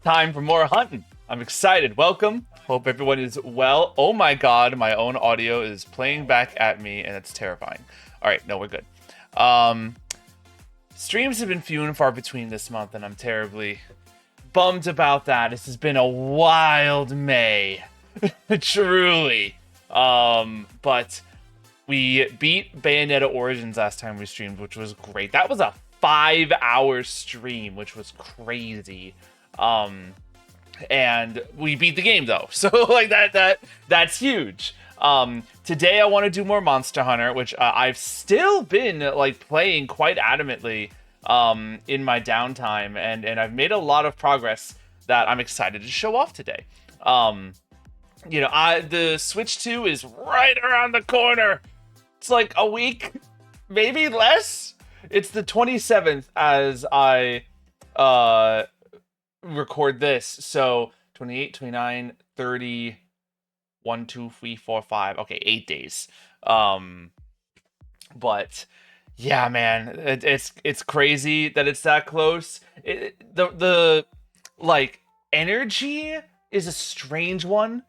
time for more hunting. I'm excited. Welcome. Hope everyone is well. Oh my god, my own audio is playing back at me, and it's terrifying. All right, no, we're good. Streams have been few and far between this month, and I'm terribly bummed about that. This has been a wild May. Truly. But we beat Bayonetta Origins last time we streamed, which was great. That was a 5-hour stream, which was crazy. And we beat the game though. So like that's huge. Today I want to do more Monster Hunter, which I've still been like playing quite adamantly in my downtime, and I've made a lot of progress that I'm excited to show off today. You know, the Switch 2 is right around the corner. It's like a week, maybe less. It's the 27th as I record this. So 28, 29, 30, 1, 2, 3, 4, 5. Okay, 8 days. But yeah, man, it's crazy that it's that close. The like energy is a strange one,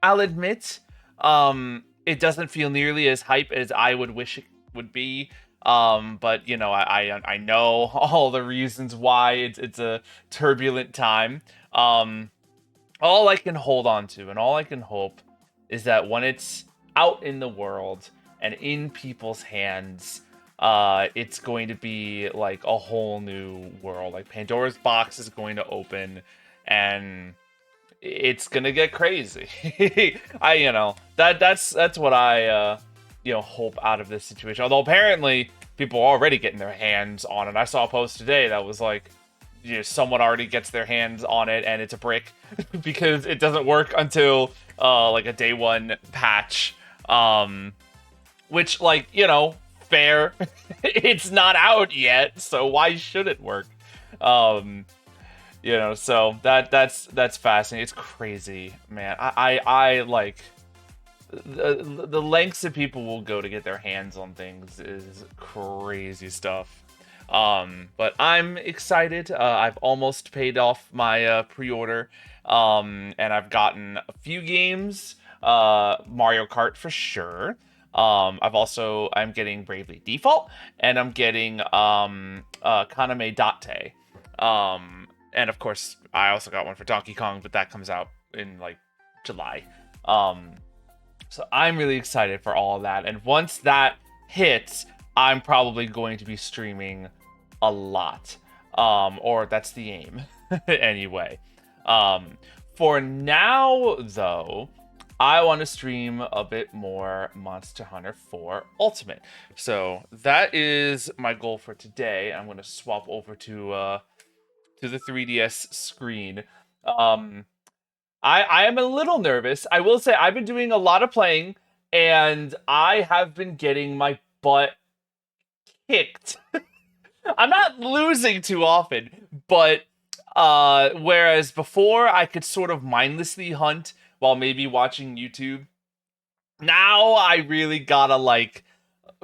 I'll admit. It doesn't feel nearly as hype as I would wish it would be. But you know, I know all the reasons why it's a turbulent time. All I can hold on to and all I can hope is that when it's out in the world and in people's hands, it's going to be like a whole new world. Like Pandora's box is going to open and it's gonna get crazy. That's what I hope out of this situation. Although apparently people are already getting their hands on it. I saw a post today that was like, someone already gets their hands on it and it's a brick because it doesn't work until like a day one patch. Which, like, fair. It's not out yet, so why should it work? So that's fascinating. It's crazy, man. I like the lengths that people will go to get their hands on things is crazy stuff. But I'm excited. I've almost paid off my pre-order, and I've gotten a few games. Mario Kart for sure. I'm getting Bravely Default, and I'm getting Kaname Date. And of course, I also got one for Donkey Kong, but that comes out in like July. So I'm really excited for all of that. And once that hits, I'm probably going to be streaming a lot. Or that's the aim anyway. For now, though, I want to stream a bit more Monster Hunter 4 Ultimate. So that is my goal for today. I'm going to swap over to the 3DS screen. I am a little nervous. I will say I've been doing a lot of playing, and I have been getting my butt kicked. I'm not losing too often, but whereas before I could sort of mindlessly hunt while maybe watching YouTube, now I really gotta like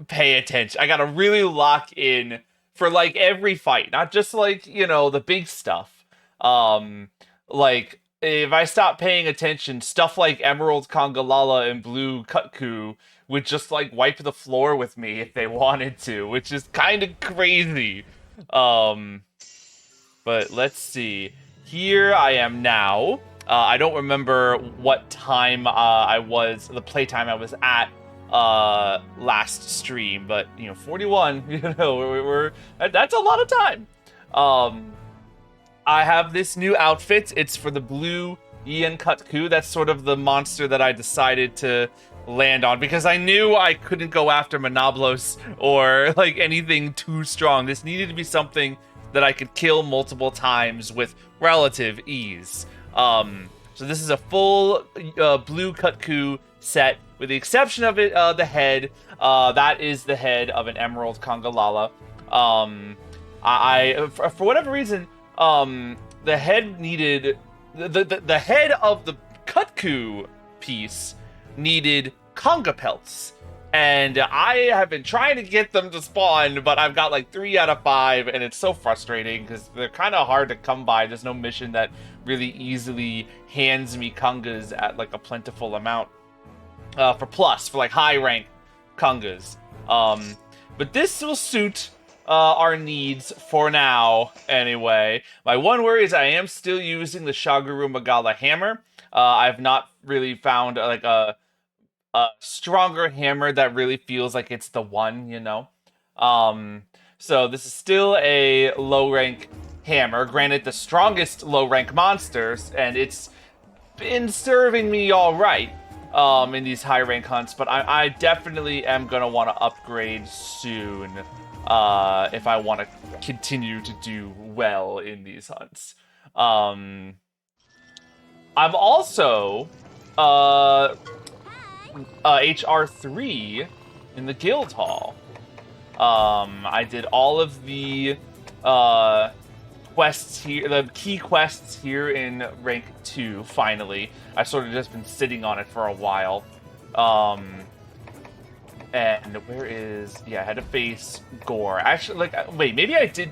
pay attention. I gotta really lock in for like every fight, not just like, the big stuff. Like if I stop paying attention, stuff like Emerald Kongalala and Blue Kutku would just like wipe the floor with me if they wanted to, which is kind of crazy. But let's see. Here I am now. I don't remember what time the playtime I was at last stream, but 41, we're that's a lot of time. I have this new outfit. It's for the blue Ian Kutku. That's sort of the monster that I decided to land on because I knew I couldn't go after Monoblos or like anything too strong. This needed to be something that I could kill multiple times with relative ease. So this is a full blue Kutku set, with the exception of it, the head. That is the head of an Emerald Kongalala. For whatever reason, the head needed the head of the Kutku piece needed conga pelts And I have been trying to get them to spawn, but I've got like 3 out of 5, and it's so frustrating because they're kind of hard to come by. There's no mission that really easily hands me Kungas at like a plentiful amount for like high rank Kungas. But this will suit our needs for now, anyway. My one worry is I am still using the Shaguru Magala hammer. I've not really found like a stronger hammer that really feels like it's the one, you know? So this is still a low rank hammer, granted the strongest low rank monsters, and it's been serving me all right in these high rank hunts, but I definitely am gonna want to upgrade soon if I want to continue to do well in these hunts. I'm also HR3 in the guild hall. I did all of the quests here, the key quests here in rank 2, finally. I've sort of just been sitting on it for a while. And where is... Yeah, I had to face Gore. Actually, like, wait, maybe I did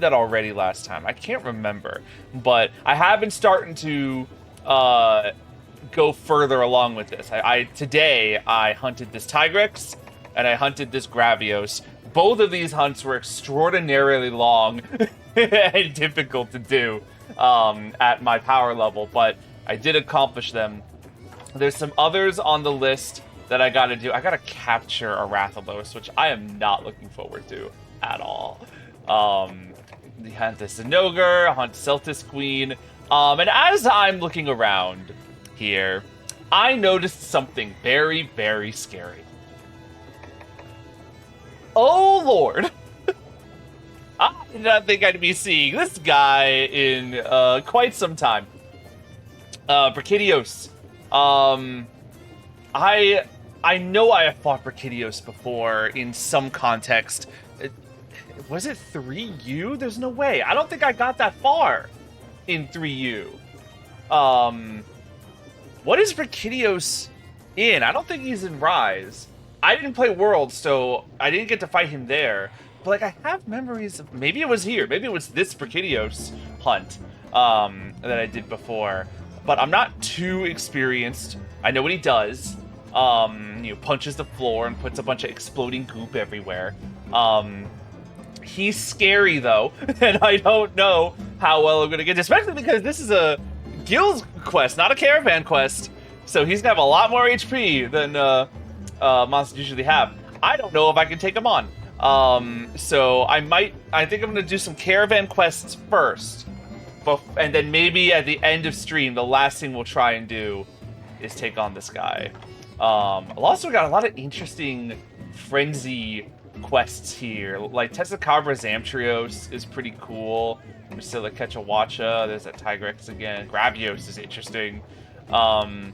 that already last time. I can't remember. But I have been starting to go further along with this. Today, I hunted this Tigrex, and I hunted this Gravios. Both of these hunts were extraordinarily long and difficult to do at my power level, but I did accomplish them. There's some others on the list that I gotta do. I gotta capture a Rathalos, which I am not looking forward to at all. The hunt the Zinogre, hunt Celtis Queen, and as I'm looking around here, I noticed something very, very scary. Oh, Lord. I did not think I'd be seeing this guy in quite some time. Brachydios. I know I have fought Brachydios before in some context. Was it 3U? There's no way. I don't think I got that far in 3U. What is Brachydios in? I don't think he's in Rise. I didn't play Worlds, so I didn't get to fight him there. But, like, I have memories of... Maybe it was here. Maybe it was this Brachydios hunt that I did before. But I'm not too experienced. I know what he does. Punches the floor and puts a bunch of exploding goop everywhere. He's scary, though. And I don't know how well I'm going to get, especially because this is a guild quest, not a caravan quest. So he's going to have a lot more HP than monsters usually have. I don't know if I can take him on. So I think I'm going to do some caravan quests first. And then maybe at the end of stream, the last thing we'll try and do is take on this guy. I've also got a lot of interesting frenzy quests here. Like Tessacabra Zamtrios is pretty cool. Priscilla Ketchawacha, there's that Tigrex again. Gravios is interesting. So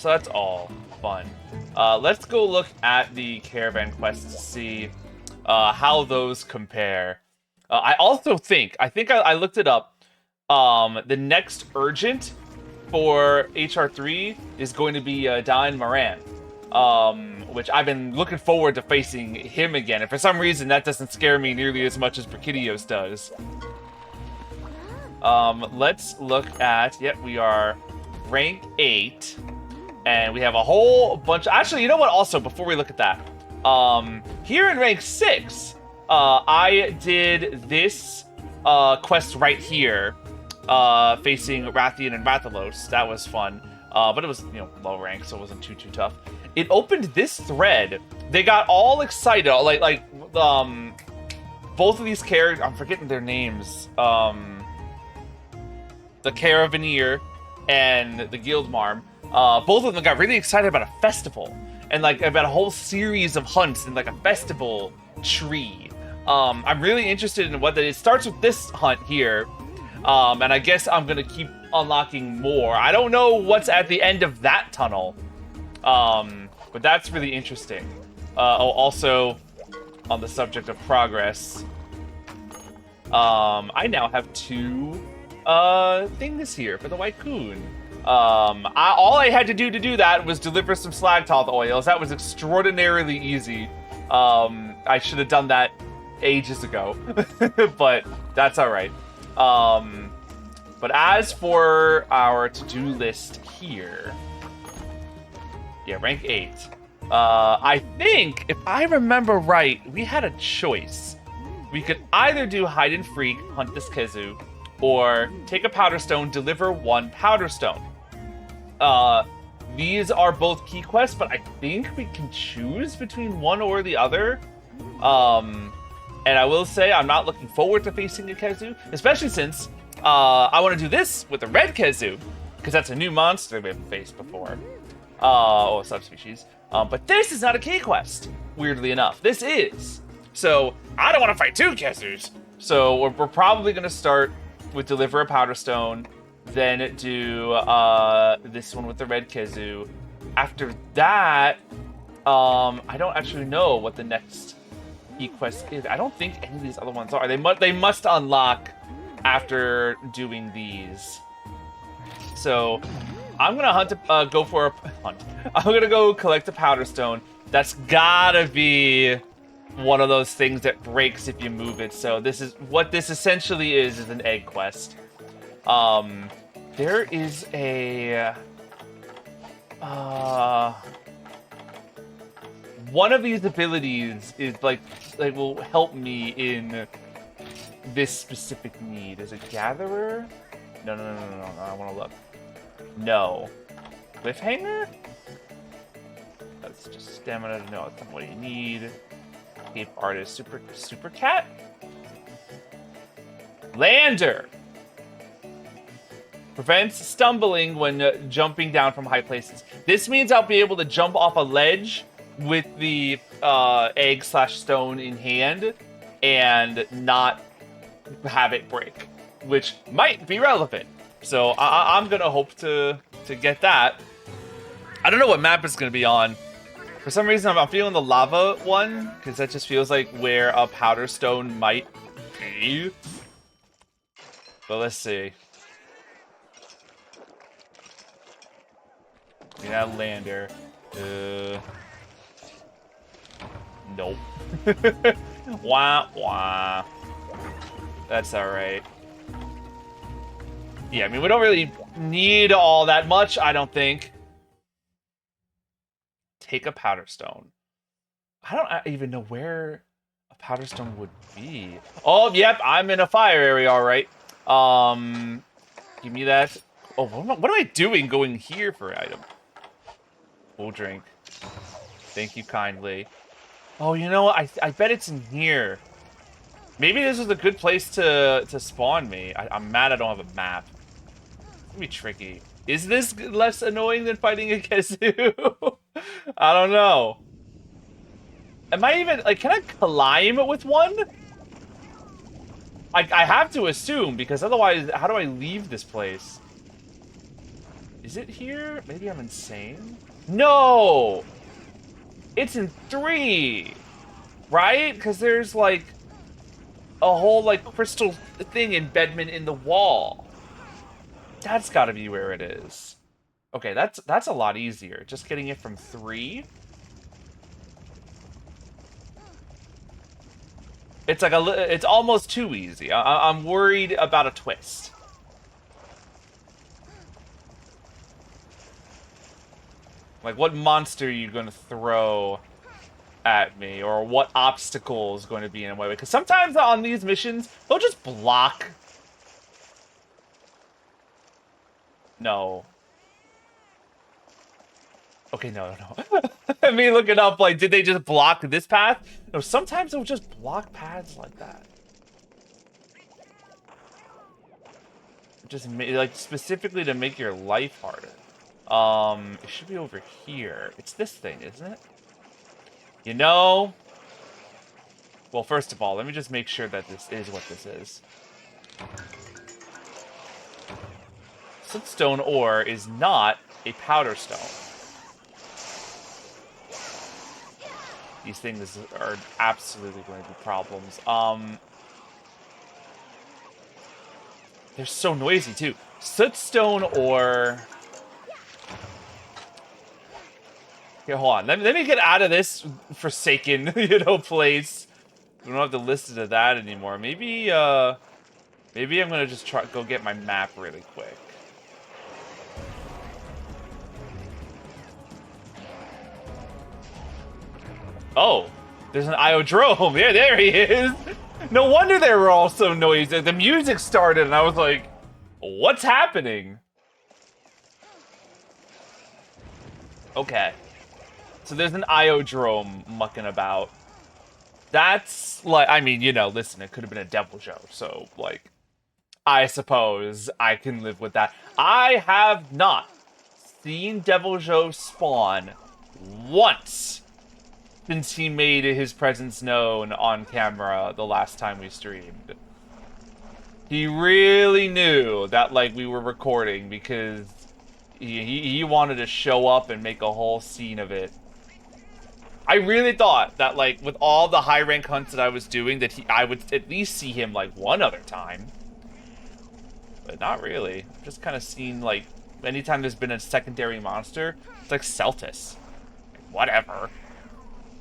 that's all fun. Let's go look at the caravan quests to see how those compare. I think I looked it up. The next urgent for HR3 is going to be Diane Moran, which I've been looking forward to facing him again. And for some reason, that doesn't scare me nearly as much as Brachydios does. Let's look at... Yep, we are rank 8. And we have a whole bunch... Actually, you know what? Also, before we look at that, here in rank 6, I did this quest right here, facing Rathian and Rathalos. That was fun. But it was, low rank, so it wasn't too tough. It opened this thread. They got all excited. Both of these characters... I'm forgetting their names. The Caravaneer and the Guildmarm. Both of them got really excited about a festival. And, about a whole series of hunts and, a festival tree. I'm really interested in what that is. It starts with this hunt here. And I guess I'm going to keep unlocking more. I don't know what's at the end of that tunnel. But that's really interesting. Also, on the subject of progress, I now have 2 things here for the White Coon. All I had to do that was deliver some Slagtoth oils. That was extraordinarily easy. I should have done that ages ago, but that's all right. But as for our to-do list here, yeah, rank 8. I think, if I remember right, we had a choice. We could either do Hide and Freak, hunt this Khezu, or take a Powder Stone, deliver 1 Powder Stone. These are both key quests, but I think we can choose between one or the other. And I will say I'm not looking forward to facing a Khezu, especially since I want to do this with a red Khezu, because that's a new monster we haven't faced before. Or subspecies. But this is not a key quest, weirdly enough. This is. So, I don't want to fight 2 Khezus. So, we're probably going to start with Deliver a Powder Stone, then do this one with the red Khezu. After that, I don't actually know what the next key quest is. I don't think any of these other ones are. They must unlock after doing these. So, I'm gonna go for a hunt. I'm gonna go collect a Powder Stone. That's gotta be one of those things that breaks if you move it. So this is what this essentially is an egg quest. There is a one of these abilities is like will help me in this specific need. Is it Gatherer? No. I want to look. No. Cliffhanger? That's just stamina. No, that's not what you need. Cape Artist. Super Cat? Lander! Prevents stumbling when jumping down from high places. This means I'll be able to jump off a ledge with the egg/stone in hand and not have it break, which might be relevant. So I'm gonna hope to get that. I don't know what map it's gonna be on. For some reason, I'm feeling the lava one, because that just feels like where a Powder Stone might be. But let's see. Yeah, Lander. Nope. Wah, wah. That's alright. Yeah, I mean, we don't really need all that much, I don't think. Take a Powder Stone. I don't even know where a Powder Stone would be. Oh, yep, I'm in a fire area, alright. Give me that. Oh, what am I doing going here for an item? Full drink. Thank you kindly. Oh, you know what? I bet it's in here. Maybe this is a good place to spawn me. I'm mad I don't have a map. It's gonna be tricky. Is this less annoying than fighting a Khezu? I don't know. Am I even, like, can I climb with one? I have to assume, because otherwise, how do I leave this place? Is it here? Maybe I'm insane? No! It's in 3! Right? Because there's, like, a whole, like, crystal thing embedment in the wall. That's gotta be where it is. Okay, that's a lot easier. Just getting it from 3. It's like it's almost too easy. I'm worried about a twist. Like, what monster are you going to throw at me? Or what obstacle is going to be in my way? Because sometimes on these missions, they'll just block. No. Okay, no. Let me look it up. Like, did they just block this path? No, sometimes they'll just block paths like that. Just, like, specifically to make your life harder. It should be over here. It's this thing, isn't it? You know... Well, first of all, let me just make sure that this is what this is. Sootstone ore is not a powder stone. These things are absolutely going to be problems. They're so noisy, too. Sootstone ore... Here, hold on. Let me get out of this forsaken, you know, place. We don't have to listen to that anymore. Maybe, maybe I'm gonna just go get my map really quick. Oh, there's an Iodrome. Yeah, there he is. No wonder they were all so noisy. The music started, and I was like, what's happening? Okay. So there's an Iodrome mucking about. That's, like, I mean, you know, listen, it could have been a devil show, so, like, I suppose I can live with that. I have not seen Devil Joe spawn once since he made his presence known on camera the last time we streamed. He really knew that, like, we were recording because he wanted to show up and make a whole scene of it. I really thought that, like, with all the high rank hunts that I was doing, that I would at least see him, like, one other time. But not really. I've just kind of seen, like, anytime there's been a secondary monster, it's like Celtis. Like, whatever.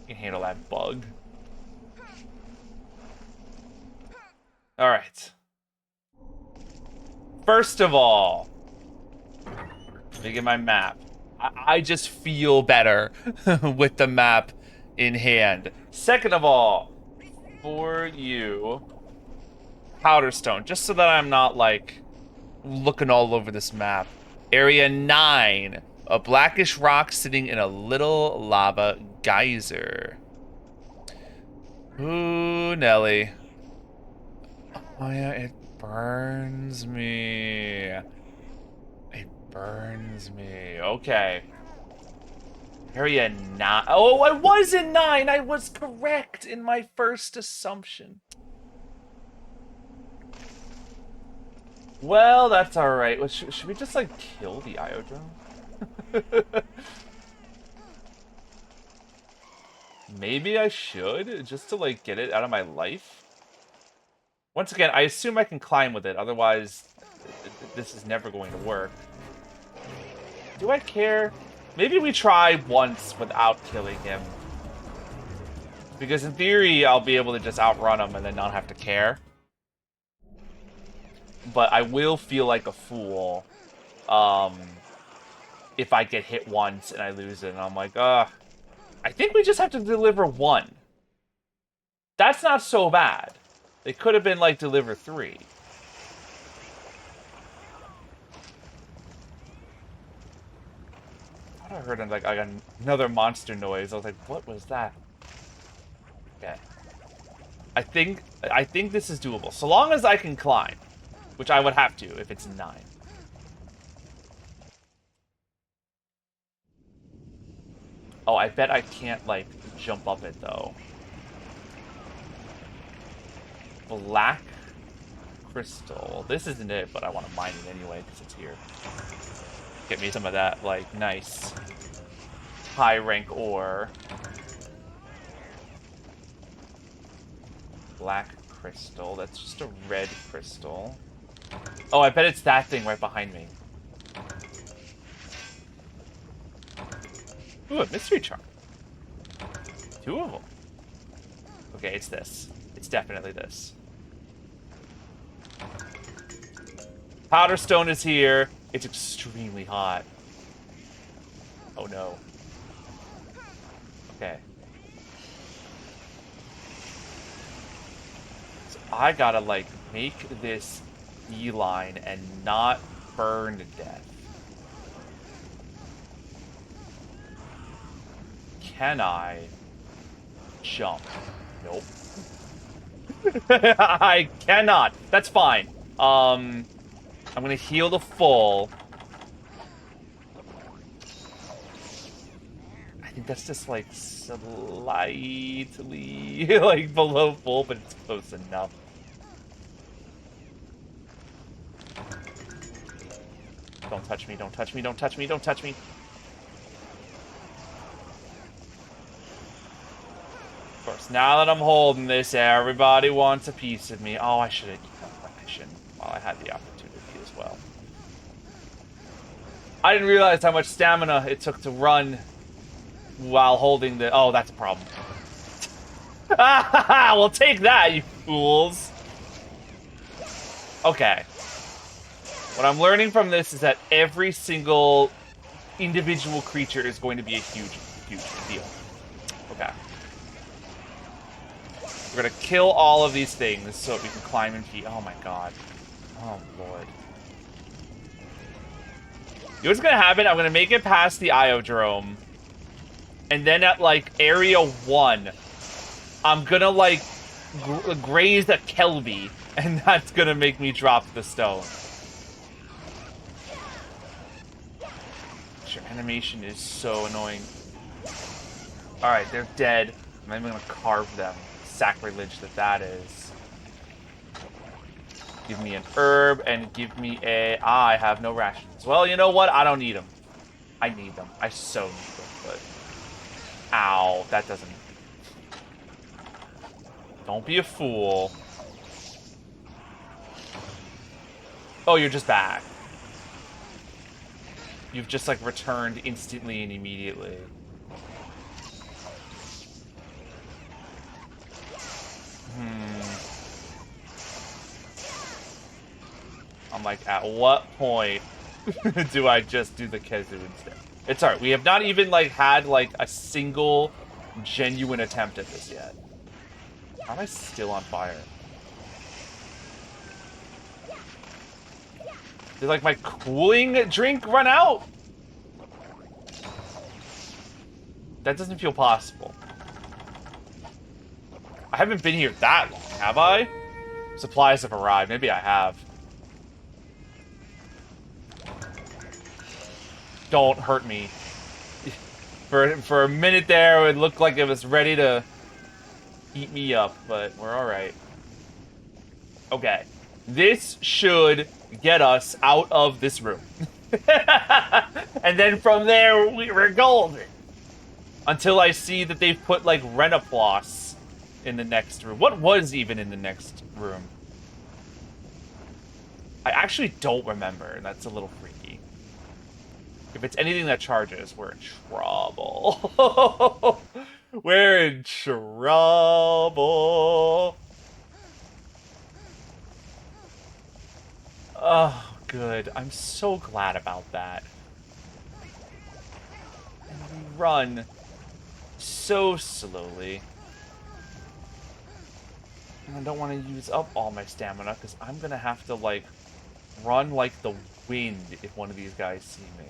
You can handle that bug. Alright. First of all, let me get my map. I just feel better with the map in hand. Second of all, for you, Powderstone, just so that I'm not, like, looking all over this map. Area 9, a blackish rock sitting in a little lava geyser. Ooh, Nelly. Oh yeah, it burns me. It burns me. Okay. Area 9. Oh, I was in 9. I was correct in my first assumption. Well, that's alright. Well, should we just, like, kill the Iodrome? Maybe I should, just to, like, get it out of my life? Once again, I assume I can climb with it, otherwise this is never going to work. Do I care? Maybe we try once without killing him. Because in theory, I'll be able to just outrun him and then not have to care. But I will feel like a fool if I get hit once and I lose it. And I'm like, I think we just have to deliver 1. That's not so bad. It could have been, like, deliver 3. I thought I heard, like another monster noise. I was like, what was that? Okay. I think this is doable. So long as I can climb. Which I would have to if it's 9. Oh, I bet I can't, like, jump up it, though. Black crystal. This isn't it, but I want to mine it anyway because it's here. Get me some of that, like, nice high rank ore. Black crystal. That's just a red crystal. Oh, I bet it's that thing right behind me. Ooh, a mystery charm. 2 of them. Okay, it's this. It's definitely this. Powderstone is here. It's extremely hot. Oh no. Okay. So I gotta, like, make this beeline and not burn to death. Can I jump? Nope. I cannot. That's fine. I'm gonna heal the full. I think that's just, like, slightly like below full, but it's close enough. Don't touch me, don't touch me, don't touch me, don't touch me. Of course, now that I'm holding this, everybody wants a piece of me. Oh, I should have eaten a ration while I had the opportunity as well. I didn't realize how much stamina it took to run while holding the... Oh, that's a problem. Well, take that, you fools. Okay. What I'm learning from this is that every single individual creature is going to be a huge, huge deal. Okay. We're gonna kill all of these things so that we can climb and feed. Oh my god. Oh lord. You know what's gonna happen? I'm gonna make it past the Iodrome. And then at, like, Area 1, I'm gonna, like, graze a Kelby. And that's gonna make me drop the stone. Your animation is so annoying. Alright, they're dead. I'm even gonna carve them. Sacrilege that is. Give me an herb and give me a... I have no rations. Well, you know what? I don't need them. I need them. I so need them, but... Ow, that doesn't... Don't be a fool. Oh, you're just back. You've just, like, returned instantly and immediately. I'm like, at what point do I just do the Kezu instead? It's alright. We have not even, like, had, like, a single genuine attempt at this yet. How am I still on fire? Did, like, my cooling drink run out? That doesn't feel possible. I haven't been here that long, have I? Supplies have arrived. Maybe I have. Don't hurt me. For a minute there, it looked like it was ready to eat me up, but we're alright. Okay. This should get us out of this room. And then from there, we're golden. Until I see that they've put, like, Renaplos in the next room. What was even in the next room? I actually don't remember, and that's a little freaky. If it's anything that charges, we're in trouble. We're in trouble. Oh, good. I'm so glad about that. And we run so slowly. And I don't want to use up all my stamina, because I'm going to have to, like, run like the wind if one of these guys see me.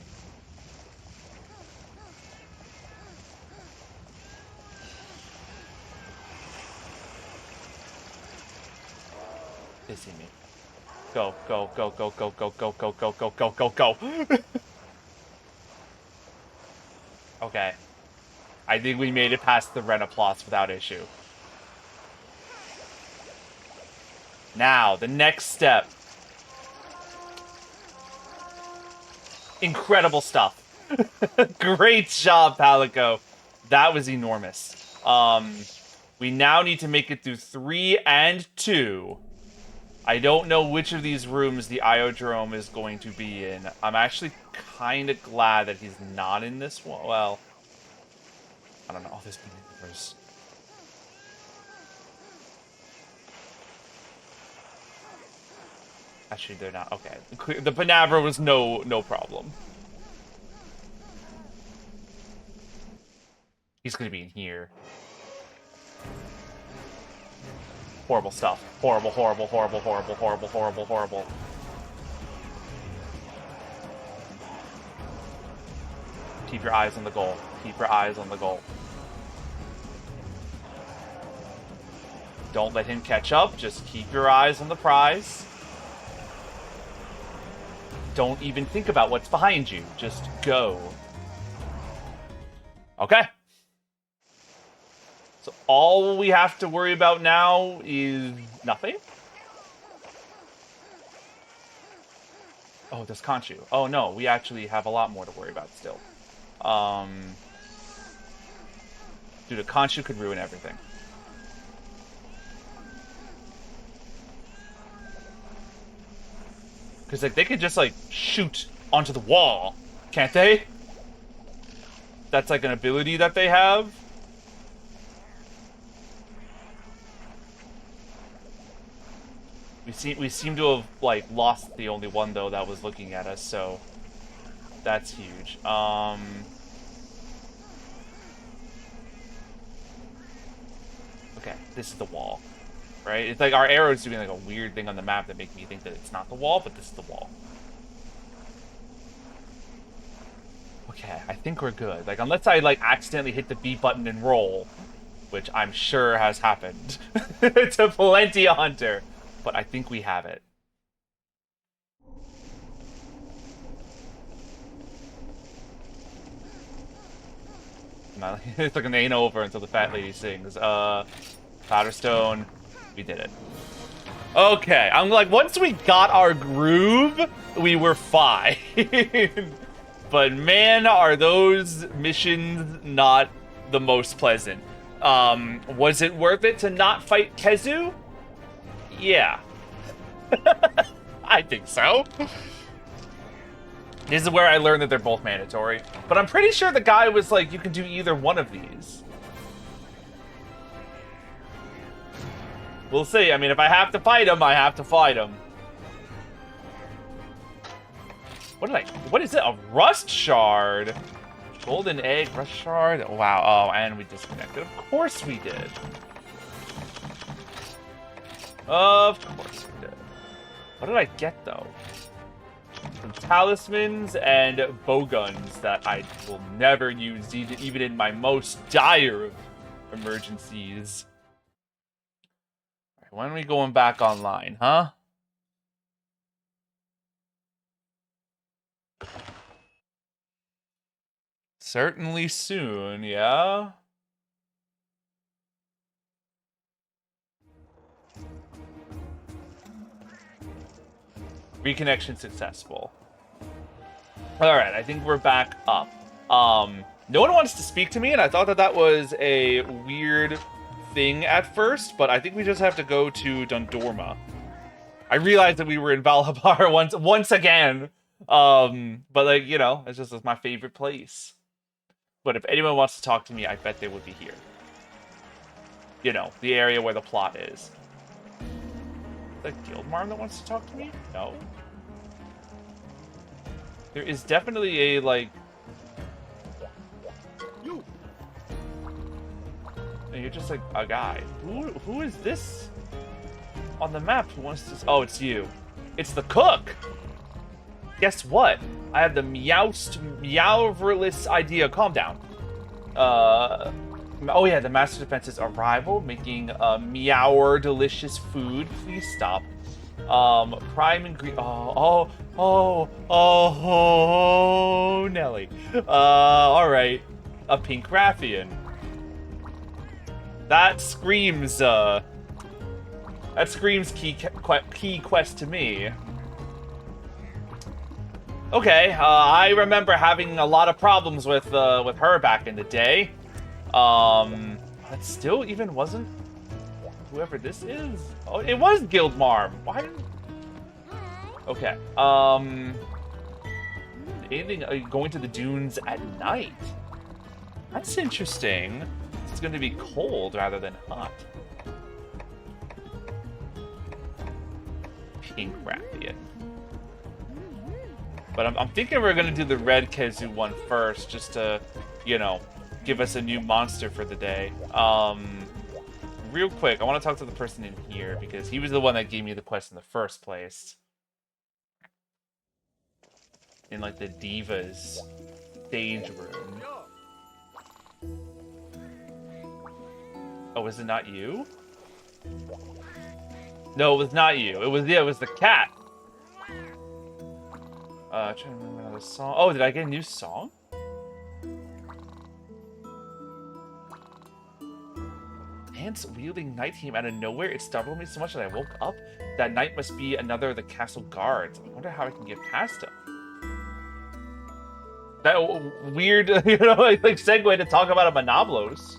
They see me. Go, go, go, go, go, go, go, go, go, go, go, go, go. Okay. I think we made it past the Renaplos without issue. Now, the next step. Incredible stuff. Great job, Palico. That was enormous. We now need to make it through 3 and 2. I don't know which of these rooms the Iodrome is going to be in. I'm actually kind of glad that he's not in this one. Well, I don't know. Oh, there's maneuvers. Actually, they're not. Okay. The Panabra was no problem. He's going to be in here. Horrible stuff. Horrible, horrible, horrible, horrible, horrible, horrible, horrible. Keep your eyes on the goal. Keep your eyes on the goal. Don't let him catch up. Just keep your eyes on the prize. Don't even think about what's behind you. Just go. Okay. So all we have to worry about now is nothing? Oh, there's Conchu. Oh no, we actually have a lot more to worry about still. Dude, a Conchu could ruin everything. Because, like, they could just, like, shoot onto the wall, can't they? That's like an ability that they have. We seem to have like lost the only one though that was looking at us, so that's huge. Okay, this is the wall, right? It's like our arrow's doing like a weird thing on the map that make me think that it's not the wall, but this is the wall. Okay, I think we're good. Like, unless I like accidentally hit the B button and roll, which I'm sure has happened to plenty of Hunter, but I think we have it. It's like an ain't over until the fat lady sings. Powderstone, we did it. Okay, I'm like, once we got our groove, we were fine. But man, are those missions not the most pleasant. Was it worth it to not fight Kezu? Yeah. I think so. This is where I learned that they're both mandatory. But I'm pretty sure the guy was like, you can do either one of these. We'll see. I mean, if I have to fight him, I have to fight him. What is it? A rust shard? Golden egg, rust shard? Oh, wow. Oh, and we disconnected. Of course we did. Of course we did. What did I get, though? Some talismans and bowguns that I will never use, even in my most dire of emergencies. All right, when are we going back online, huh? Certainly soon, yeah? Reconnection successful. Alright, I think we're back up. No one wants to speak to me, and I thought that that was a weird thing at first, but I think we just have to go to Dundorma. I realized that we were in Valhabar once again. But like, you know, it's just my favorite place. But if anyone wants to talk to me, I bet they would be here. You know, the area where the plot is. The Guildmarm that wants to talk to me? No. There is definitely a, like... And you're just like a guy. Who is this on the map who wants to... Oh, it's you. It's the cook! Guess what? I have the meowverless idea. Calm down. Oh yeah, the Master Defense's arrival, making meower delicious food. Please stop. Prime ingredient. Oh, Nelly. All right. A pink Raffian. That screams. That screams key quest to me. Okay, I remember having a lot of problems with her back in the day. That still even wasn't whoever this is. Oh, it was Guildmarm. Why didn't... Okay. Anything going to the dunes at night? That's interesting. It's going to be cold rather than hot. Pink Raffian. But I'm thinking we're going to do the red Kezu one first, just to, you know, give us a new monster for the day. Real quick, I want to talk to the person in here, because he was the one that gave me the quest in the first place. In, like, the Divas stage room. Oh, is it not you? No, it was not you. It was the cat. Trying to remember another song. Oh, did I get a new song? Dance-wielding night team out of nowhere. It startled me so much that I woke up. That night must be another of the castle guards. I wonder how I can get past him. That weird, you know, like segue to talk about a Monoblos.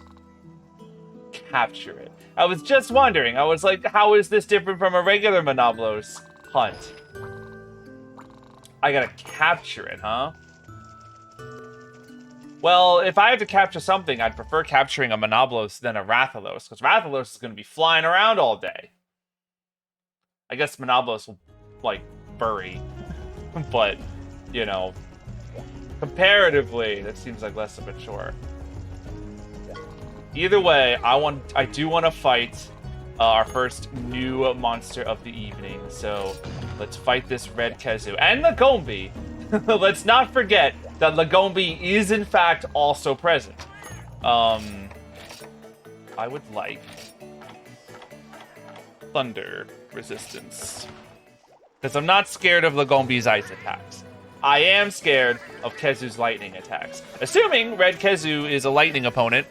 Capture it. I was just wondering. I was like, how is this different from a regular Monoblos hunt? I gotta capture it, huh? Well, if I have to capture something, I'd prefer capturing a Monoblos than a Rathalos, because Rathalos is going to be flying around all day. I guess Monoblos will, like, bury. But, you know, comparatively, that seems like less of a chore. Either way, I do want to fight our first new monster of the evening. So let's fight this red Kezu and Lagombi. Let's not forget that Lagombi is in fact also present. I would like thunder resistance, because I'm not scared of Lagombi's ice attacks. I am scared of Kezu's lightning attacks. Assuming red Kezu is a lightning opponent,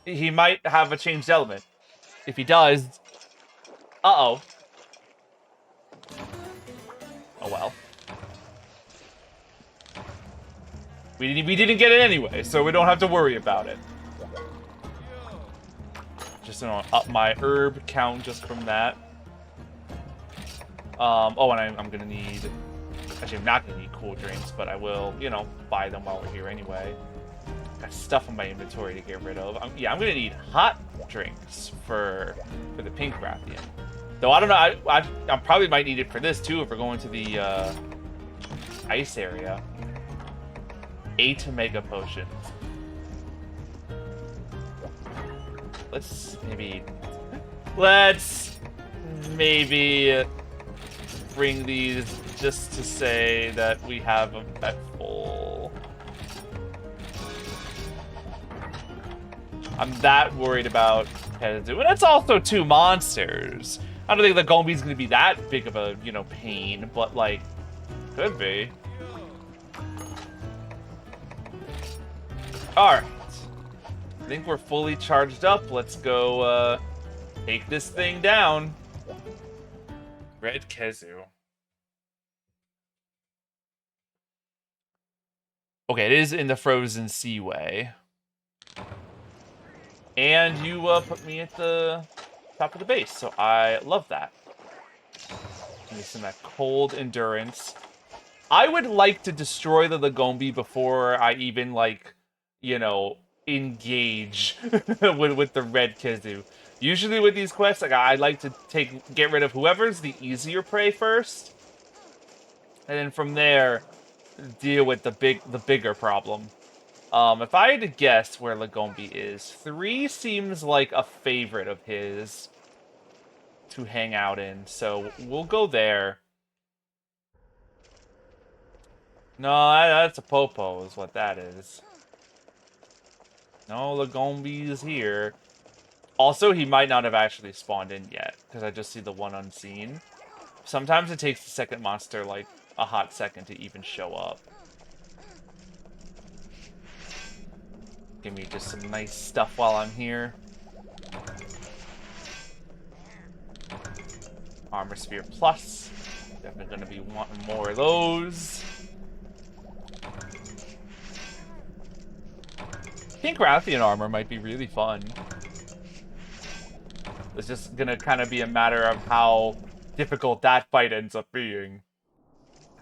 he might have a changed element. If he does... Uh-oh. Oh, well. We didn't get it anyway, so we don't have to worry about it. Just gonna up my herb count just from that. Oh, and I'm gonna need... Actually, I'm not gonna need cool drinks, but I will, you know, buy them while we're here anyway. Got stuff in my inventory to get rid of. Yeah, I'm gonna need hot drinks for the pink Rathian. Though I don't know, I probably might need it for this too if we're going to the ice area. 8 mega potions. Let's maybe bring these just to say that we have them at full. I'm that worried about Kezu. And it's also 2 monsters. I don't think the Lagombi's going to be that big of a, you know, pain, but, like, could be. Alright. I think we're fully charged up. Let's go, take this thing down. Red Kezu. Okay, it is in the Frozen Seaway. And you put me at the top of the base, so I love that. Give me some of that cold endurance. I would like to destroy the Lagombi before I even, like, you know, engage with the red Kezu. Usually with these quests, like, I like to get rid of whoever's the easier prey first, and then from there deal with the bigger problem. If I had to guess where Lagombi is, 3 seems like a favorite of his to hang out in, so we'll go there. No, that's a Popo is what that is. No, Lagombi is here. Also, he might not have actually spawned in yet, because I just see the one unseen. Sometimes it takes the second monster, like, a hot second to even show up. Give me just some nice stuff while I'm here. Armor Sphere Plus. Definitely going to be wanting more of those. Pink Rathian armor might be really fun. It's just going to kind of be a matter of how difficult that fight ends up being.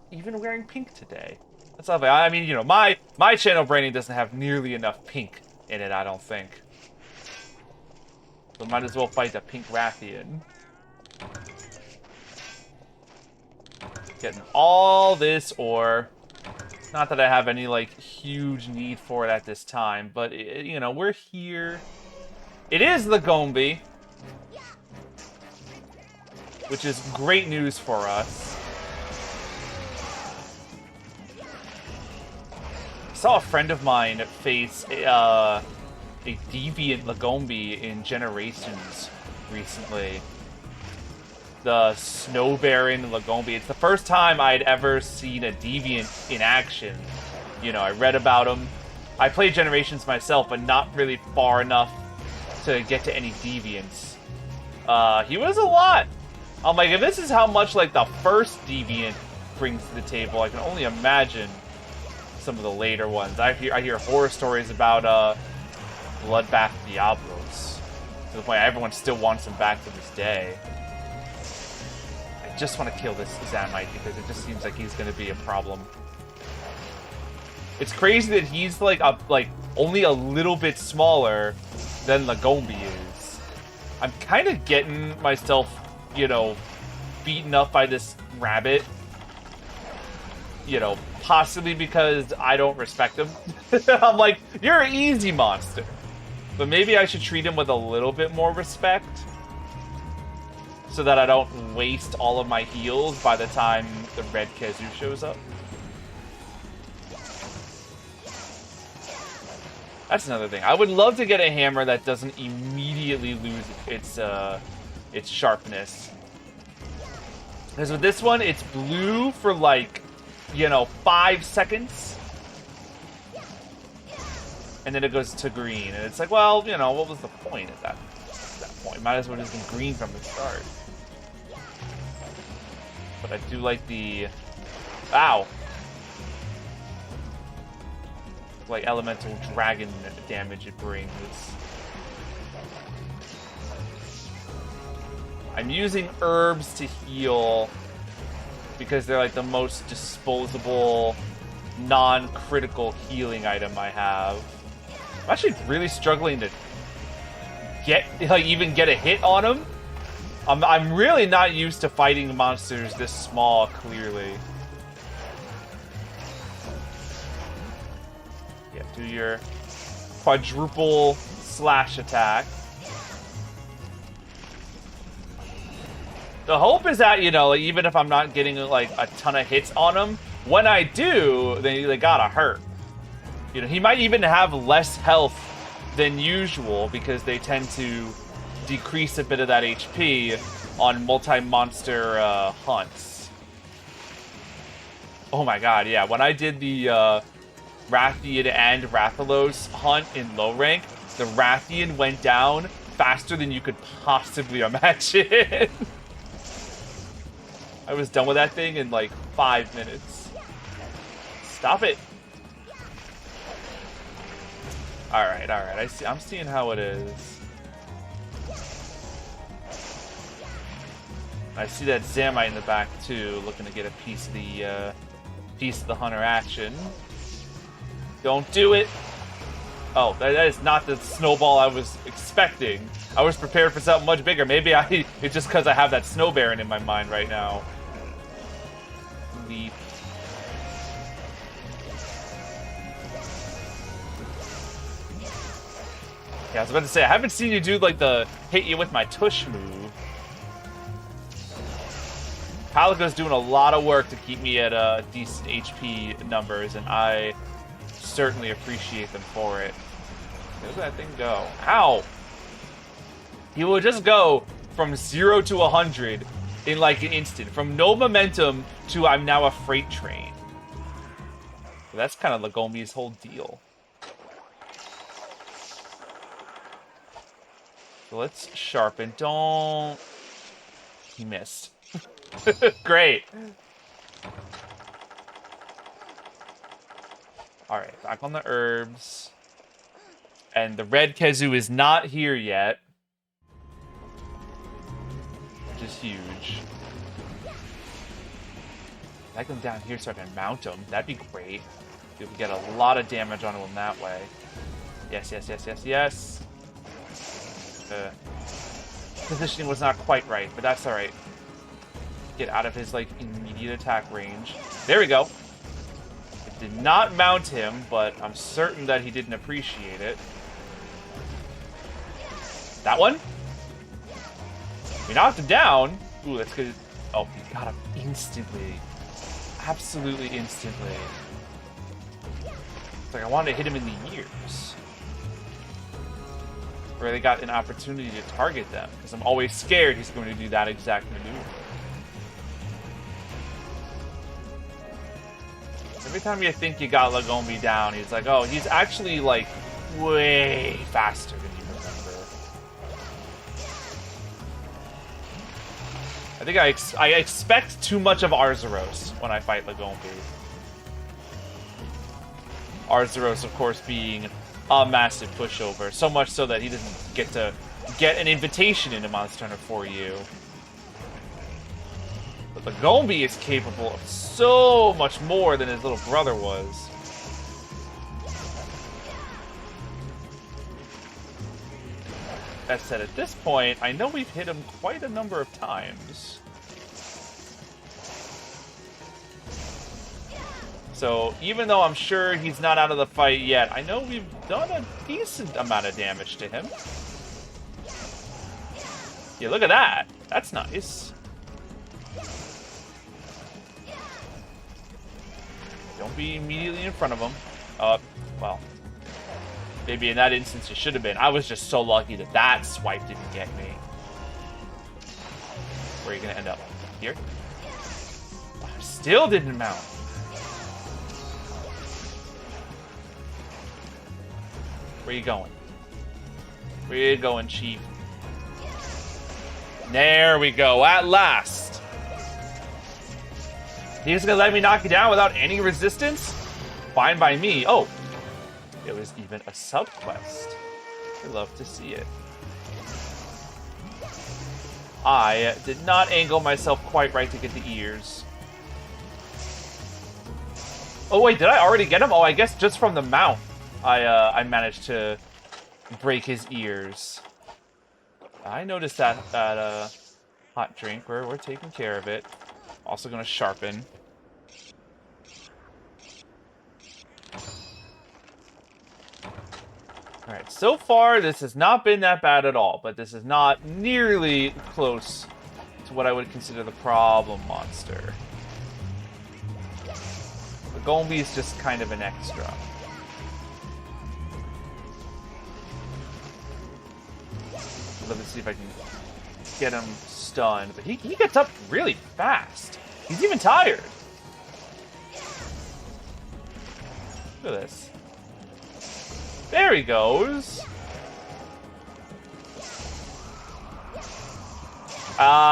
Even wearing pink today. That's lovely. I mean, you know, my channel branding doesn't have nearly enough pink in it, I don't think. So might as well fight the pink Rathian. Getting all this ore. Not that I have any, like, huge need for it at this time, but, you know, we're here. It is Lagombi, which is great news for us. I saw a friend of mine face a deviant Lagombi in Generations recently. The Snow Baron Lagombi. It's the first time I'd ever seen a deviant in action. You know, I read about him. I played Generations myself, but not really far enough to get to any deviants. He was a lot. I'm like, if this is how much, like, the first deviant brings to the table, I can only imagine some of the later ones. I hear horror stories about Bloodbath Diablos, to the point everyone still wants him back to this day. I just want to kill this Zamite because it just seems like he's going to be a problem. It's crazy that he's like only a little bit smaller than Lagombi is. I'm kind of getting myself, you know, beaten up by this rabbit. You know, possibly because I don't respect him. I'm like, you're an easy monster. But maybe I should treat him with a little bit more respect. So that I don't waste all of my heals by the time the red Kezu shows up. That's another thing. I would love to get a hammer that doesn't immediately lose its sharpness. Because with this one, it's blue for like, you know, 5 seconds. And then it goes to green. And it's like, well, you know, what was the point at that point? Might as well just been green from the start. But I do like the... Ow! Like elemental dragon damage it brings. I'm using herbs to heal because they're like the most disposable, non-critical healing item I have. I'm actually really struggling to even get a hit on him. I'm really not used to fighting monsters this small, clearly. Yeah, do your quadruple slash attack. The hope is that, you know, like, even if I'm not getting like a ton of hits on him, when I do, they gotta hurt. You know, he might even have less health than usual because they tend to decrease a bit of that HP on multi-monster hunts. Oh my god, yeah. When I did the Rathian and Rathalos hunt in low rank, the Rathian went down faster than you could possibly imagine. I was done with that thing in like 5 minutes. Stop it. Alright. I'm seeing how it is. I see that Zamite in the back too, looking to get a piece of the hunter action. Don't do it. Oh, that is not the snowball I was expecting. I was prepared for something much bigger. Maybe it's just because I have that snow baron in my mind right now. Leap. Yeah, I was about to say, I haven't seen you do like the hit you with my tush move. Palico's doing a lot of work to keep me at decent HP numbers, and I certainly appreciate them for it. Where's that thing go? Ow! He will just go from 0 to 100 in like an instant. From no momentum to I'm now a freight train. So that's kind of Lagombi's whole deal. So let's sharpen. Don't... He missed. Great. Alright, back on the herbs. And the red Kezu is not here yet. Which is huge. I come down here so I can mount him. That'd be great. We could get a lot of damage onto him that way. Yes. Positioning was not quite right, but that's alright. Get out of his, like, immediate attack range. There we go. It did not mount him, but I'm certain that he didn't appreciate it. That one? We knocked him down. Ooh, that's good. Oh, he got him instantly. Absolutely instantly. It's like I wanted to hit him in the ears. Where they got an opportunity to target them. Because I'm always scared he's going to do that exact maneuver. Every time you think you got Lagombi down, he's like, oh, he's actually, like, way faster than you remember. I think I expect too much of Arzuros when I fight Lagombi. Arzuros, of course, being a massive pushover. So much so that he doesn't get to get an invitation into Monster Hunter for you. But Lagombi is capable of so much more than his little brother was. That said, at this point, I know we've hit him quite a number of times. So, even though I'm sure he's not out of the fight yet, I know we've done a decent amount of damage to him. Yeah, look at that. That's nice. Don't be immediately in front of him. Well. Maybe in that instance it should have been. I was just so lucky that that swipe didn't get me. Where are you going to end up? Here? Oh, still didn't mount. Where you going? Where you going, Chief? There we go, at last. He's gonna let me knock you down without any resistance? Fine by me. Oh, it was even a sub-quest. I love to see it. I did not angle myself quite right to get the ears. Oh wait, did I already get him? Oh, I guess just from the mount. I managed to break his ears. I noticed that hot drink. We're taking care of it. Also gonna sharpen. Alright, so far this has not been that bad at all, but this is not nearly close to what I would consider the problem monster. The Gombi is just kind of an extra. Let me see if I can get him stunned. But he gets up really fast. He's even tired. Look at this. There he goes.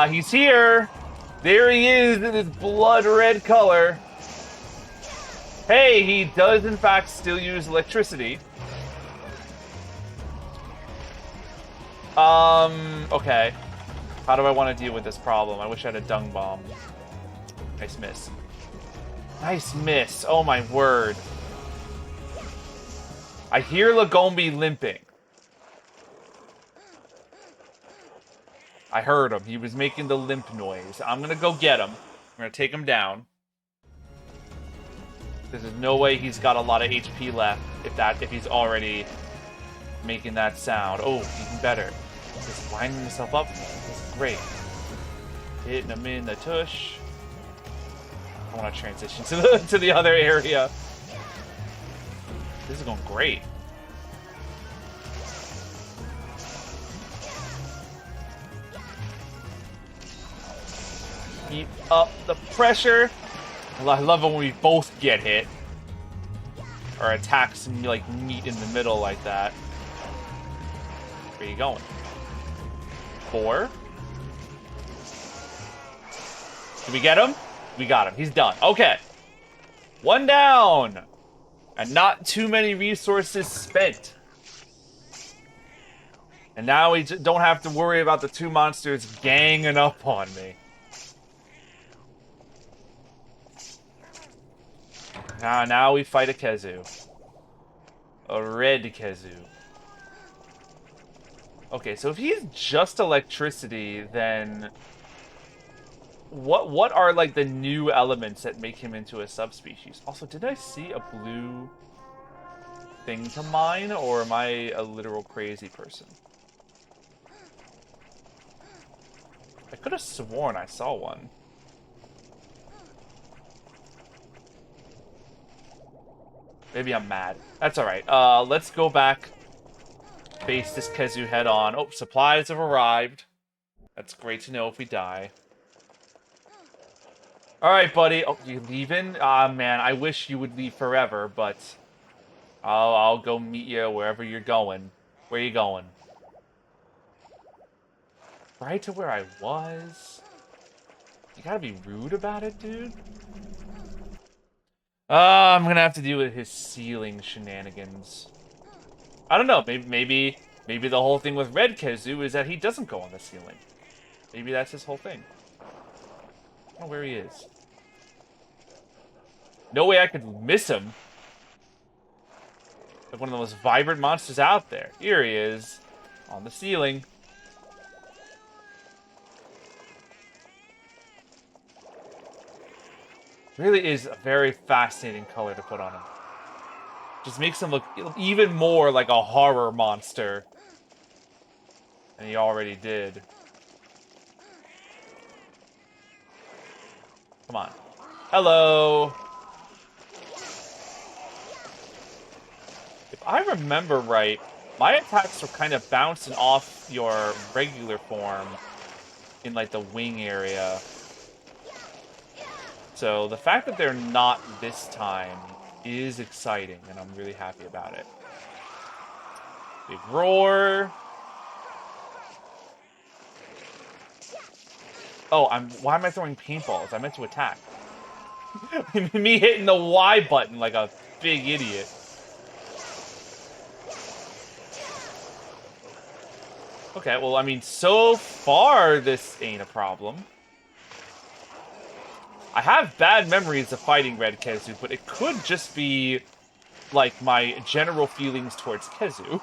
He's here. There he is in his blood red color. Hey, he does in fact still use electricity. Okay. How do I want to deal with this problem? I wish I had a dung bomb. Nice miss. Nice miss. Oh my word. I hear Lagombi limping. I heard him. He was making the limp noise. I'm gonna go get him. I'm gonna take him down. There's no way he's got a lot of HP left if he's already making that sound. Oh, even better. Just lining himself up. This is great. Hitting him in the tush. I want to transition to the other area. This is going great. Keep up the pressure. I love it when we both get hit. Or attacks like meet in the middle like that. Where are you going? 4. Did we get him? We got him. He's done. Okay. 1 down. And not too many resources spent. And now we don't have to worry about the 2 monsters ganging up on me. Now we fight a Kezu. A red Kezu. Okay, so if he's just electricity, then what are like the new elements that make him into a subspecies? Also, did I see a blue thing to mine, or am I a literal crazy person? I could have sworn I saw one. Maybe I'm mad. That's alright. Let's go back. Face this Kezu head on. Oh, supplies have arrived. That's great to know if we die. Alright, buddy. Oh, you leaving? Man, I wish you would leave forever, but I'll go meet you wherever you're going. Where are you going? Right to where I was? You gotta be rude about it, dude. I'm gonna have to deal with his ceiling shenanigans. I don't know. Maybe the whole thing with Red Kezu is that he doesn't go on the ceiling. Maybe that's his whole thing. I don't know where he is. No way I could miss him. Like one of the most vibrant monsters out there. Here he is. On the ceiling. Really is a very fascinating color to put on him. Just makes him look even more like a horror monster than he already did. Come on. Hello. If I remember right, my attacks were kind of bouncing off your regular form in like the wing area. So the fact that they're not this time is exciting, and I'm really happy about it. Big roar. Oh, why am I throwing paintballs? I meant to attack. Me hitting the Y button like a big idiot. Okay, well, I mean, so far this ain't a problem. I have bad memories of fighting Red Kezu, but it could just be, like, my general feelings towards Kezu.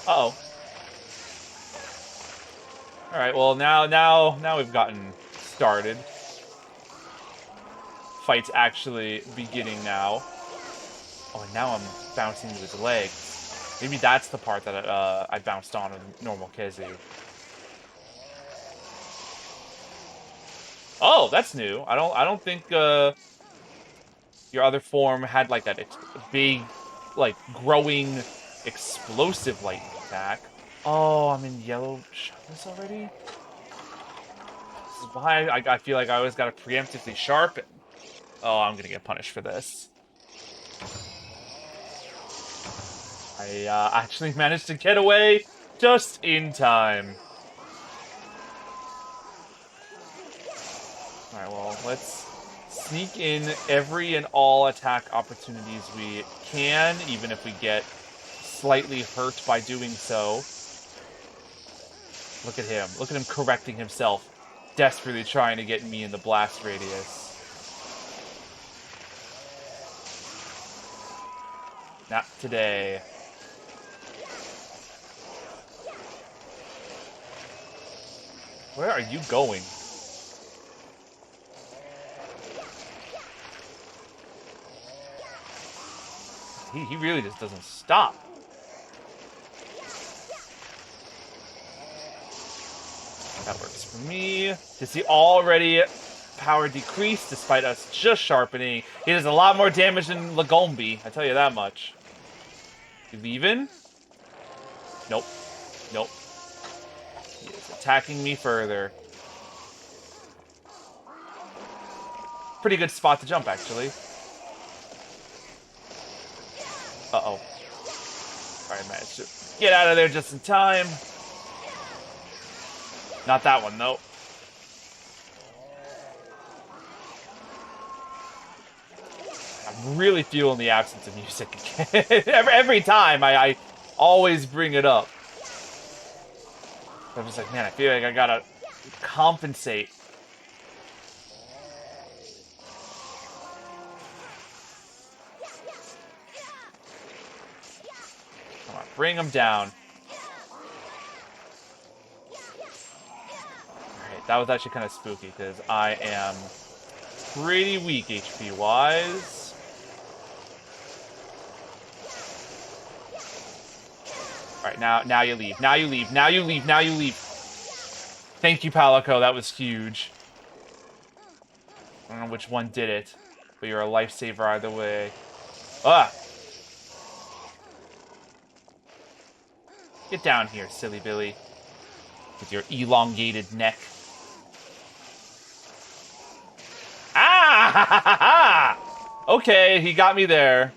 Uh-oh. Alright, well, now we've gotten started. Fight's actually beginning now. Oh, and now I'm bouncing into his legs. Maybe that's the part that I bounced on with normal Kezu. Oh, that's new. I don't think your other form had like that big, like growing, explosive lightning attack. Oh, I'm in yellow sharpness already. This is why I feel like I always gotta preemptively sharpen. Oh, I'm gonna get punished for this. I actually managed to get away just in time. Alright, well, let's sneak in every and all attack opportunities we can, even if we get slightly hurt by doing so. Look at him. Look at him correcting himself, desperately trying to get me in the blast radius. Not today. Where are you going? He really just doesn't stop. That works for me. Does he already power decrease despite us just sharpening? He does a lot more damage than Lagombi, I tell you that much. You leaving? Nope. Nope. He is attacking me further. Pretty good spot to jump, actually. Uh-oh. Alright, managed to get out of there just in time. Not that one, though. I'm really feeling the absence of music again. every time, I always bring it up. I'm just like, man, I feel like I gotta compensate. Come on, bring him down. Alright, that was actually kind of spooky, because I am pretty weak HP-wise. Alright, now you leave. Now you leave. Now you leave. Now you leave. Thank you, Palico. That was huge. I don't know which one did it, but you're a lifesaver either way. Ah! Get down here, silly Billy. With your elongated neck. Ah! Okay, he got me there.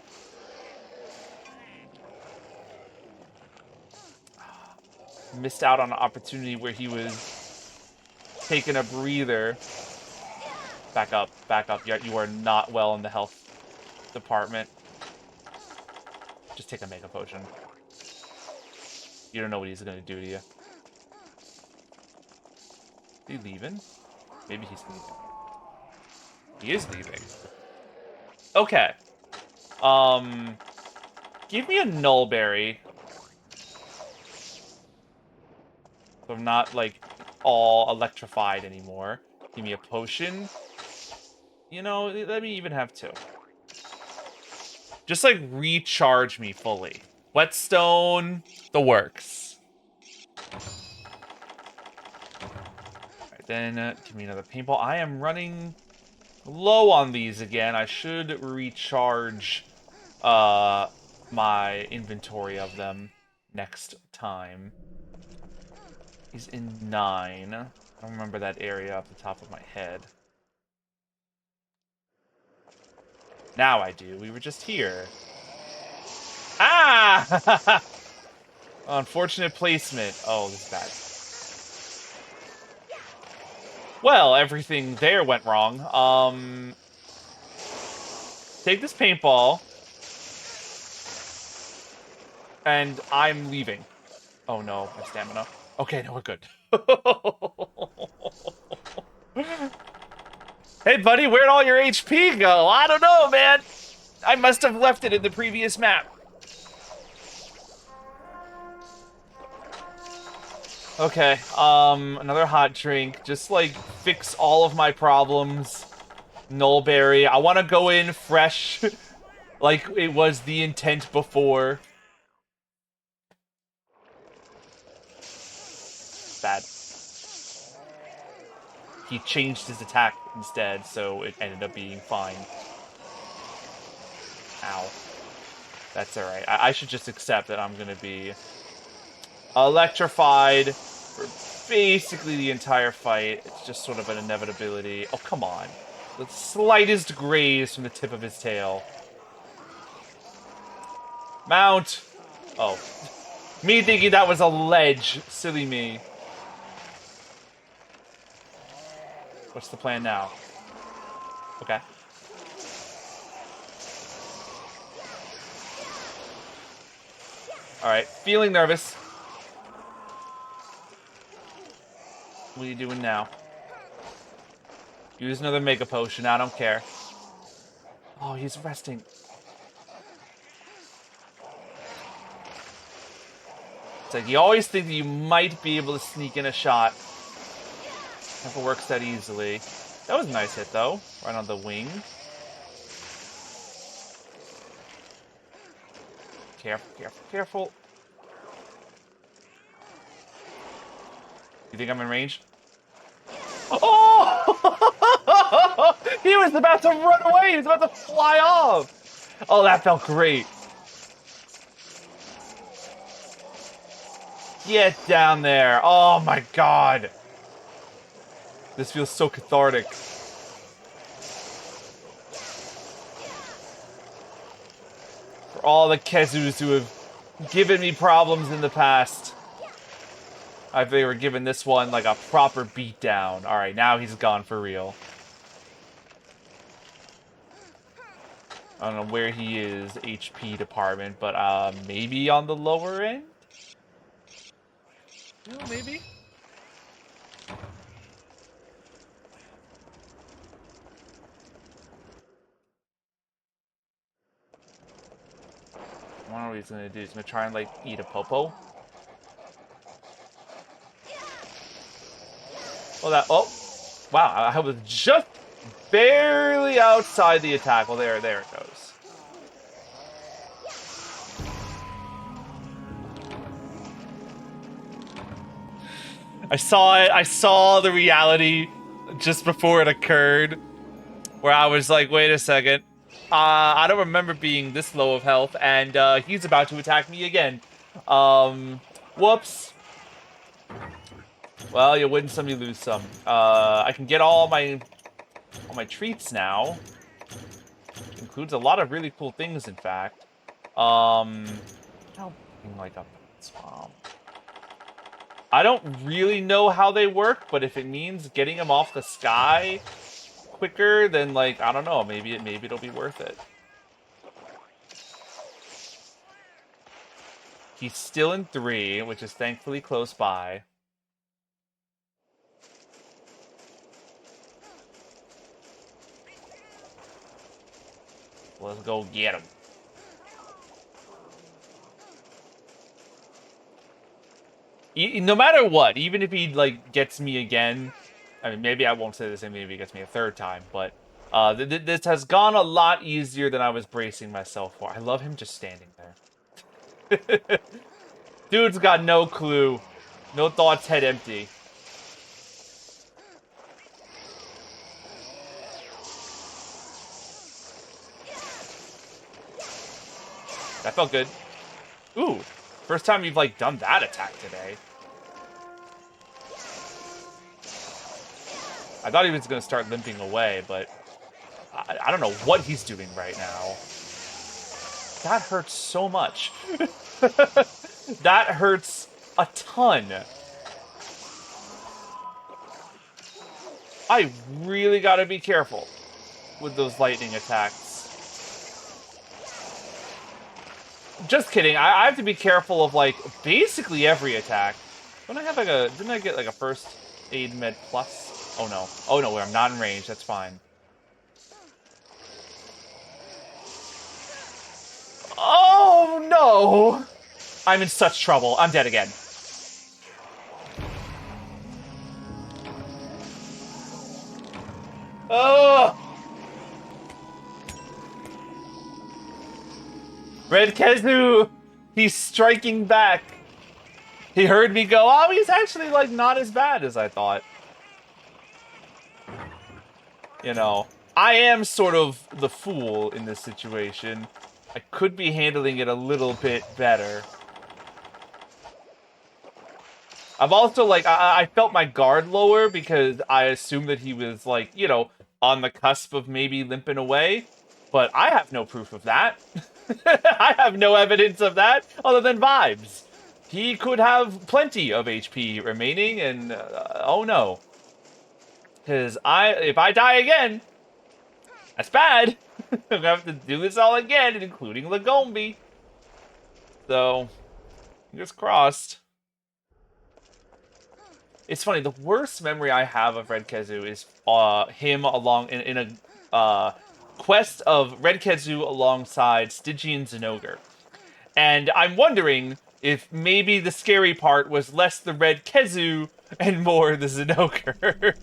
Missed out on an opportunity where he was taking a breather. Back up, back up. You are not well in the health department. Just take a Mega Potion. You don't know what he's going to do to you. Is he leaving? Maybe he's leaving. He is leaving. Okay. Give me a nullberry. So I'm not, like, all electrified anymore. Give me a potion. You know, let me even have 2. Just, like, recharge me fully. Whetstone, the works. Alright, then give me another paintball. I am running low on these again. I should recharge my inventory of them next time. He's in 9. I don't remember that area off the top of my head. Now I do. We were just here. Ah! Unfortunate placement. Oh, this is bad. Well, everything there went wrong. Take this paintball. And I'm leaving. Oh no, my stamina. Okay, no, we're good. Hey, buddy, where'd all your HP go? I don't know, man. I must have left it in the previous map. Okay, another hot drink. Just, like, fix all of my problems. Nullberry. I want to go in fresh, like it was the intent before. Bad. He changed his attack instead, so it ended up being fine. Ow. That's alright. I should just accept that I'm gonna be electrified for basically the entire fight. It's just sort of an inevitability. Oh, come on. The slightest graze from the tip of his tail. Mount! Oh. Me thinking that was a ledge. Silly me. What's the plan now? Okay. Alright. Feeling nervous. What are you doing now? Use another Mega Potion. I don't care. Oh, he's resting. It's like you always think that you might be able to sneak in a shot. Never works that easily. That was a nice hit, though. Right on the wing. Careful, careful, careful. You think I'm in range? Oh! He was about to run away! He was about to fly off! Oh, that felt great. Get down there. Oh my god. This feels so cathartic. For all the Kezus who have given me problems in the past, I think they were giving this one like a proper beatdown. Alright, now he's gone for real. I don't know where he is, HP department, but maybe on the lower end? Yeah, maybe. I wonder what he's gonna do. He's gonna try and, like, eat a popo. Oh, that. Oh! Wow, I was just barely outside the attack. Well, there it goes. I saw it. I saw the reality just before it occurred, where I was like, wait a second. I don't remember being this low of health, and he's about to attack me again. Whoops. Well, you win some, you lose some. I can get all my treats now. Includes a lot of really cool things, in fact. Like a swamp. I don't really know how they work, but if it means getting them off the sky quicker, then, like, I don't know, maybe it'll be worth it. He's still in 3, which is thankfully close by. Let's go get him. No matter what, even if he, like, gets me again, I mean, maybe I won't say the same thing if he gets me a third time, but this has gone a lot easier than I was bracing myself for. I love him just standing there. Dude's got no clue. No thoughts, head empty. That felt good. Ooh, first time you've, like, done that attack today. I thought he was going to start limping away, but I don't know what he's doing right now. That hurts so much. That hurts a ton. I really gotta be careful with those lightning attacks. Just kidding. I have to be careful of, like, basically every attack. Don't I have, like, a... Didn't I get, like, a first aid med plus? Oh, no. Oh, no, I'm not in range. That's fine. Oh, no! I'm in such trouble. I'm dead again. Oh! Red Kezu! He's striking back. He heard me go, oh, he's actually, like, not as bad as I thought. You know, I am sort of the fool in this situation. I could be handling it a little bit better. I've also, like, I felt my guard lower because I assumed that he was, like, you know, on the cusp of maybe limping away. But I have no proof of that. I have no evidence of that other than vibes. He could have plenty of HP remaining, and oh no. Because if I die again, that's bad. I'm gonna have to do this all again, including Lagombi. So, fingers crossed. It's funny, the worst memory I have of Red Kezu is him along in a quest of Red Kezu alongside Stygian Zinogre. And I'm wondering if maybe the scary part was less the Red Kezu and more the Zinogre.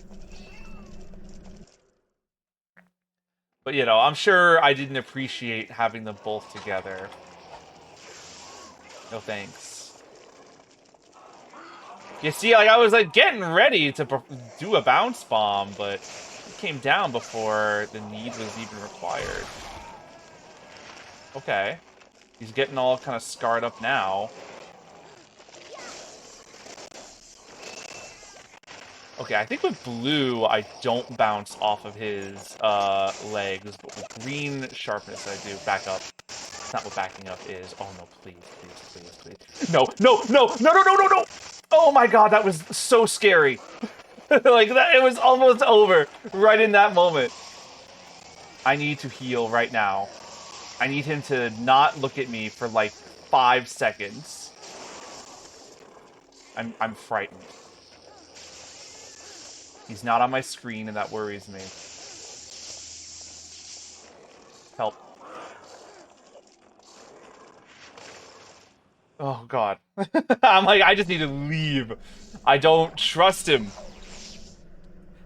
But, you know, I'm sure I didn't appreciate having them both together. No thanks. You see, like, I was, like, getting ready to do a bounce bomb, but it came down before the need was even required. Okay. He's getting all kind of scarred up now. Okay, I think with blue, I don't bounce off of his legs, but with green sharpness, I do. Back up. That's not what backing up is. Oh, no, please, please, please, please. No, no, no, no, no, no, no, no! Oh my god, that was so scary. Like, that, it was almost over right in that moment. I need to heal right now. I need him to not look at me for, like, 5 seconds. I'm frightened. He's not on my screen, and that worries me. Help. Oh, God. I'm like, I just need to leave. I don't trust him.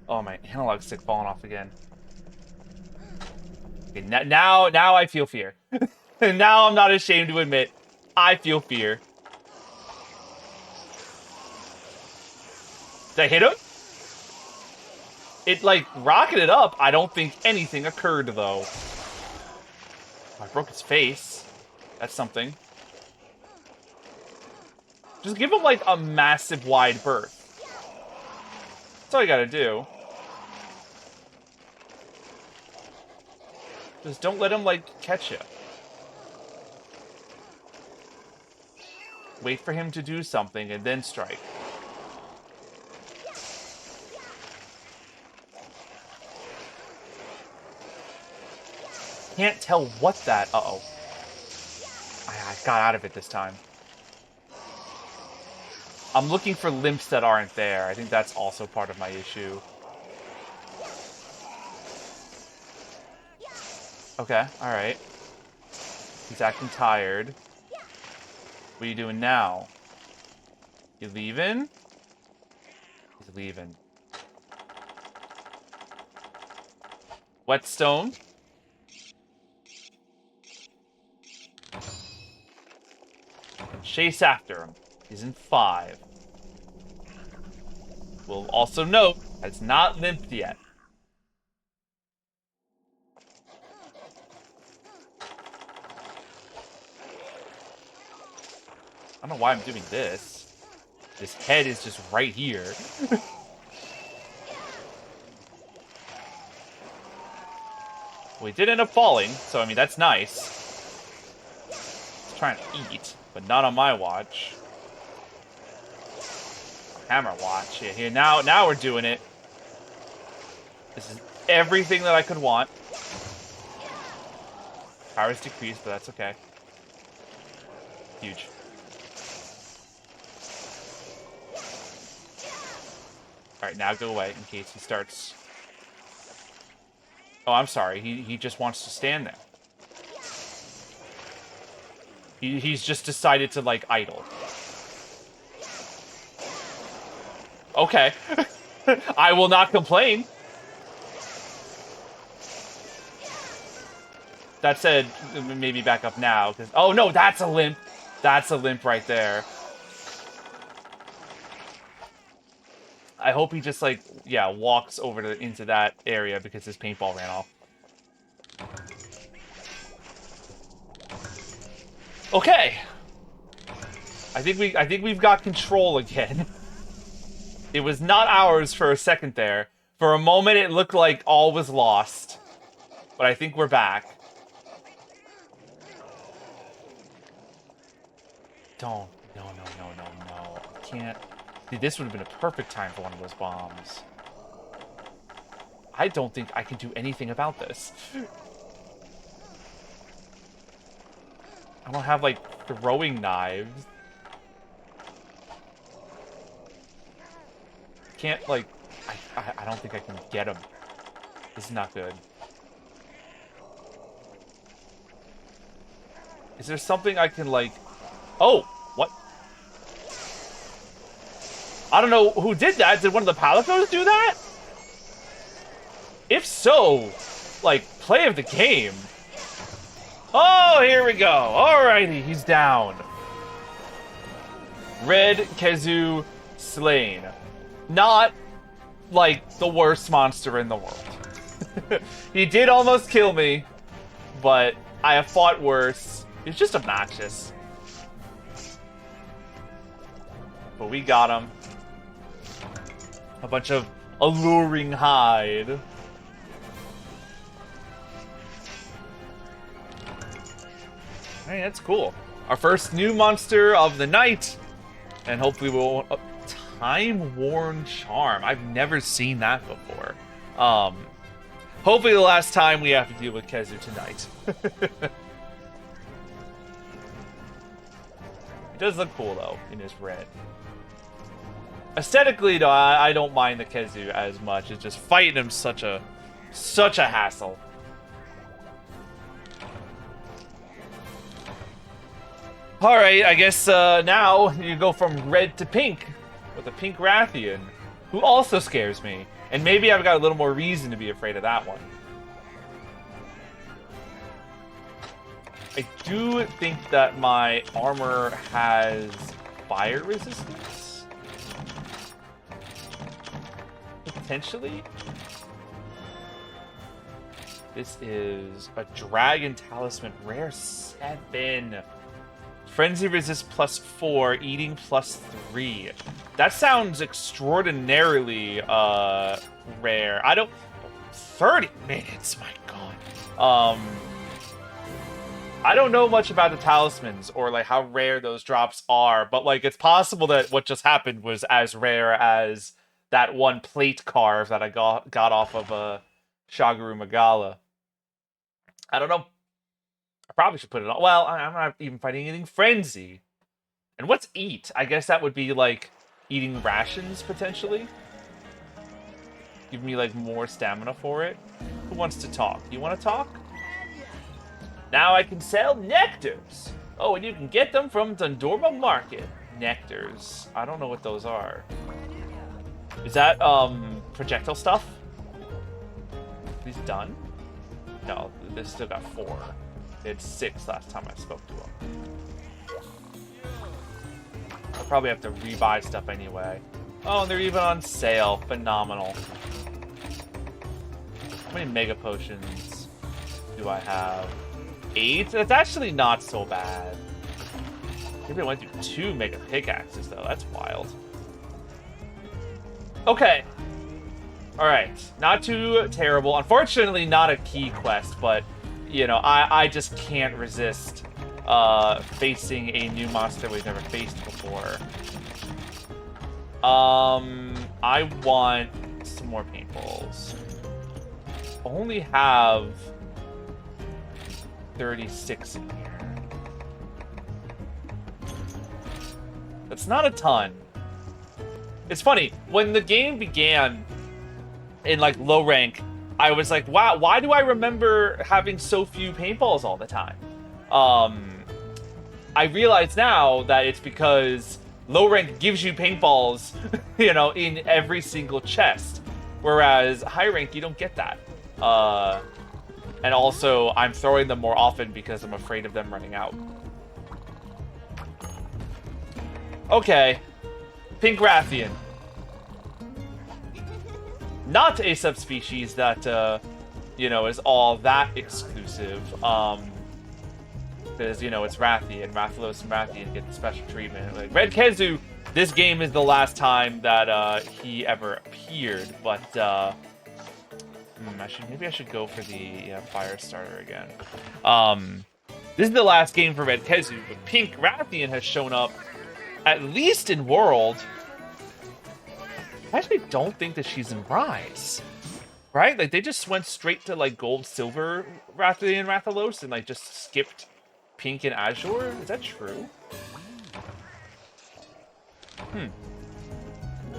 Oh, my analog stick falling off again. Okay, now I feel fear. And now I'm not ashamed to admit, I feel fear. Did I hit him? It, like, rocketed up. I don't think anything occurred, though. I broke his face. That's something. Just give him, like, a massive wide berth. That's all you gotta do. Just don't let him, like, catch you. Wait for him to do something and then strike. Can't tell what that... Uh-oh. I got out of it this time. I'm looking for limps that aren't there. I think that's also part of my issue. Okay, alright. He's acting tired. What are you doing now? You leaving? He's leaving. Whetstone. Chase after him. He's in 5. We'll also note, it's not limped yet. I don't know why I'm doing this. This head is just right here. We did end up falling, so I mean, that's nice. He's trying to eat, but not on my watch. Hammer watch. Yeah, here, now we're doing it. This is everything that I could want. Power is decreased, but that's okay. Huge. Alright, now go away in case he starts... Oh, I'm sorry. He just wants to stand there. He's just decided to, like, idle. Okay. I will not complain. That said, maybe back up now. Cause, oh, no, that's a limp. That's a limp right there. I hope he just, like, yeah, walks over into that area because his paintball ran off. Okay. I think we've got control again. It was not ours for a second there. For a moment, it looked like all was lost. But I think we're back. Don't. No. I can't. See, this would have been a perfect time for one of those bombs. I don't think I can do anything about this. I don't have, like, throwing knives. Can't, like... I don't think I can get him. This is not good. Is there something I can, like... Oh! What? I don't know who did that. Did one of the Palicos do that? If so, like, play of the game. Oh, here we go. Alrighty, he's down. Red Kezu slain. Not, like, the worst monster in the world. He did almost kill me, but I have fought worse. He's just obnoxious. But we got him. A bunch of alluring hide. Hey, that's cool. Our first new monster of the night. And hopefully we'll... Time-worn charm. I've never seen that before. Hopefully the last time we have to deal with Kezu tonight. It does look cool, though, in his red. Aesthetically, though, I don't mind the Kezu as much. It's just fighting him such a hassle. Alright, I guess now you go from red to pink with a pink Rathian, who also scares me. And maybe I've got a little more reason to be afraid of that one. I do think that my armor has fire resistance. Potentially. This is a Dragon Talisman, rare 7. Frenzy resist +4, eating +3. That sounds extraordinarily rare. I don't... 30 minutes, my god. I don't know much about the talismans or like how rare those drops are, but like it's possible that what just happened was as rare as that one plate carve that I got off of Shagaru Magala. I don't know. I probably should put it on. Well, I'm not even fighting anything frenzy. And what's eat? I guess that would be like eating rations potentially. Give me like more stamina for it. Who wants to talk? You want to talk? Now I can sell nectars. Oh, and you can get them from Dundorma Market. nectars. I don't know what those are. Is that, projectile stuff? He's done? No, this still got 4. It's 6 last time I spoke to him. I'll probably have to rebuy stuff anyway. Oh, and they're even on sale. Phenomenal. How many mega potions do I have? 8? That's actually not so bad. Maybe I went through 2 mega pickaxes, though. That's wild. Okay. Alright. Not too terrible. Unfortunately, not a key quest, but, you know, I just can't resist facing a new monster we've never faced before. I want some more paintballs. Only have 36 in here. That's not a ton. It's funny, when the game began in like low rank, I was like, wow, why do I remember having so few paintballs all the time? I realize now that it's because low rank gives you paintballs, you know, in every single chest. Whereas high rank, you don't get that. And also, I'm throwing them more often because I'm afraid of them running out. Okay. Pink Rathian. Not a subspecies that, you know, is all that exclusive. Because, you know, it's Rathian. Rathalos and Rathian get special treatment. Like, Red Kezu, this game is the last time that he ever appeared, but maybe I should go for the fire starter again. This is the last game for Red Kezu, but Pink Rathian has shown up at least in World. I actually don't think that she's in Rise, right? Like, they just went straight to like Gold, Silver Rathian, Rathalos, and like just skipped Pink and Azure. Is that true?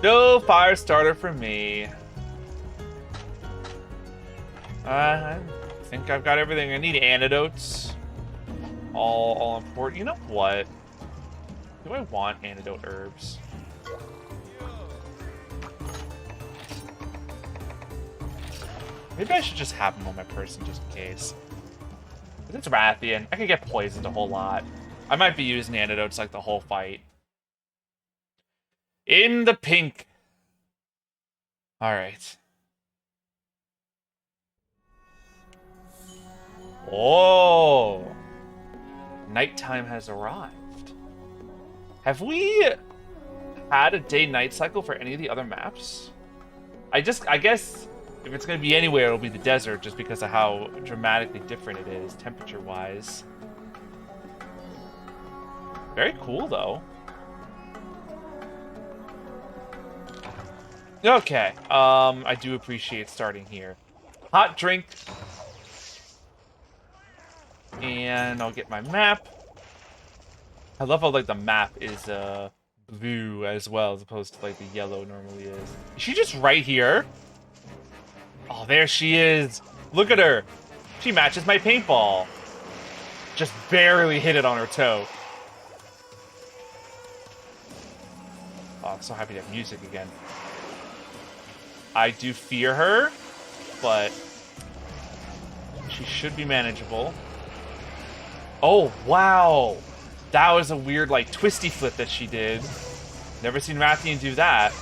No fire starter for me. I think I've got everything. I need antidotes. All important. You know what? Do I want antidote herbs? Maybe I should just have them on my person just in case. But it's Rathian. I could get poisoned a whole lot. I might be using antidotes like the whole fight. In the pink. Alright. Oh! Nighttime has arrived. Have we had a day-night cycle for any of the other maps? I guess if it's going to be anywhere, it'll be the desert, just because of how dramatically different it is, temperature-wise. Very cool, though. Okay, I do appreciate starting here. Hot drink. And I'll get my map. I love how, like, the map is, blue as well, as opposed to, like, the yellow normally is. Is she just right here? Oh, there she is. Look at her. She matches my paintball. Just barely hit it on her toe. Oh, I'm so happy to have music again. I do fear her, but she should be manageable. Oh, wow. That was a weird, like, twisty flip that she did. Never seen Rathian do that.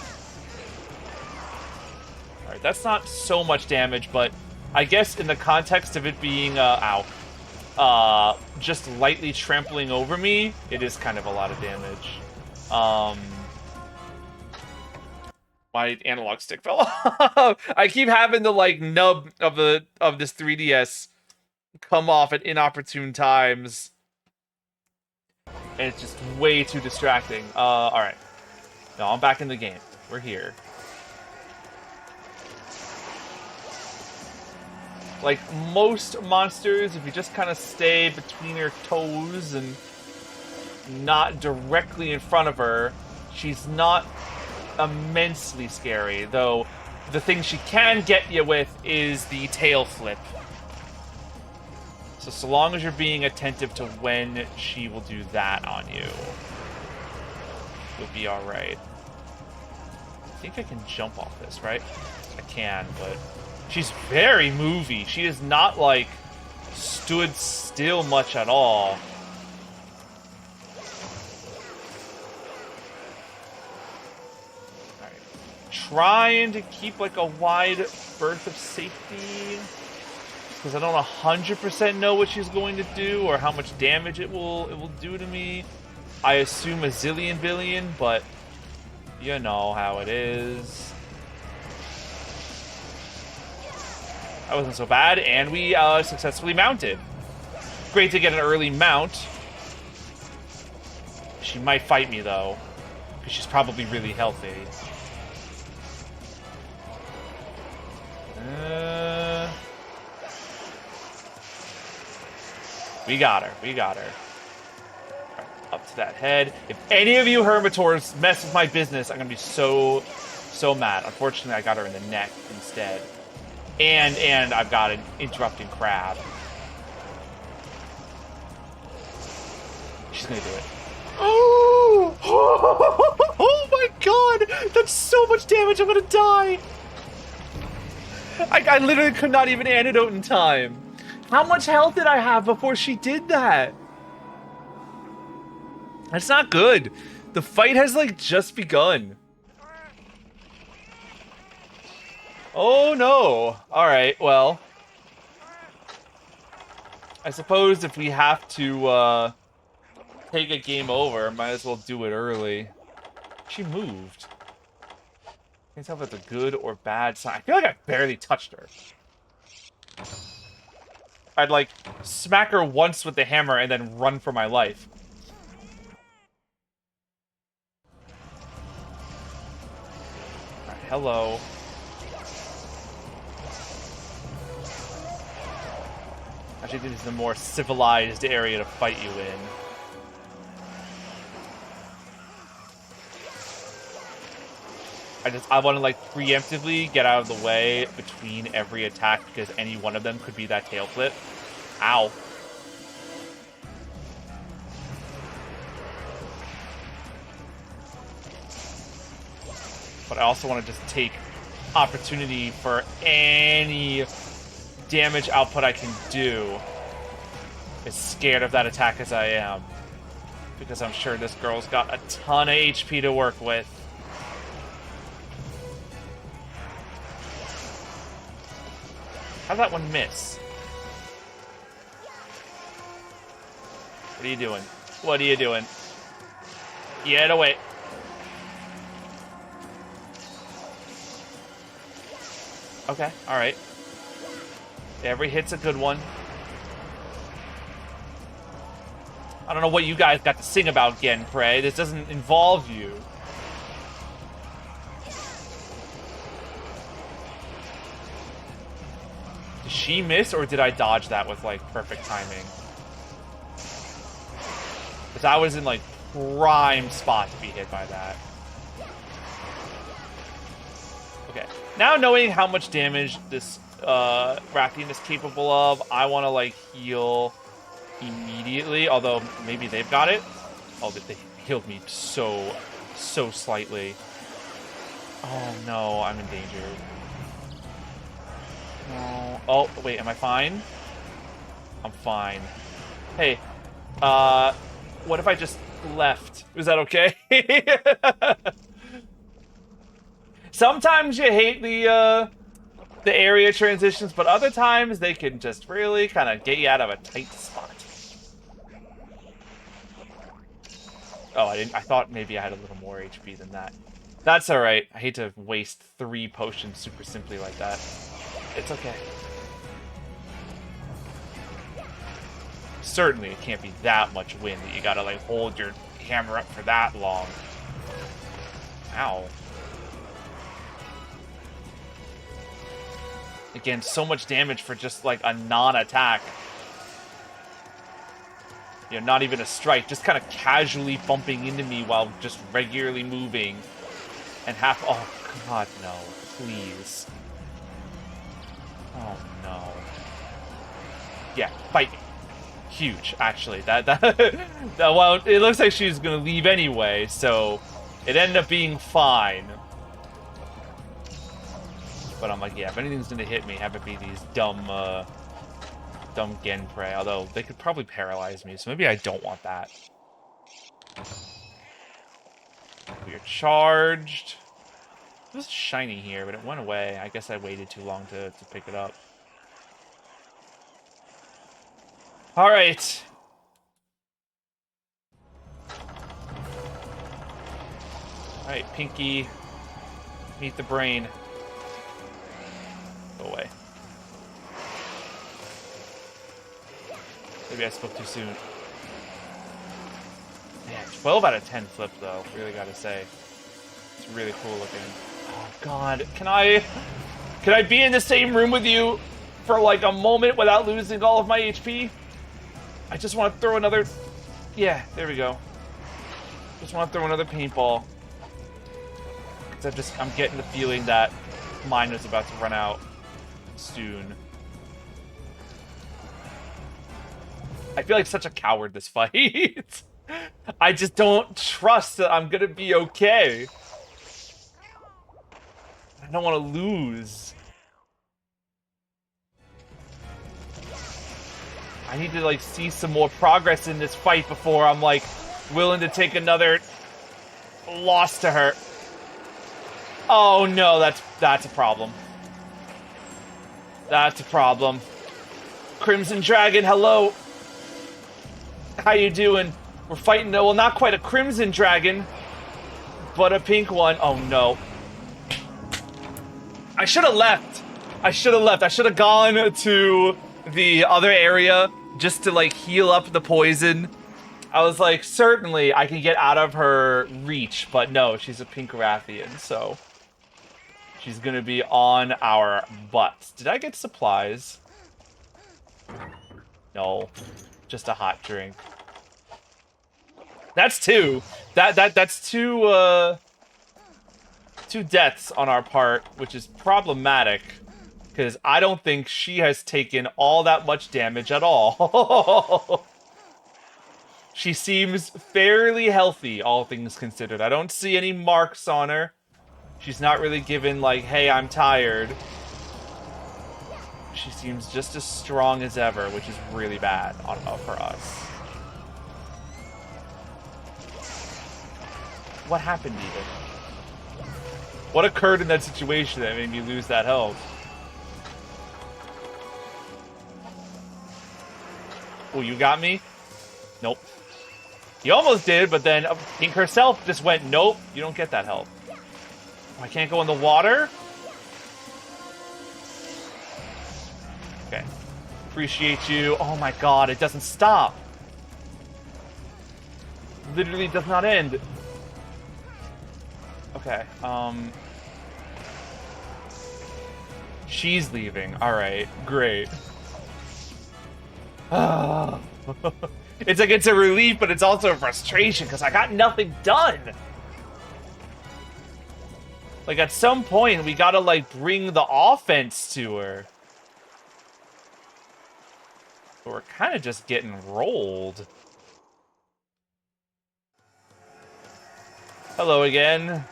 Alright, that's not so much damage, but I guess in the context of it being, just lightly trampling over me, it is kind of a lot of damage. My analog stick fell off. I keep having the, like, nub of this 3DS come off at inopportune times. And it's just way too distracting. Alright. No, I'm back in the game. We're here. Like most monsters, if you just kind of stay between her toes and not directly in front of her, she's not immensely scary. Though, the thing she can get you with is the tail flip. So long as you're being attentive to when she will do that on you. You'll be alright. I think I can jump off this, right? I can, but she's very movie. She is not, like, stood still much at all. Alright. Trying to keep, like, a wide berth of safety. Because I don't 100% know what she's going to do or how much damage it will do to me. I assume a zillion billion, but you know how it is. That wasn't so bad, and we successfully mounted. Great to get an early mount. She might fight me, though, because she's probably really healthy. We got her. We got her. Right, up to that head. If any of you Hermitors mess with my business, I'm going to be so mad. Unfortunately, I got her in the neck instead. And I've got an interrupting crab. She's going to do it. Oh! Oh my god! That's so much damage, I'm going to die! I literally could not even antidote in time. How much health did I have before she did that? That's not good. The fight has, like, just begun. Oh, no. Alright, well. I suppose if we have to, take a game over, might as well do it early. She moved. Can't tell if that's a good or bad sign. I feel like I barely touched her. I'd, like, smack her once with the hammer and then run for my life. Alright, hello. Actually, this is the more civilized area to fight you in. I want to, like, preemptively get out of the way between every attack because any one of them could be that tail flip. Ow. But I also want to just take opportunity for any damage output I can do. As scared of that attack as I am. Because I'm sure this girl's got a ton of HP to work with. How'd that one miss? What are you doing? What are you doing? Get away. Okay, alright. Every hit's a good one. I don't know what you guys got to sing about again, Quay. This doesn't involve you. Did she miss, or did I dodge that with, like, perfect timing? Because I was in, like, prime spot to be hit by that. Okay. Now knowing how much damage this Rathian is capable of, I want to, like, heal immediately. Although, maybe they've got it. Oh, they healed me so slightly. Oh, no. I'm in danger. No. Oh, wait, am I fine? I'm fine. Hey, what if I just left? Is that okay? Sometimes you hate the area transitions, but other times they can just really kind of get you out of a tight spot. Oh, I thought maybe I had a little more HP than that. That's alright. I hate to waste 3 potions super simply like that. It's okay. Certainly, it can't be that much wind that you gotta, like, hold your hammer up for that long. Ow. Again, so much damage for just, like, a non-attack. You know, not even a strike. Just kind of casually bumping into me while just regularly moving. And oh, God, no. Please. Oh, no. Yeah, fight me. Huge, actually. Well, it looks like she's gonna leave anyway, so It ended up being fine. But I'm like, yeah, if anything's gonna hit me, have it be these dumb Genprey. Although, they could probably paralyze me, so maybe I don't want that. We're charged. It was shiny here, but it went away. I guess I waited too long to pick it up. Alright. Alright, Pinky. Meet the brain. Go away. Maybe I spoke too soon. Man, 12 out of 10 flip, though. Really gotta say. It's really cool looking. Oh, God. Can I be in the same room with you for, like, a moment without losing all of my HP? I just want to throw another... Yeah, there we go. Just want to throw another paintball. Because I'm getting the feeling that mine is about to run out soon. I feel like such a coward this fight. I just don't trust that I'm gonna be okay. I don't want to lose. I need to, like, see some more progress in this fight before I'm, like, willing to take another loss to her. Oh, no, that's a problem. That's a problem. Crimson Dragon, hello. How you doing? We're fighting, well, not quite a Crimson Dragon, but a pink one. Oh, no. I should have left. I should have gone to the other area just to, like, heal up the poison. I was like, certainly I can get out of her reach, but no, she's a pink Rathian, so she's gonna be on our butts. Did I get supplies? No, just a hot drink. That's two. That's two deaths on our part, which is problematic. Because I don't think she has taken all that much damage at all. She seems fairly healthy, all things considered. I don't see any marks on her. She's not really given, like, hey, I'm tired. She seems just as strong as ever, which is really bad for us. What happened, even? What occurred in that situation that made me lose that health? Oh, you got me? Nope. You almost did, but then Pink herself just went, nope, you don't get that help. Oh, I can't go in the water? Okay. Appreciate you. Oh my god, it doesn't stop. Literally does not end. Okay, she's leaving. Alright, great. It's like it's a relief, but it's also a frustration because I got nothing done. Like, at some point, we gotta, like, bring the offense to her. But we're kind of just getting rolled. Hello again.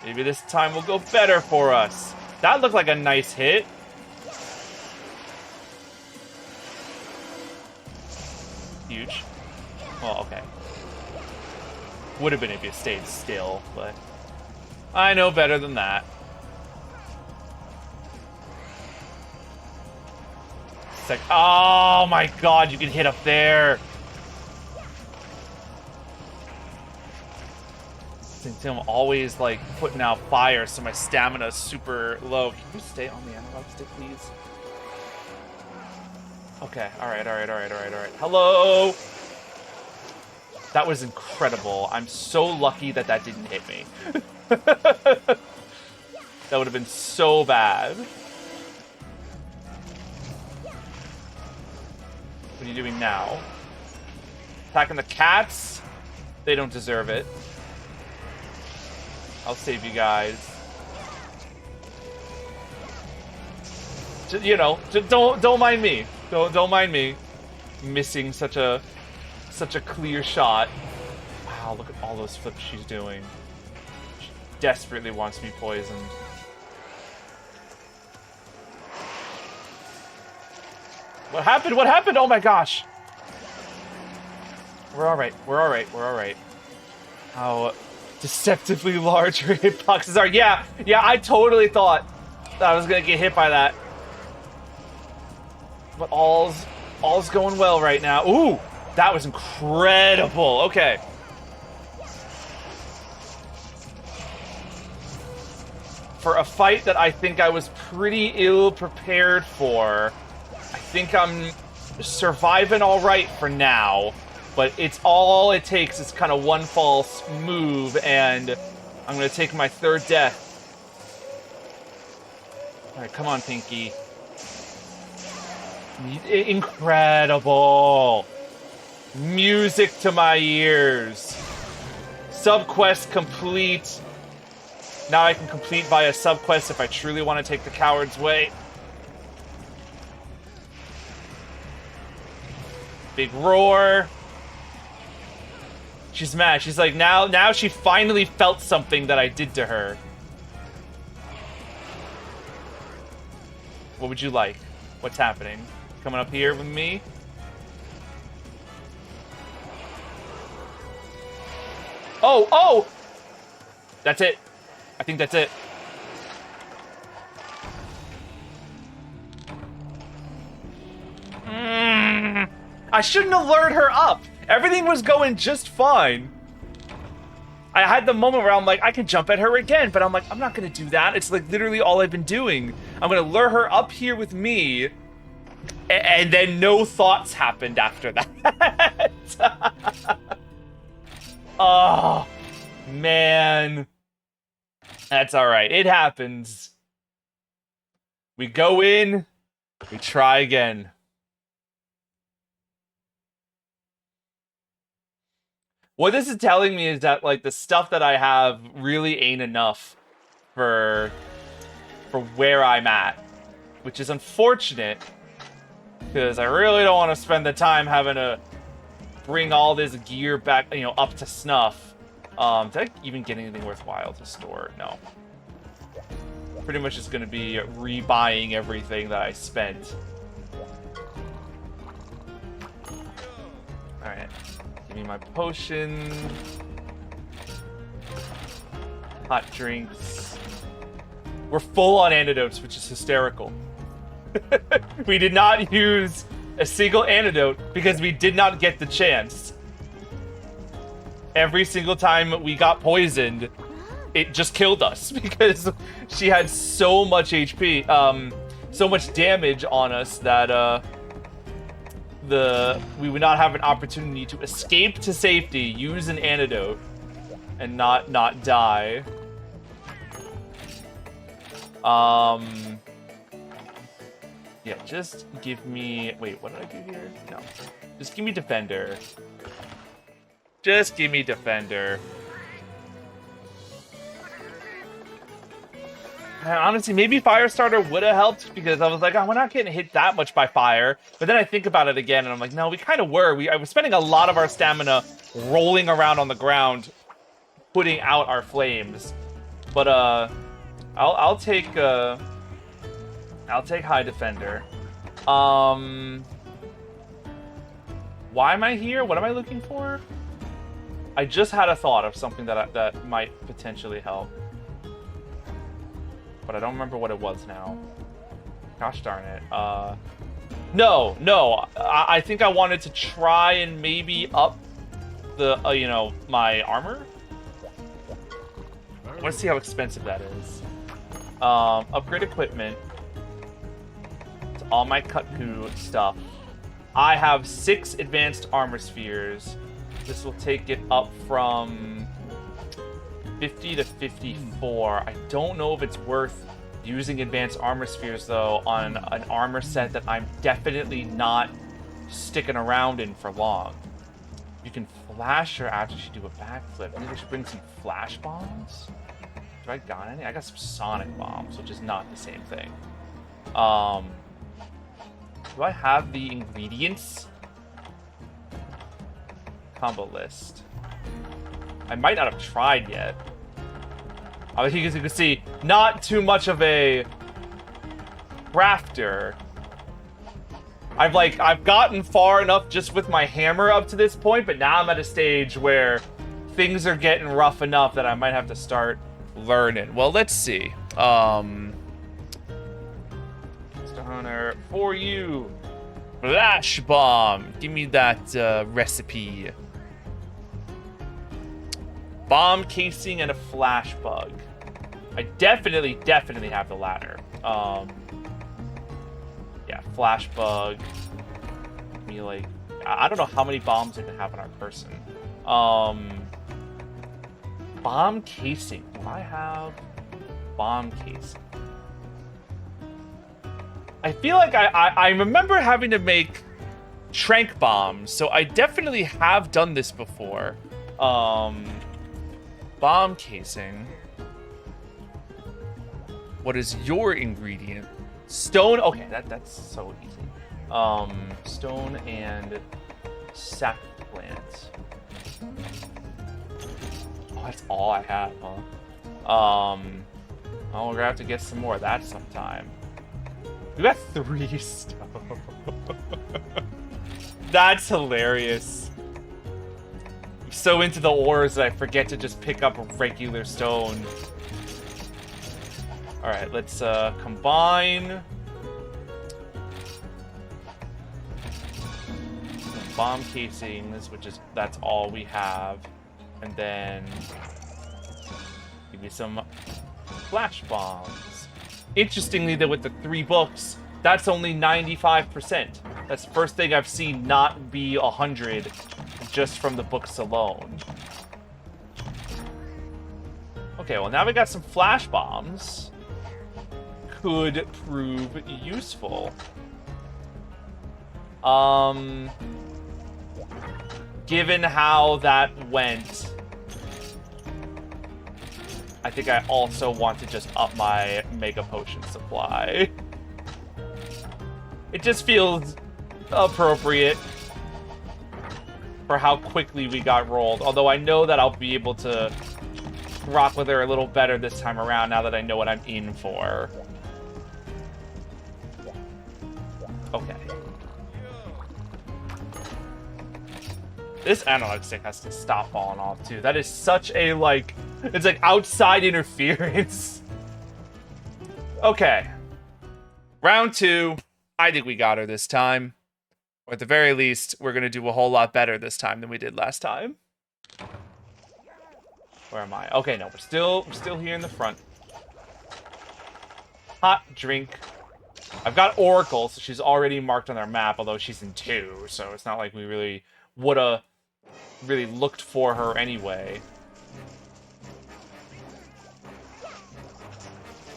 Maybe this time will go better for us. That looked like a nice hit. Huge. Well, okay. Would have been if you stayed still, but I know better than that. It's like, oh my god, you can hit up there. I'm always, like, putting out fire, so my stamina is super low. Can you stay on the analog stick, please? Okay, alright. Hello! That was incredible. I'm so lucky that that didn't hit me. That would have been so bad. What are you doing now? Attacking the cats? They don't deserve it. I'll save you guys. Just, you know, just don't mind me. Don't mind me missing such a clear shot. Wow, Oh, look at all those flips she's doing. She desperately wants to be poisoned. What happened? What happened? Oh my gosh. We're alright. We're alright. We're alright. How deceptively large her hitboxes are. Yeah, I totally thought that I was gonna get hit by that. But all's going well right now. Ooh, that was incredible. Okay. For a fight that I think I was pretty ill prepared for, I think I'm surviving all right for now. But it's all it takes is kind of one false move, and I'm going to take my third death. All right, come on, Pinky. Incredible. Music to my ears. Subquest complete. Now I can complete via subquest if I truly want to take the coward's way. Big roar. She's mad. She's like, now she finally felt something that I did to her. What would you like? What's happening? Coming up here with me? Oh! That's it. I think that's it. I shouldn't have lured her up. Everything was going just fine. I had the moment where I'm like, I can jump at her again, but I'm like, I'm not going to do that. It's like literally all I've been doing. I'm going to lure her up here with me, and then no thoughts happened after that. Oh, man. That's all right. It happens. We go in, we try again. What this is telling me is that, like, the stuff that I have really ain't enough for where I'm at, which is unfortunate, because I really don't want to spend the time having to bring all this gear back, up to snuff. Did I even get anything worthwhile to store? No. Pretty much just going to be rebuying everything that I spent. Alright. Give me my potion. Hot drinks. We're full on antidotes, which is hysterical. We did not use a single antidote because we did not get the chance. Every single time we got poisoned, it just killed us because she had so much HP, so much damage on us that we would not have an opportunity to escape to safety, use an antidote, and not die. Yeah, just give me... Wait, what did I do here? No. Just give me Defender. Just give me Defender. And honestly, maybe Firestarter would have helped, because I was like, oh, we're not getting hit that much by fire. But then I think about it again, and I'm like, no, we kind of were. I was spending a lot of our stamina rolling around on the ground, putting out our flames. But I'll take High Defender. Why am I here? What am I looking for? I just had a thought of something that might potentially help. But I don't remember what it was now. Gosh darn it. No. I think I wanted to try and maybe up the, my armor. I want to see how expensive that is. Upgrade equipment. It's all my Kutku stuff. I have 6 advanced armor spheres. This will take it up from 50 to 54. I don't know if it's worth using advanced armor spheres, though, on an armor set that I'm definitely not sticking around in for long. You can flash her after you do a backflip. Maybe we should bring some flash bombs? Do I got any? I got some sonic bombs, which is not the same thing. Do I have the ingredients? Combo list. I might not have tried yet. As you can see, not too much of a crafter. I've gotten far enough just with my hammer up to this point, but now I'm at a stage where things are getting rough enough that I might have to start learning. Well, let's see. Mr. Hunter, for you. Flash bomb. Give me that recipe. Bomb casing and a flash bug. I definitely have the latter. Yeah, flash bug. Give me like, I don't know how many bombs I can have on our person. Bomb casing. Do I have bomb casing? I feel like I remember having to make trank bombs, so I definitely have done this before. Bomb casing. What is your ingredient? Stone. Okay, that's so easy. Stone and sap plant. Oh, that's all I have, huh? Oh, we're gonna have to get some more of that sometime. We got 3 stone. That's hilarious. I'm so into the ores that I forget to just pick up a regular stone. Alright, let's combine. Bomb casings, which is, that's all we have. And then give me some flash bombs. Interestingly, though, with the 3 books, that's only 95%. That's the first thing I've seen not be 100 just from the books alone. Okay, well, now we got some flash bombs. Could prove useful. Given how that went, I think I also want to just up my Mega Potion supply. It just feels appropriate for how quickly we got rolled. Although I know that I'll be able to rock with her a little better this time around now that I know what I'm in for. Okay. This analog stick has to stop falling off, too. That is such a, like... It's like outside interference. Okay. Round 2. I think we got her this time. Or at the very least, we're going to do a whole lot better this time than we did last time. Where am I? Okay, no, we're still here in the front. Hot drink. I've got Oracle, so she's already marked on our map, although she's in 2, so it's not like we really would have really looked for her anyway.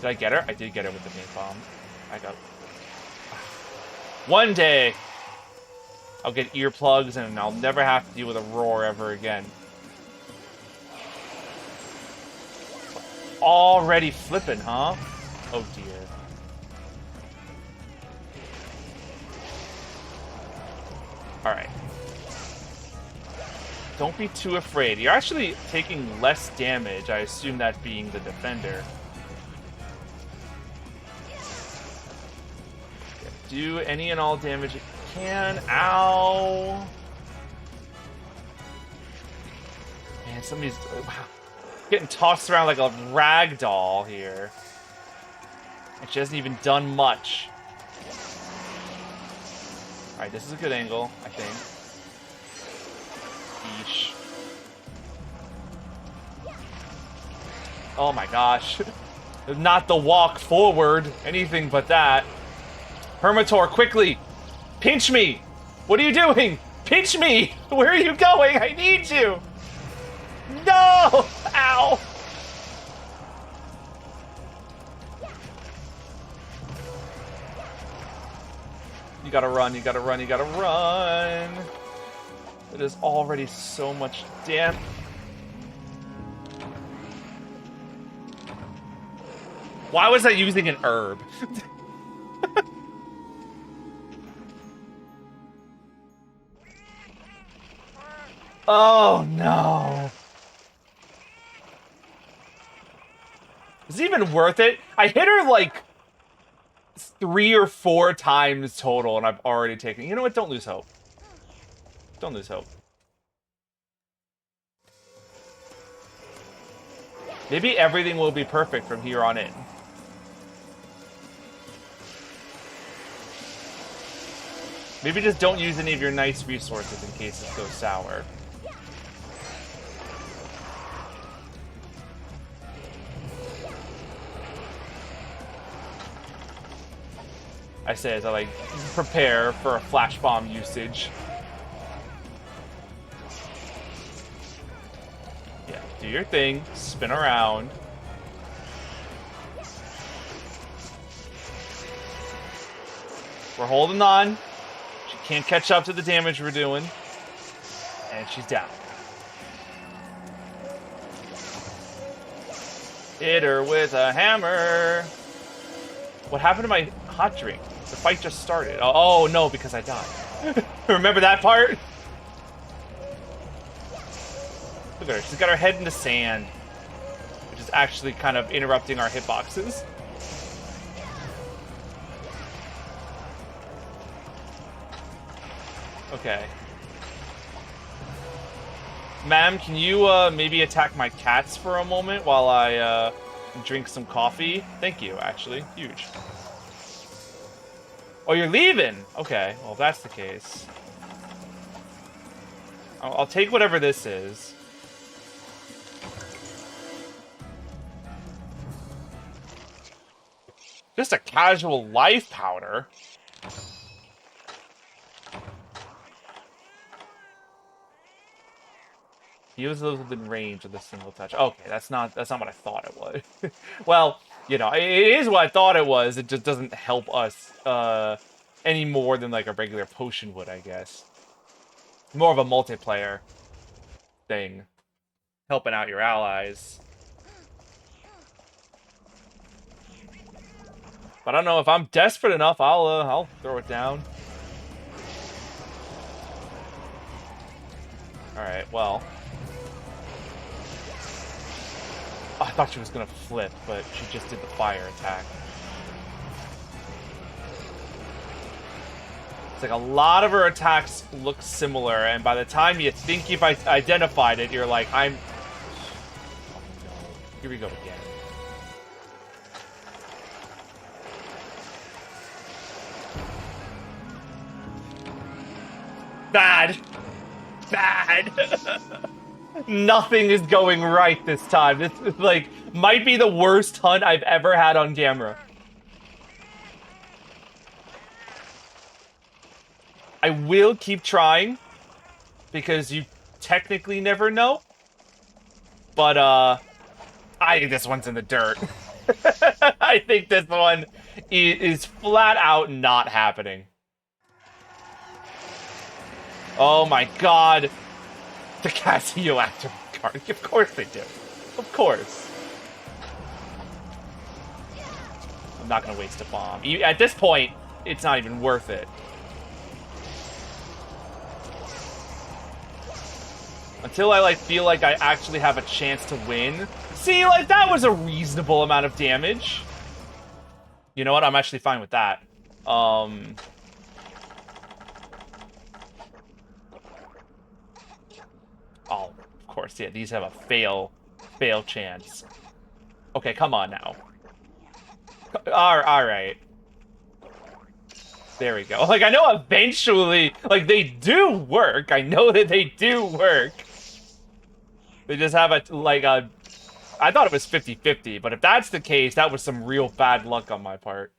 Did I get her? I did get her with the paint bomb. I got... One day, I'll get earplugs and I'll never have to deal with a roar ever again. Already flipping, huh? Oh dear. Alright. Don't be too afraid. You're actually taking less damage, I assume that being the defender. Do any and all damage you can. Ow! Man, somebody's getting tossed around like a rag doll here. And she hasn't even done much. Alright, this is a good angle, I think. Yeesh. Oh my gosh. Not the walk forward. Anything but that. Hermitor, quickly! Pinch me! What are you doing? Pinch me! Where are you going? I need you! No! Ow! You gotta run, you gotta run, you gotta run! It is already so much damn... Why was I using an herb? Oh no! Is it even worth it? I hit her like 3 or 4 times total, and I've already taken... You know what? Don't lose hope. Don't lose hope. Maybe everything will be perfect from here on in. Maybe just don't use any of your nice resources in case it goes sour. I say as I, like, prepare for a flash bomb usage. Yeah, do your thing, spin around. We're holding on. She can't catch up to the damage we're doing. And she's down. Hit her with a hammer. What happened to my hot drink? The fight just started. Oh no, because I died. Remember that part? Look at her. She's got her head in the sand, which is actually kind of interrupting our hitboxes. Okay. Ma'am, can you maybe attack my cats for a moment while I drink some coffee? Thank you, actually. Huge. Oh, you're leaving? Okay, well, if that's the case. I'll take whatever this is. Just a casual life powder. Use those within range of the single touch. Okay, that's not what I thought it was. Well, you know, it is what I thought it was. It just doesn't help us any more than like a regular potion would, I guess. More of a multiplayer thing, helping out your allies. But I don't know if I'm desperate enough. I'll throw it down. All right, well. Oh, I thought she was gonna flip, but she just did the fire attack. It's like a lot of her attacks look similar, and by the time you think you've identified it, you're like, I'm... Oh no. Here we go again. Bad! Bad! Nothing is going right this time. This is like, might be the worst hunt I've ever had on camera. I will keep trying, because you technically never know. But, I think this one's in the dirt. I think this one is flat out not happening. Oh my god. The cats heal after card. Of course they do. Of course. I'm not gonna waste a bomb. At this point, it's not even worth it. Until I feel like I actually have a chance to win. See, like, that was a reasonable amount of damage. You know what? I'm actually fine with that. Oh, of course, yeah, these have a fail chance. Okay, come on now. Alright. There we go. Like, I know eventually, like, they do work. I know that they do work. They just have I thought it was 50-50, but if that's the case, that was some real bad luck on my part.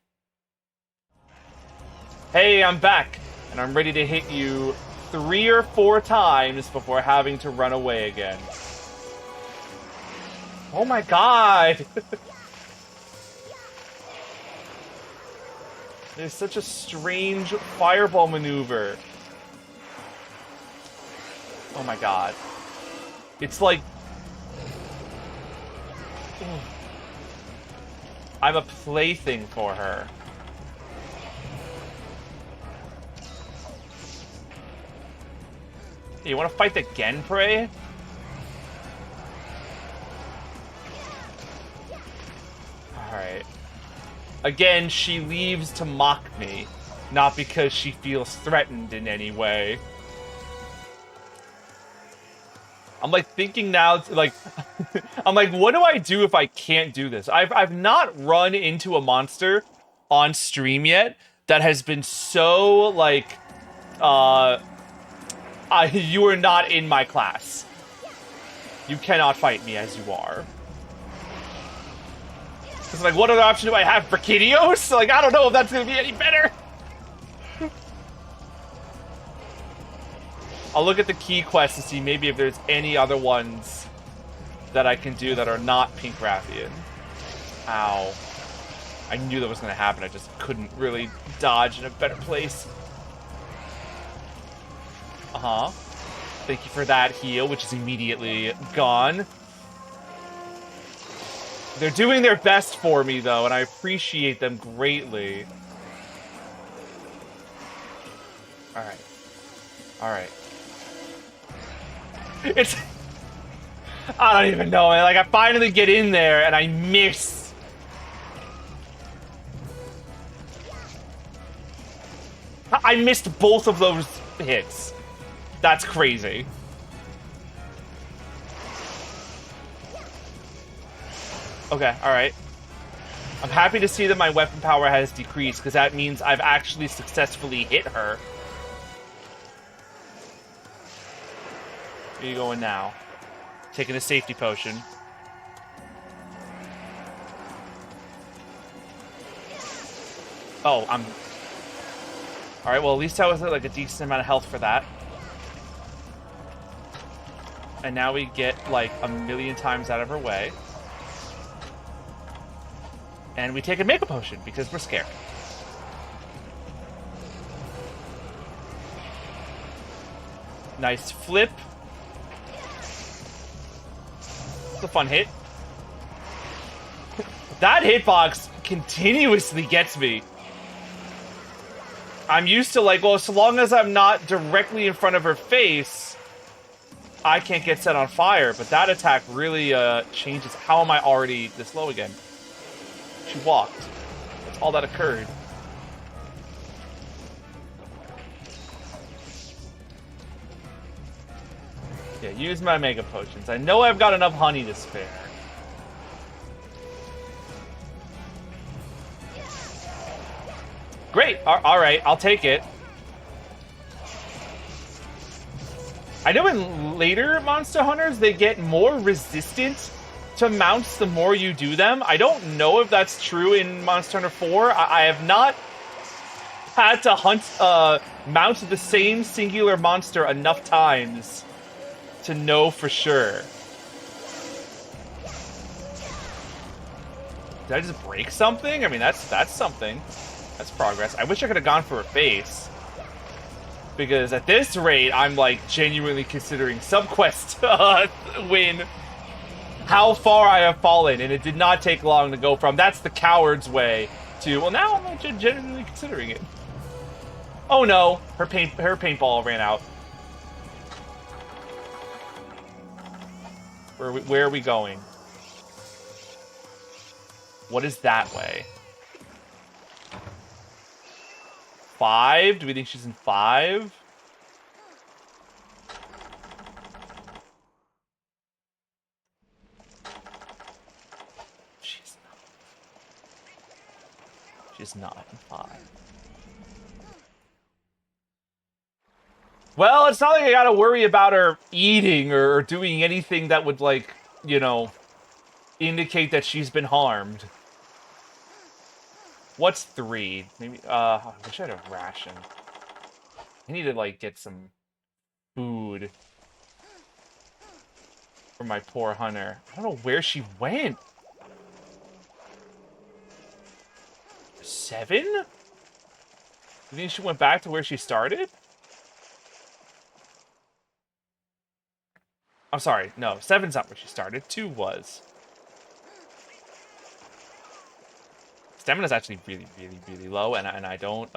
Hey, I'm back, and I'm ready to hit you 3 or 4 times before having to run away again. Oh my god! There's such a strange fireball maneuver. Oh my god. It's like... I'm a plaything for her. Hey, you want to fight the Genprey? Again, she leaves to mock me, not because she feels threatened in any way. I'm like thinking now, like, I'm like, what do I do if I can't do this? I've not run into a monster on stream yet that has been so like, you are not in my class. You cannot fight me as you are. It's like, what other option do I have for Kidios? Like, I don't know if that's gonna be any better. I'll look at the key quest to see maybe if there's any other ones that I can do that are not Pink Rathian. Ow. I knew that was gonna happen, I just couldn't really dodge in a better place. Uh-huh. Thank you for that heal, which is immediately gone. They're doing their best for me, though, and I appreciate them greatly. Alright. Alright. It's... I don't even know, man. Like, I finally get in there, and I miss. I missed both of those hits. That's crazy. Okay, alright. I'm happy to see that my weapon power has decreased, because that means I've actually successfully hit her. Where are you going now? Taking a safety potion. Oh, I'm... Alright, well, at least I was at, like, a decent amount of health for that. And now we get, like, a million times out of her way. And we take a Mega Potion, because we're scared. Nice flip. It's a fun hit. That hitbox continuously gets me. I'm used to, like, well, so long as I'm not directly in front of her face, I can't get set on fire. But that attack really changes. How am I already this low again? She walked. That's all that occurred. Yeah, use my Mega Potions. I know I've got enough honey to spare. Great! Alright, I'll take it. I know in later Monster Hunters, they get more resistant to mounts the more you do them. I don't know if that's true in Monster Hunter 4. I have not had to hunt mount the same singular monster enough times to know for sure. Did I just break something? I mean, that's something. That's progress. I wish I could have gone for a face. Because at this rate, I'm like genuinely considering subquest win. How far I have fallen, and it did not take long to go from that's the coward's way to, well, now I'm genuinely considering it. Oh no, her paintball ran out. Where are we going? What is that way? 5? Do we think she's in 5? She's not in 5. Well, it's not like I gotta worry about her eating or doing anything that would, like, you know, indicate that she's been harmed. What's 3? Maybe, I wish I had a ration. I need to, like, get some food for my poor hunter. I don't know where she went. 7? You think she went back to where she started? I'm sorry, no, 7's not where she started. 2 was. Stamina's actually really, really, really low, and I don't,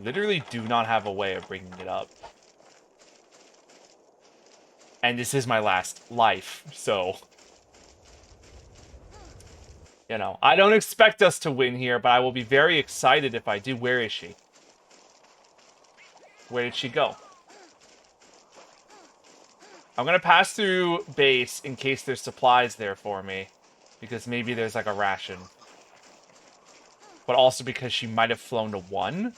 literally do not have a way of bringing it up. And this is my last life, so... You know, I don't expect us to win here, but I will be very excited if I do. Where is she? Where did she go? I'm gonna pass through base in case there's supplies there for me. Because maybe there's like a ration. But also because she might have flown to 1. I don't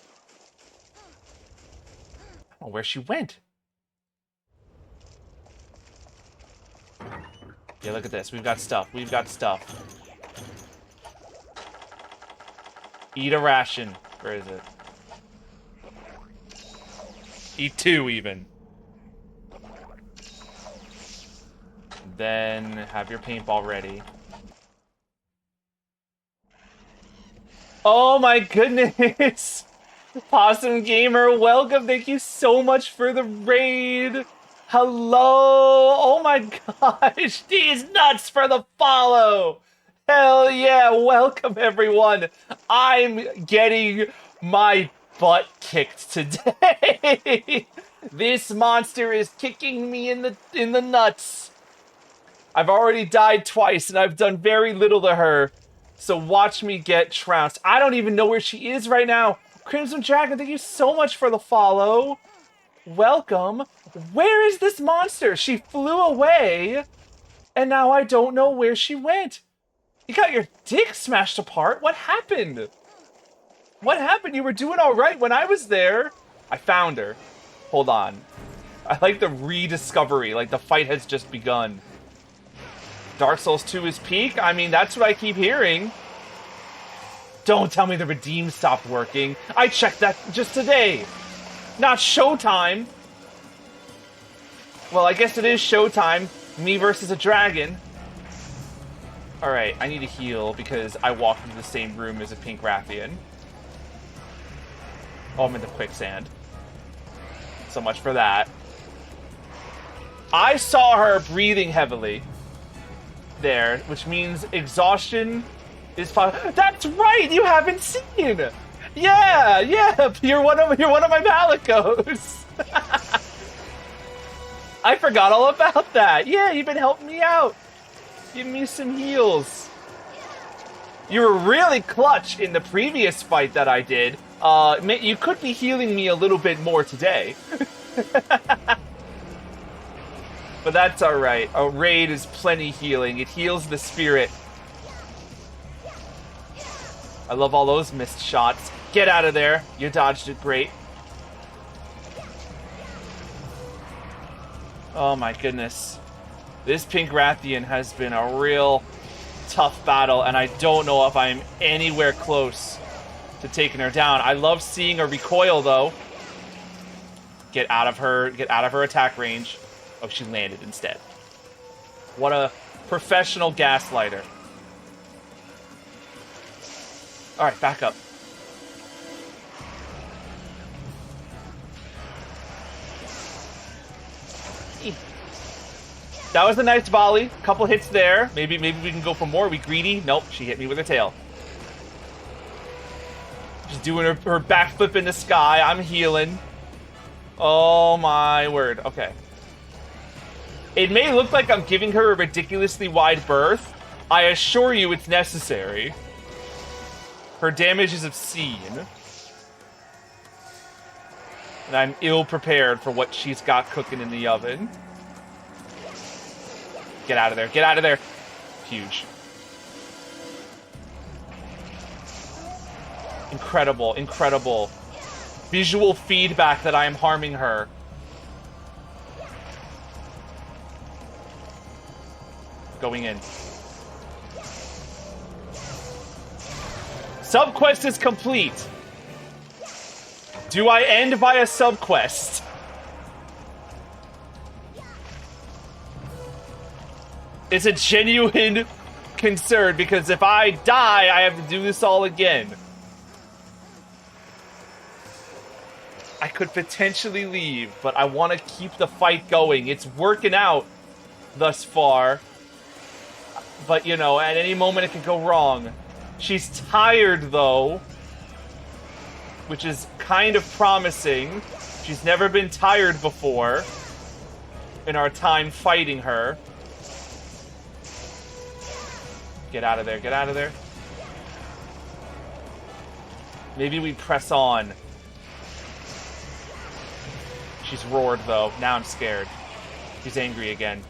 know where she went. Yeah, look at this. We've got stuff. We've got stuff. Eat a ration. Where is it? Eat 2 even. Then have your paintball ready. Oh my goodness! Possum Gamer, welcome. Thank you so much for the raid. Hello. Oh my gosh. These nuts for the follow. Hell yeah. Welcome everyone. I'm getting my butt kicked today. This monster is kicking me in the nuts. I've already died twice, and I've done very little to her. So watch me get trounced. I don't even know where she is right now. Crimson Dragon, thank you so much for the follow. Welcome. Where is this monster? She flew away, and now I don't know where she went. You got your dick smashed apart? What happened? What happened? You were doing all right when I was there. I found her. Hold on. I like the rediscovery, like the fight has just begun. Dark Souls 2 is peak? I mean, that's what I keep hearing. Don't tell me the redeem stopped working. I checked that just today. Not showtime. Well, I guess it is showtime. Me versus a dragon. Alright, I need to heal because I walked into the same room as a pink Rathian. Oh, I'm in the quicksand. So much for that. I saw her breathing heavily. There, which means exhaustion is fine. That's right, you haven't seen. Yeah, you're one of my Malicos. I forgot all about that. Yeah, you've been helping me out. Give me some heals. You were really clutch in the previous fight that I did. You could be healing me a little bit more today. But that's alright. A raid is plenty healing. It heals the spirit. I love all those missed shots. Get out of there. You dodged it great. Oh my goodness. This pink Rathian has been a real tough battle, and I don't know if I'm anywhere close to taking her down. I love seeing her recoil, though. Get out of her attack range. Oh, she landed instead. What a professional gaslighter. Alright, back up. That was a nice volley. Couple hits there. Maybe we can go for more. Are we greedy? Nope, she hit me with her tail. She's doing her backflip in the sky. I'm healing. Oh my word. Okay. It may look like I'm giving her a ridiculously wide berth. I assure you it's necessary. Her damage is obscene. And I'm ill-prepared for what she's got cooking in the oven. Get out of there. Get out of there. Huge. Incredible, incredible. Visual feedback that I am harming her. Going in. Subquest is complete. Do I end by a subquest? It's a genuine concern, because if I die, I have to do this all again. I could potentially leave, but I want to keep the fight going. It's working out thus far. But, you know, at any moment it could go wrong. She's tired, though, which is kind of promising. She's never been tired before in our time fighting her. Get out of there. Get out of there. Maybe we press on. She's roared, though. Now I'm scared. She's angry again.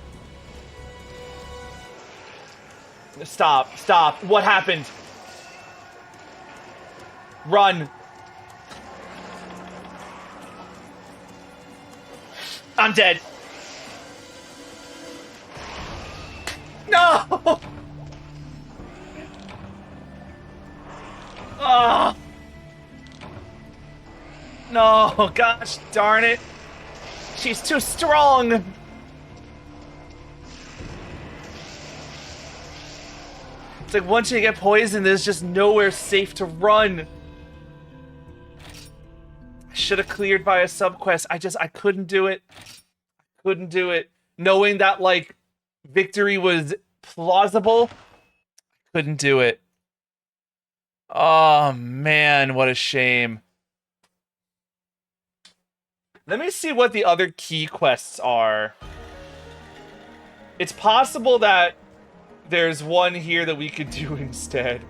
Stop. Stop. What happened? Run. I'm dead. No! Oh! No, gosh darn it. She's too strong. It's like once you get poisoned, there's just nowhere safe to run. I should have cleared by a subquest. I couldn't do it. Couldn't do it. Knowing that, like, victory was plausible, couldn't do it. Oh, man, what a shame. Let me see what the other key quests are. It's possible that there's one here that we could do instead.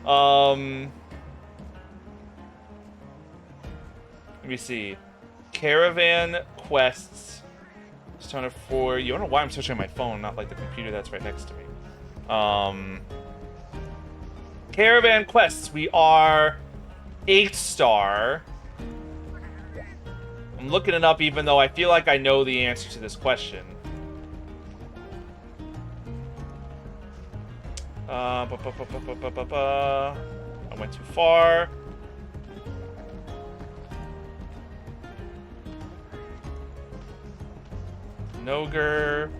Let me see. Caravan quests. Stone of 4. You don't know why I'm switching my phone, not like the computer that's right next to me. Caravan quests. We are 8 star. I'm looking it up even though I feel like I know the answer to this question. I went too far. Nogur.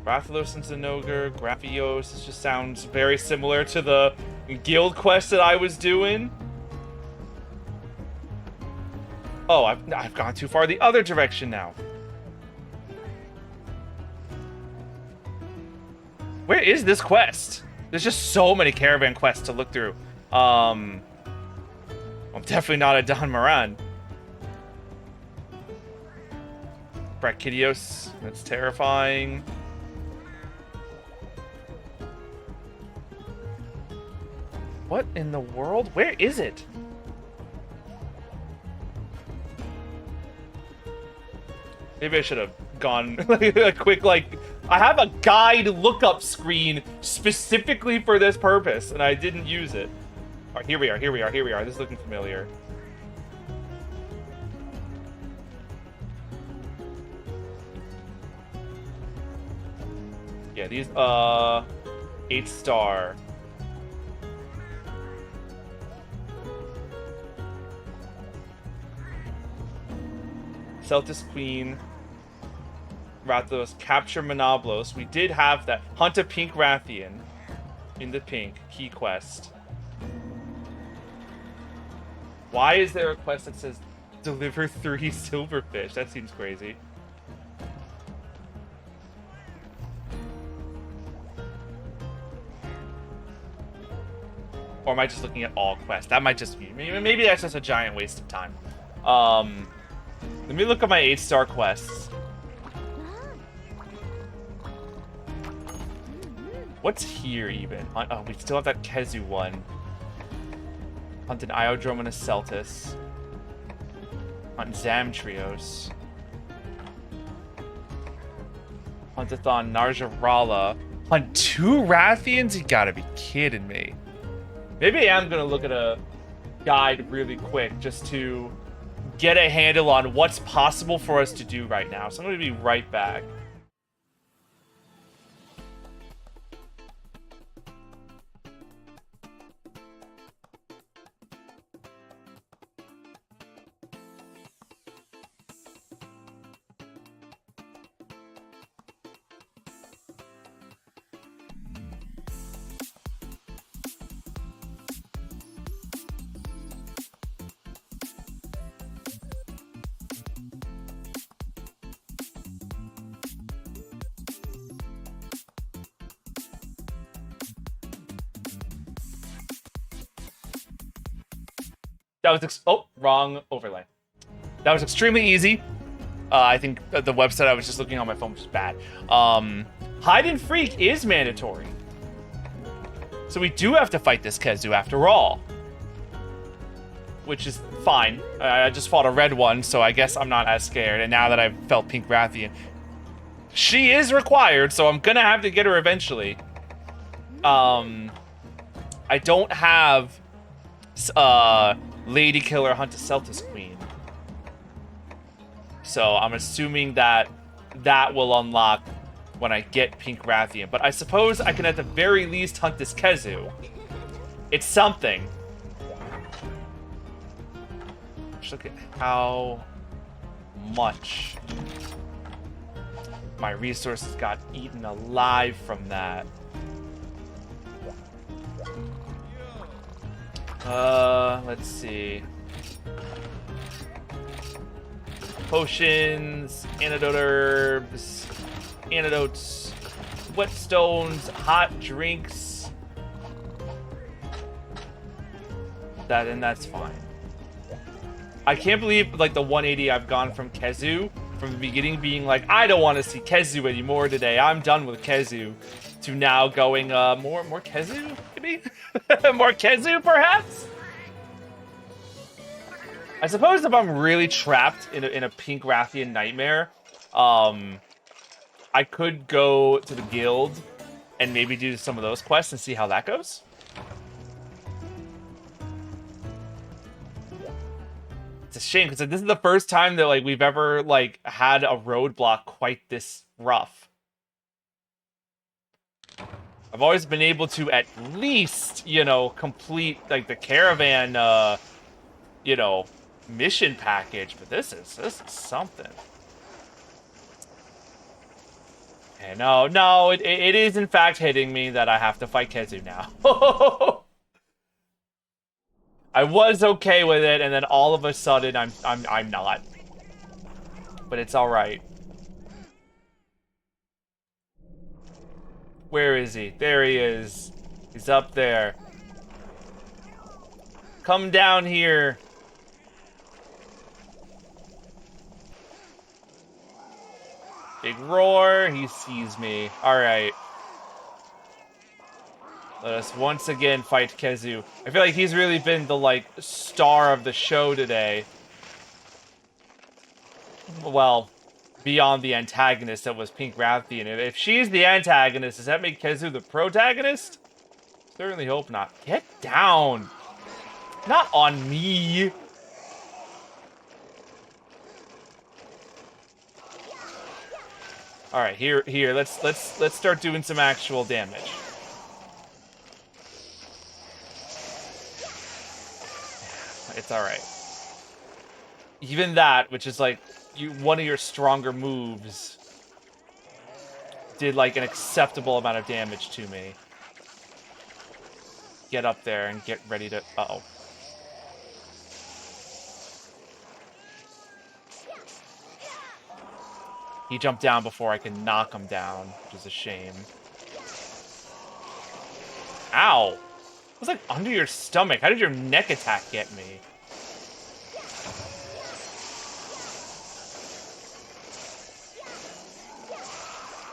Rathalos into Nogur. Graphios. This just sounds very similar to the guild quest that I was doing. Oh, I've gone too far the other direction now. Where is this quest? There's just so many caravan quests to look through. I'm definitely not a Don Moran. Brachydios. That's terrifying. What in the world? Where is it? Maybe I should have gone a quick, like... I have a guide lookup screen specifically for this purpose, and I didn't use it. All right, here we are, here we are, here we are. This is looking familiar. Yeah, these, 8 star. Celtis Queen. Rathalos, capture Monoblos. We did have that. Hunt a pink Rathian. In the pink. Key quest. Why is there a quest that says deliver 3 silverfish? That seems crazy. Or am I just looking at all quests? That might just be... Maybe that's just a giant waste of time. Let me look at my 8 star quests. What's here, even? Oh, we still have that Kezu one. Hunt an Iodrome and a Celtis. Hunt Zamtrios. Huntathon Narjarala. Hunt 2 Rathians? You gotta be kidding me. Maybe I am gonna look at a guide really quick just to get a handle on what's possible for us to do right now. So I'm gonna be right back. That was wrong overlay. That was extremely easy. I think the website I was just looking on my phone was bad. Hide and Freak is mandatory. So we do have to fight this Kezu after all. Which is fine. I just fought a red one, so I guess I'm not as scared. And now that I've felt Pink Rathian, she is required, so I'm gonna have to get her eventually. I don't have Lady Killer Hunt a Celtis Queen. So I'm assuming that that will unlock when I get Pink Rathian. But I suppose I can at the very least hunt this Kezu. It's something. Just look at how much my resources got eaten alive from that. Let's see. Potions, antidote herbs, antidotes, whetstones, hot drinks. That's fine. I can't believe, like, the 180 I've gone from Kezu, from the beginning being like, I don't want to see Kezu anymore today, I'm done with Kezu, to now going, more Kezu, maybe? More Kezu, perhaps? I suppose if I'm really trapped in a Pink Rathian nightmare, I could go to the guild and maybe do some of those quests and see how that goes. It's a shame, because this is the first time that, like, we've ever, like, had a roadblock quite this rough. I've always been able to at least, you know, complete, like, the caravan, you know, mission package, but this is something. Okay, no, it is in fact hitting me that I have to fight Kezu now. I was okay with it, and then all of a sudden I'm not. But it's all right. Where is he? There he is. He's up there. Come down here. Big roar. He sees me. All right. Let us once again fight Kezu. I feel like he's really been the, like, star of the show today. Well, beyond the antagonist that was Pink Rathian. If she's the antagonist, does that make Kezu the protagonist? Certainly hope not. Get down! Not on me! Alright, here, let's start doing some actual damage. It's alright. Even that, which is like one of your stronger moves, did like an acceptable amount of damage to me. Get up there and get ready to... Uh-oh. He jumped down before I could knock him down, which is a shame. Ow! It was like under your stomach. How did your neck attack get me?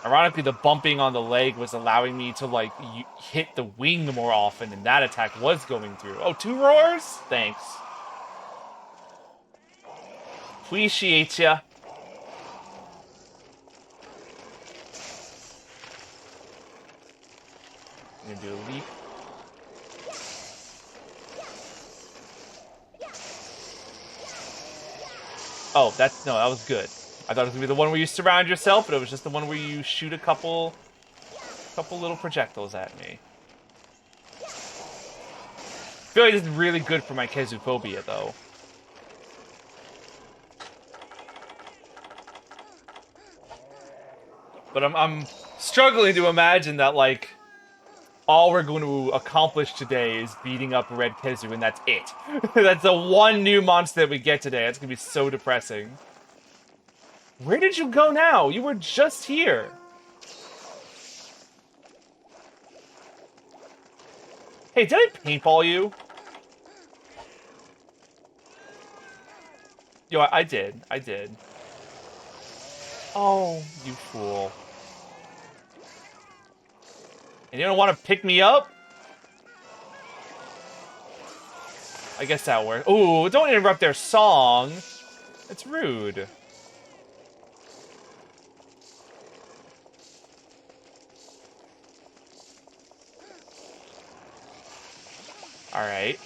Ironically, the bumping on the leg was allowing me to, like, hit the wing more often, and that attack was going through. Oh, 2 roars? Thanks. Appreciate ya. I'm gonna do a leap. Oh, that was good. I thought it was gonna be the one where you surround yourself, but it was just the one where you shoot a couple little projectiles at me. I feel like this is really good for my Kezuphobia, though. But I'm struggling to imagine that, like, all we're going to accomplish today is beating up Red Kezu, and that's it. That's the one new monster that we get today. That's gonna be so depressing. Where did you go now? You were just here. Hey, did I paintball you? Yo, I did. I did. Oh, you fool. And you don't want to pick me up? I guess that works. Ooh, don't interrupt their song. It's rude. Alright.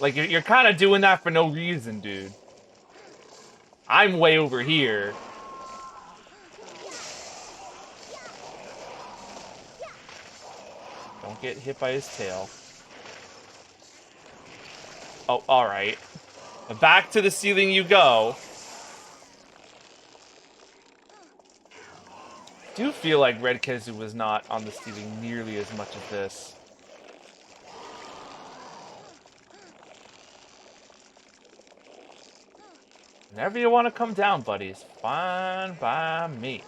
Like, you're kind of doing that for no reason, dude. I'm way over here. Don't get hit by his tail. Oh, alright. Back to the ceiling you go. I do feel like Red Kezu was not on the ceiling nearly as much as this. Whenever you want to come down, buddies, fine by me.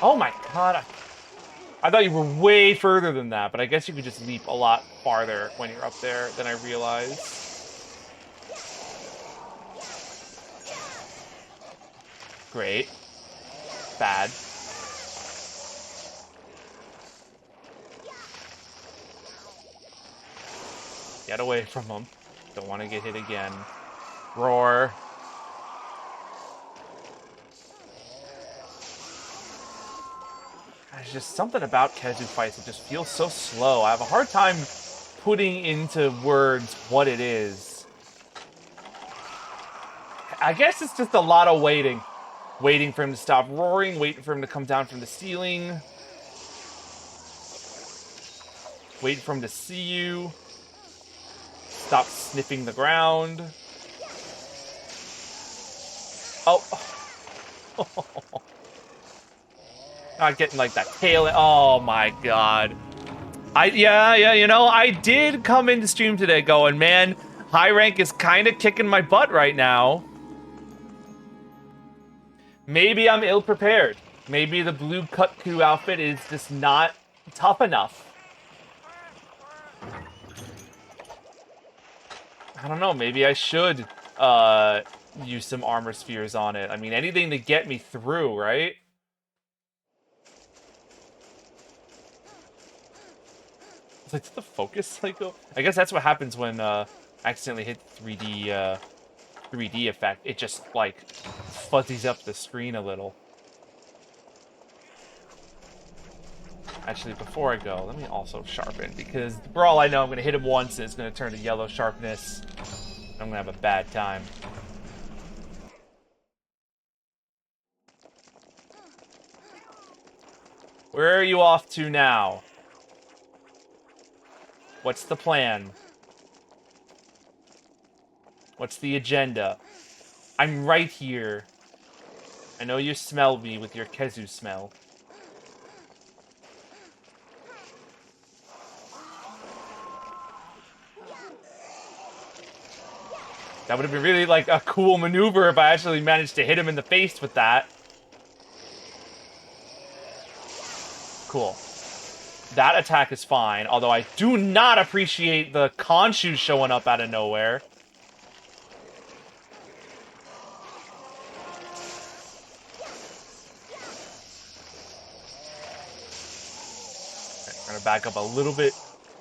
Oh my god, I thought you were way further than that, but I guess you could just leap a lot farther when you're up there than I realized. Great. Bad. Get away from him. Don't want to get hit again. Roar. There's just something about Kezu fights that just feels so slow. I have a hard time putting into words what it is. I guess it's just a lot of waiting. Waiting for him to stop roaring, waiting for him to come down from the ceiling. Waiting for him to see you. Stop sniffing the ground. Oh. Not getting like that tail. Oh my god. Yeah, you know, I did come into stream today going, man, high rank is kind of kicking my butt right now. Maybe I'm ill-prepared. Maybe the blue Kutku outfit is just not tough enough. I don't know, maybe I should use some armor spheres on it. I mean, anything to get me through, right? It's like, did the focus like go? I guess that's what happens when I accidentally hit 3D effect. It just like fuzzies up the screen a little. Actually, before I go, let me also sharpen, because for all I know, I'm going to hit him once and it's going to turn to yellow sharpness. I'm going to have a bad time. Where are you off to now? What's the plan? What's the agenda? I'm right here. I know you smell me with your Kezu smell. That would have been really, like, a cool maneuver if I actually managed to hit him in the face with that. Cool. That attack is fine, although I do not appreciate the Khonshu showing up out of nowhere. Okay, we're gonna back up a little bit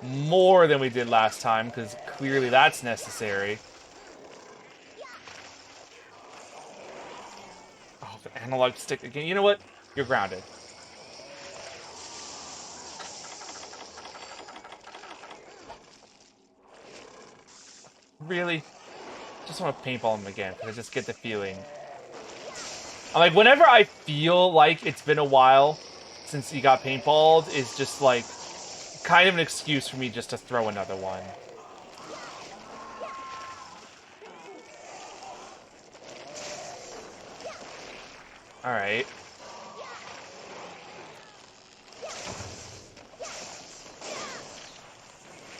more than we did last time, because clearly that's necessary. Oh, the analog stick again. You know what? You're grounded. Really? Just want to paintball him again, because I just get the feeling. I'm like, whenever I feel like it's been a while since he got paintballed, is just like kind of an excuse for me just to throw another one. Alright.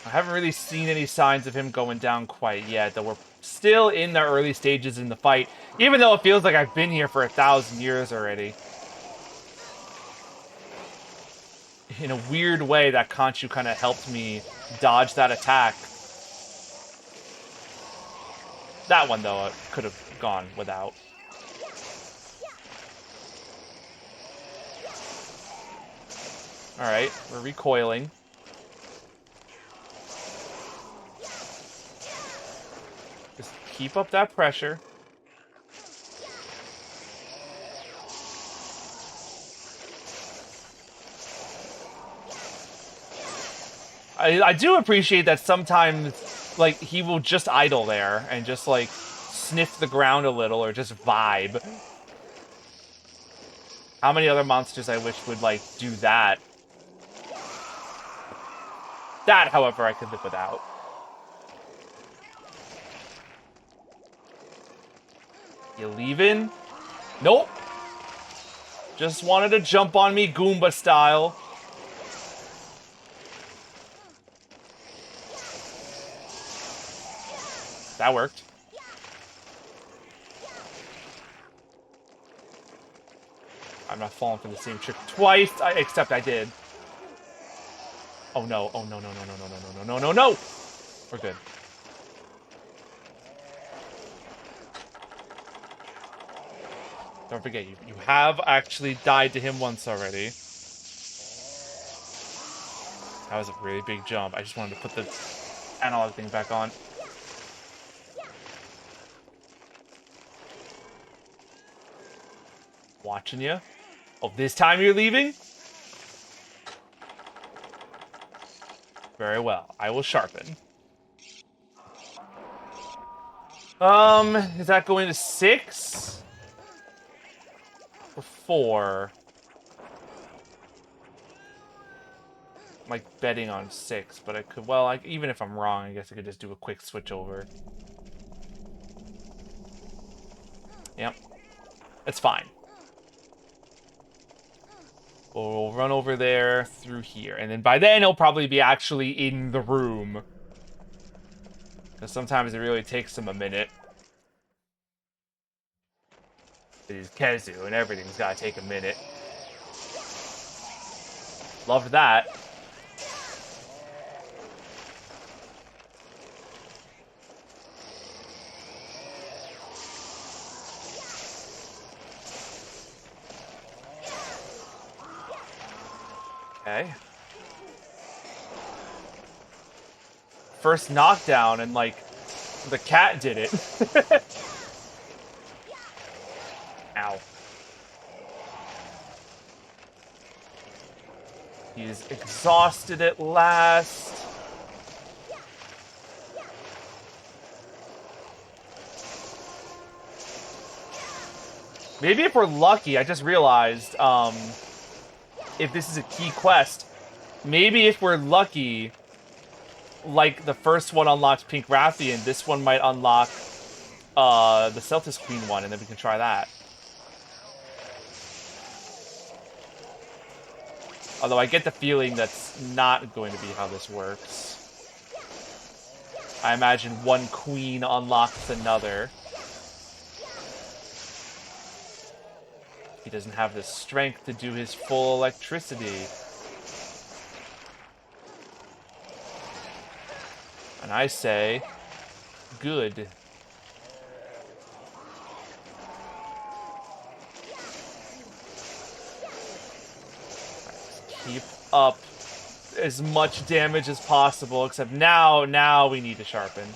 I haven't really seen any signs of him going down quite yet, though we're still in the early stages in the fight, even though it feels like I've been here for 1,000 years already. In a weird way, that Khonshu kind of helped me dodge that attack. That one, though, could have gone without. Alright, we're recoiling. keep up that pressure. I do appreciate that sometimes, like, he will just idle there and just, like, sniff the ground a little or just vibe. How many other monsters I wish would, like, do that? That, however, I could live without. You leaving? Nope. Just wanted to jump on me Goomba style. That worked. I'm not falling for the same trick twice, except I did. Oh no, oh no, no, no, no, no, no, no, no, no, no! We're good. Don't forget, you have actually died to him once already. That was a really big jump. I just wanted to put the analog thing back on. Watching you. Oh, this time you're leaving? Very well. I will sharpen. Is that going to 6? Or 4? I'm like betting on 6, but I could, well, even if I'm wrong, I guess I could just do a quick switch over. Yep. It's fine. We'll run over there through here. And then by then, he'll probably be actually in the room. Because sometimes it really takes him a minute. He's Kezu, and everything's got to take a minute. Loved that. Okay. First knockdown, and, like, the cat did it. Ow. He's exhausted at last. Maybe if we're lucky, I just realized, if this is a key quest, maybe if we're lucky, like the first one unlocks Pink Rathian, this one might unlock the Celtis Queen one, and then we can try that. Although I get the feeling that's not going to be how this works. I imagine one queen unlocks another. He doesn't have the strength to do his full electricity. And I say, good. Keep up as much damage as possible, except now we need to sharpen.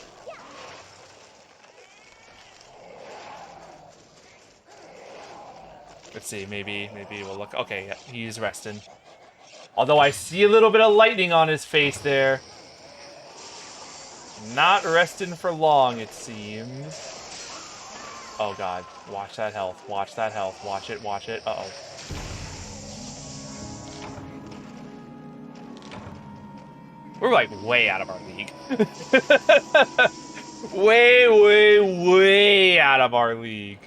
Let's see, maybe we'll look. Okay, yeah, he's resting. Although I see a little bit of lightning on his face there. Not resting for long, it seems. Oh god, watch that health, watch that health, watch it, watch it. Uh-oh. We're like way out of our league. way out of our league.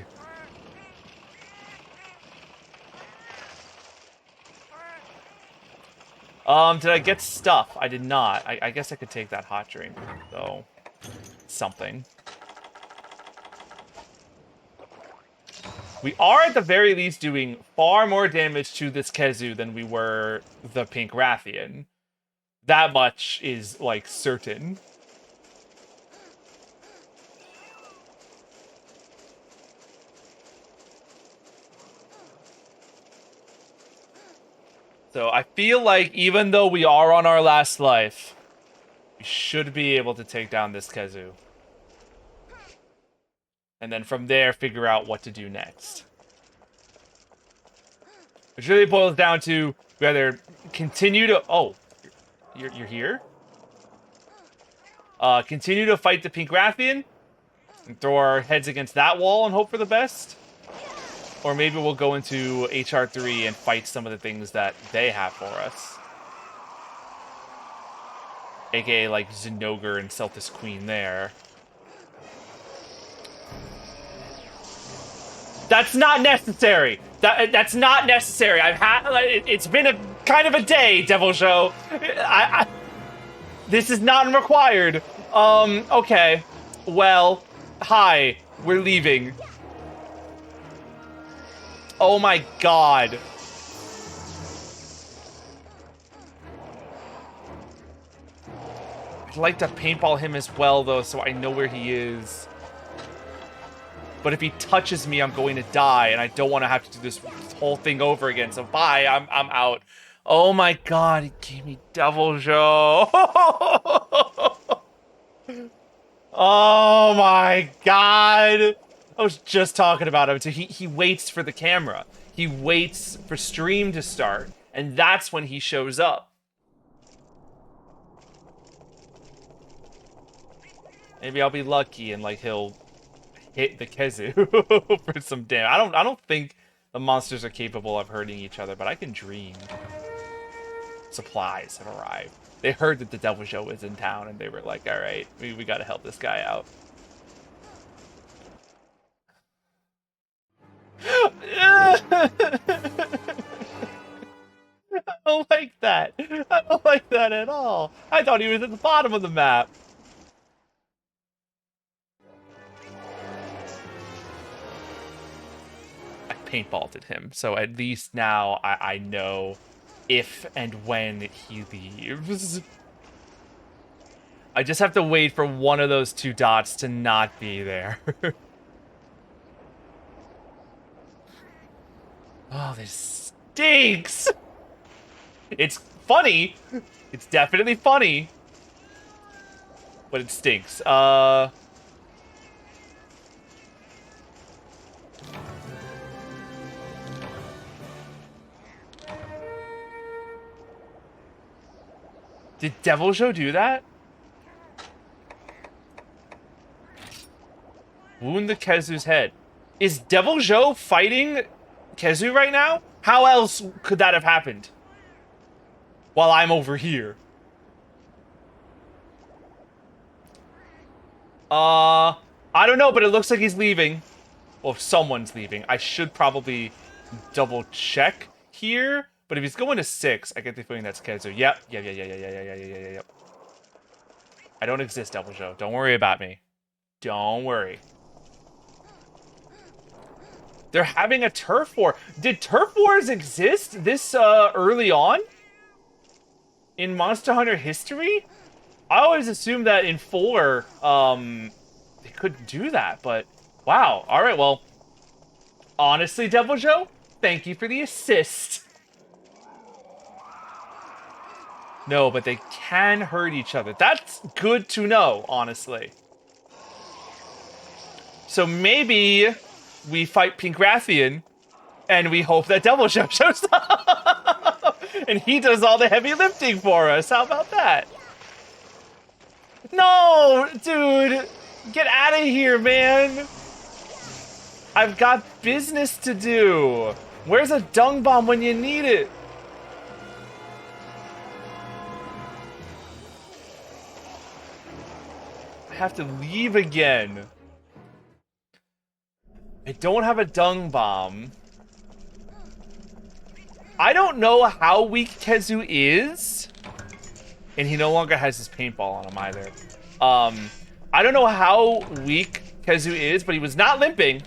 Did I get stuff? I did not. I guess I could take that hot drink, though. Something. We are, at the very least, doing far more damage to this Kezu than we were the Pink Rathian. That much is, like, certain. So I feel like even though we are on our last life, we should be able to take down this Kezu. And then from there, figure out what to do next. Which really boils down to whether continue to... Oh, you're here? Continue to fight the Pink Rathian and throw our heads against that wall and hope for the best. Or maybe we'll go into HR3 and fight some of the things that they have for us. AKA like Zinogre and Celtis Queen there. That's not necessary. That's not necessary. I've had. It's been a kind of a day, Devil Show. This is not required. Okay. Well, hi. We're leaving. Oh my god. I'd like to paintball him as well, though, so I know where he is. But if he touches me, I'm going to die, and I don't want to have to do this whole thing over again. So bye, I'm out. Oh my god, he gave me Devil Show. Oh my god. I was just talking about him. So he waits for the camera. He waits for stream to start, and that's when he shows up. Maybe I'll be lucky and like he'll hit the Kezu for some damage. I don't think the monsters are capable of hurting each other, but I can dream. Supplies have arrived. They heard that the Devil Show was in town, and they were like, all right, we gotta help this guy out. I don't like that. I don't like that at all. I thought he was at the bottom of the map. I paintballed him, so at least now I know if and when he leaves. I just have to wait for one of those two dots to not be there. Oh, this stinks! It's funny. It's definitely funny. But it stinks. Did Devil Show do that? Wound the Kezu's head. Is Devil Show fighting Kezu right now? How else could that have happened? While I'm over here. I don't know, but it looks like he's leaving. Well, someone's leaving. I should probably double check here. But if he's going to 6, I get the feeling that's Kezu. Yep. Yep. I don't exist, Devil Show. Don't worry about me. Don't worry. They're having a turf war. Did turf wars exist this early on? In Monster Hunter history? I always assumed that in 4, they couldn't do that, but wow. Alright, well, honestly, Devil Show, thank you for the assist. No, but they can hurt each other. That's good to know, honestly. So maybe we fight Pink Rathian, and we hope that Devil Show shows up. And he does all the heavy lifting for us. How about that? No, dude. Get out of here, man. I've got business to do. Where's a dung bomb when you need it? I have to leave again. I don't have a dung bomb. I don't know how weak Kezu is. And he no longer has his paintball on him either. I don't know how weak Kezu is, but he was not limping.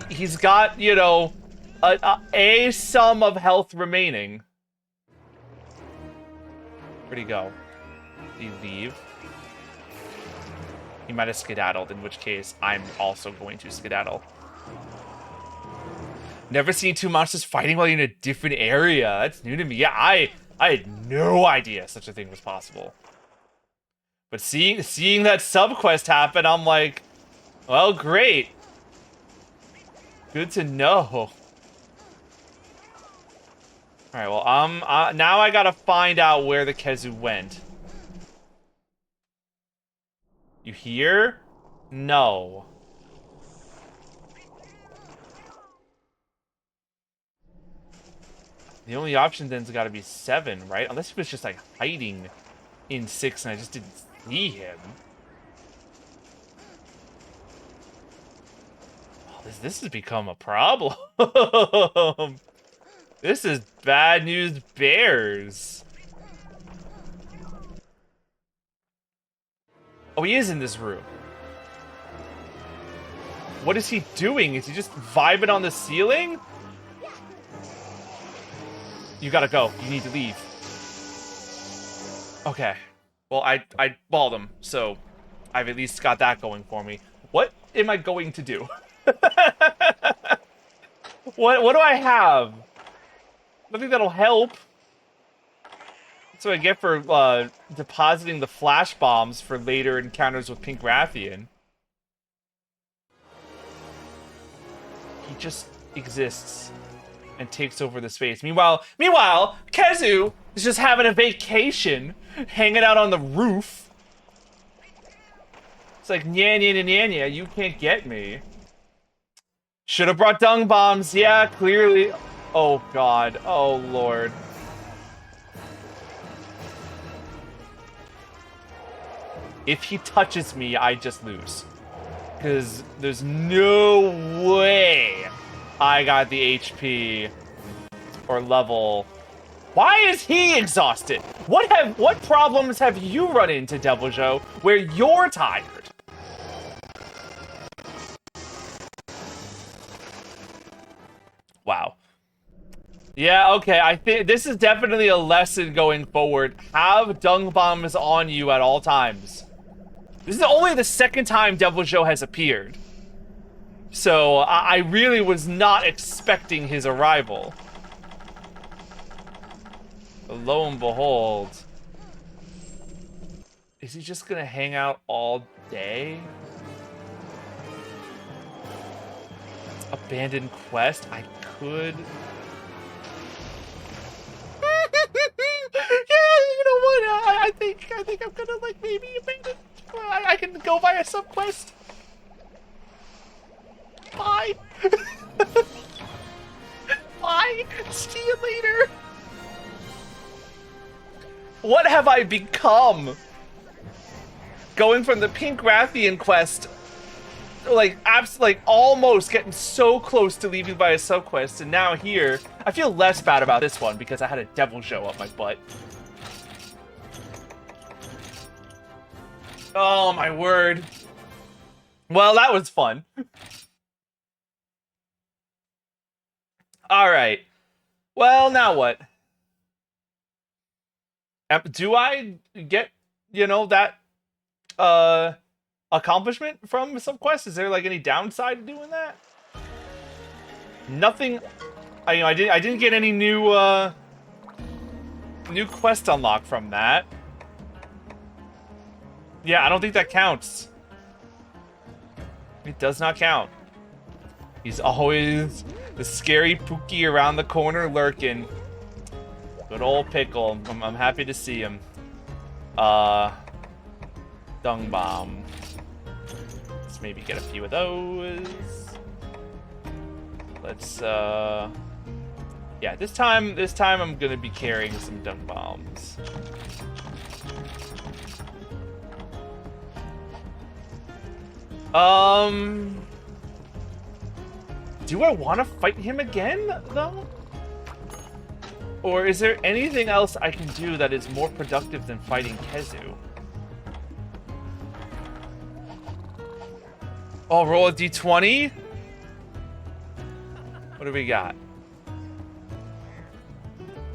He's got, you know, a sum of health remaining. Where'd he go? Did he leave? He might have skedaddled, in which case I'm also going to skedaddle. Never seen two monsters fighting while you're in a different area. That's new to me. Yeah, I had no idea such a thing was possible. But seeing that sub-quest happen, I'm like, well, great. Good to know. Alright, well, now I gotta find out where the Kezu went. You hear? No. The only option then's gotta be 7, right? Unless he was just, like, hiding in 6 and I just didn't see him. Oh, this has become a problem. This is bad news bears. Oh, he is in this room. What is he doing? Is he just vibing on the ceiling? You gotta go. You need to leave. Okay. Well, I balled him, so I've at least got that going for me. What am I going to do? What do I have? Nothing that'll help. That's what I get for depositing the flash bombs for later encounters with Pink Rathian. He just exists and takes over the space. Meanwhile, Kezu is just having a vacation, hanging out on the roof. It's like, nya, you can't get me. Should have brought dung bombs. Yeah, clearly. Oh, God. Oh, Lord. If he touches me, I just lose. Because there's no way I got the HP or level. Why is he exhausted? What problems have you run into, DevilJello, where you're tired? Wow. Yeah, okay, I think this is definitely a lesson going forward. Have dung bombs on you at all times. This is only the second time DevilJello has appeared. So, I really was not expecting his arrival. But lo and behold. Is he just gonna hang out all day? Abandoned quest? I could... Yeah, you know what? I think I'm gonna, like, maybe abandon... I can go by a sub-quest. Bye. Bye. See you later. What have I become? Going from the Pink Rathian quest, like, almost getting so close to leaving by a sub-quest, and now here, I feel less bad about this one because I had a DevilJello up my butt. Oh, my word. Well, that was fun. Alright. Well, now what? Do I get, you know, that accomplishment from subquest? Is there, like, any downside to doing that? Nothing. I didn't get any new quest unlock from that. Yeah, I don't think that counts. It does not count. He's always the scary Pookie around the corner lurking. Good old Pickle. I'm happy to see him. Dung Bomb. Let's maybe get a few of those. Let's yeah, this time I'm gonna be carrying some Dung Bombs. Do I want to fight him again, though? Or is there anything else I can do that is more productive than fighting Kezu? Oh, roll a d20? What do we got?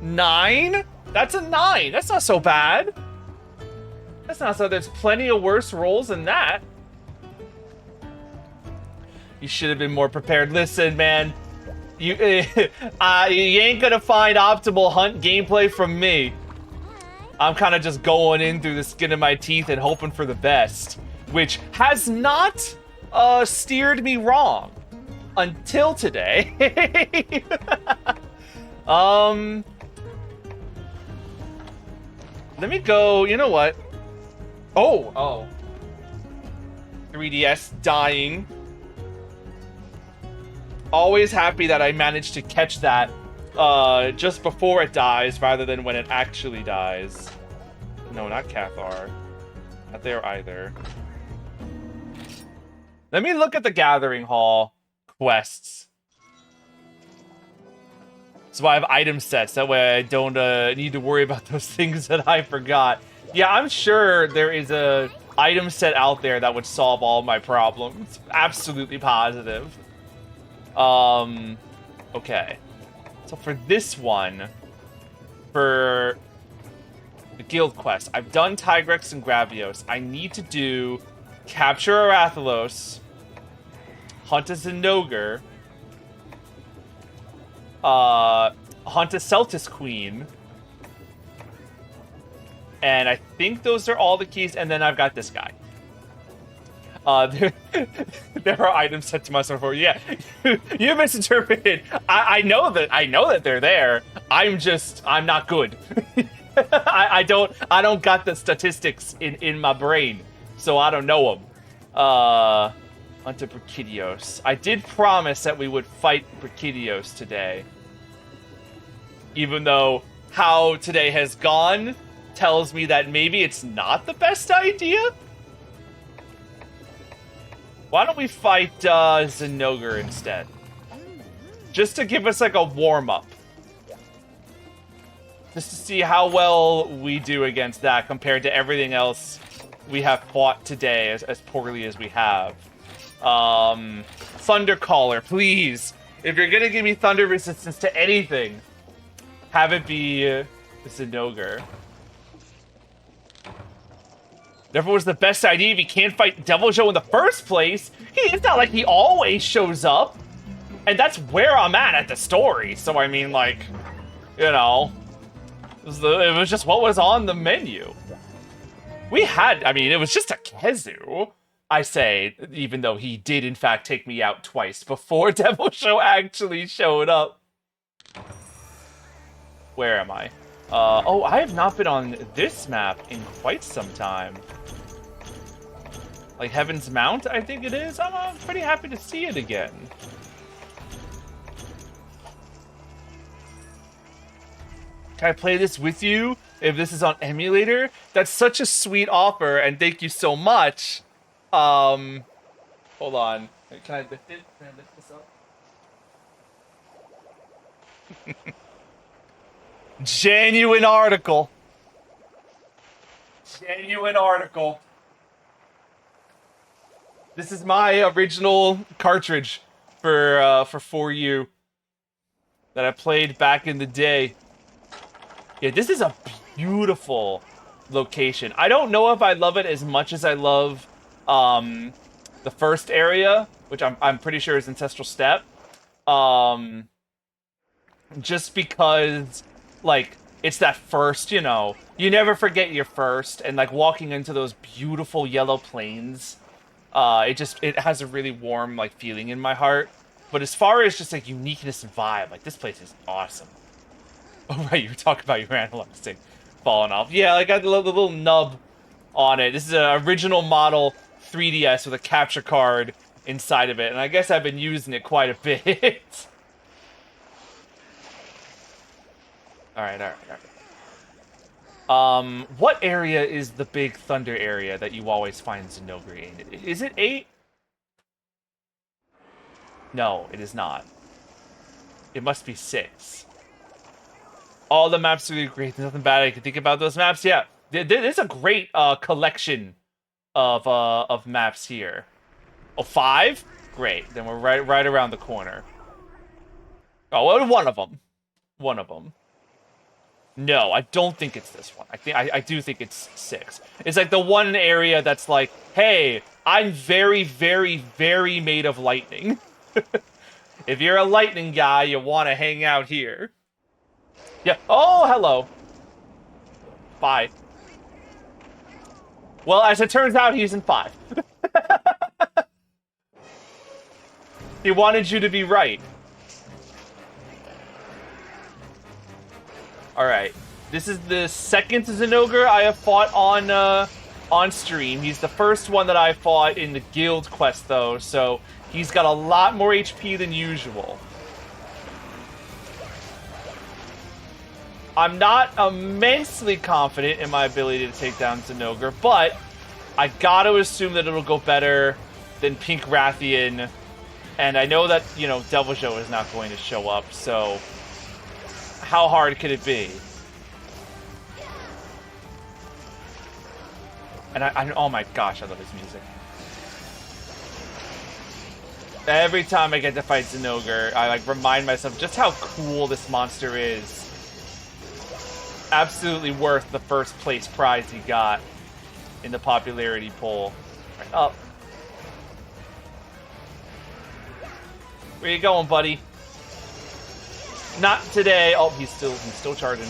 9? That's a 9. That's not so bad. That's not so... There's plenty of worse rolls than that. You should have been more prepared. Listen, man. You ain't gonna find optimal hunt gameplay from me. I'm kind of just going in through the skin of my teeth and hoping for the best, which has not steered me wrong until today. Let me go, you know what? Oh. 3DS dying. Always happy that I managed to catch that just before it dies rather than when it actually dies. No, not Cathar. Not there either. Let me look at the Gathering Hall quests. So I have item sets. That way I don't need to worry about those things that I forgot. Yeah, I'm sure there is a item set out there that would solve all my problems. Absolutely positive. Okay. So for this one, for the guild quest, I've done Tigrex and Gravios. I need to do Capture Arathalos, Hunt a Zinogre, Hunt a Celtis Queen, and I think those are all the keys, and then I've got this guy. There are items set to myself for yeah. You misinterpreted. I know that they're there. I'm not good. I don't got the statistics in my brain, so I don't know them. Onto Brachidios. I did promise that we would fight Brachidios today. Even though how today has gone tells me that maybe it's not the best idea. Why don't we fight Zinogre instead? Just to give us like a warm-up. Just to see how well we do against that compared to everything else we have fought today as poorly as we have. Thundercaller, please. If you're gonna give me thunder resistance to anything, have it be Zinogre. Therefore, was the best idea if you can't fight Deviljho in the first place. It's not like he always shows up. And that's where I'm at the story. So, I mean, like, you know, it was just what was on the menu. It was just a Kezu, I say, even though he did, in fact, take me out twice before Deviljho actually showed up. Where am I? I have not been on this map in quite some time. Like Heaven's Mount, I think it is. I'm pretty happy to see it again. Can I play this with you if this is on emulator? That's such a sweet offer, and thank you so much. Hold on. Can I lift it? Can I lift this up? Genuine article. Genuine article. This is my original cartridge for 4U that I played back in the day. Yeah, this is a beautiful location. I don't know if I love it as much as I love the first area, which I'm pretty sure is Ancestral Steppe. Just because, like, it's that first, you know, you never forget your first, and like walking into those beautiful yellow plains. It has a really warm, like, feeling in my heart. But as far as just, like, uniqueness and vibe, like, this place is awesome. Oh, right, you were talking about your analog stick falling off. Yeah, I got the little nub on it. This is an original model 3DS with a capture card inside of it. And I guess I've been using it quite a bit. Alright. What area is the big thunder area that you always find Zinogre in? Is it 8? No, it is not. It must be 6. All the maps are really great. There's nothing bad I can think about those maps. Yeah, there's a great collection of maps here. Oh, 5? Great. Then we're right around the corner. Oh, well, one of them. One of them. No, I don't think it's this one. I do think it's 6. It's like the one area that's like, hey, I'm very, very, very made of lightning. If you're a lightning guy, you want to hang out here. Yeah. Oh, hello. Bye. Well, as it turns out, he's in 5. He wanted you to be right. Alright. This is the second Zinogre I have fought on stream. He's the first one that I fought in the guild quest, though, so he's got a lot more HP than usual. I'm not immensely confident in my ability to take down Zinogre, but I gotta assume that it'll go better than Pink Rathian, and I know that, you know, Deviljho is not going to show up, so how hard could it be? And I oh my gosh, I love his music. Every time I get to fight Zinogre, I like remind myself just how cool this monster is. Absolutely worth the first place prize he got in the popularity poll. Right up. Where you going, buddy? Not today. Oh, he's still charging.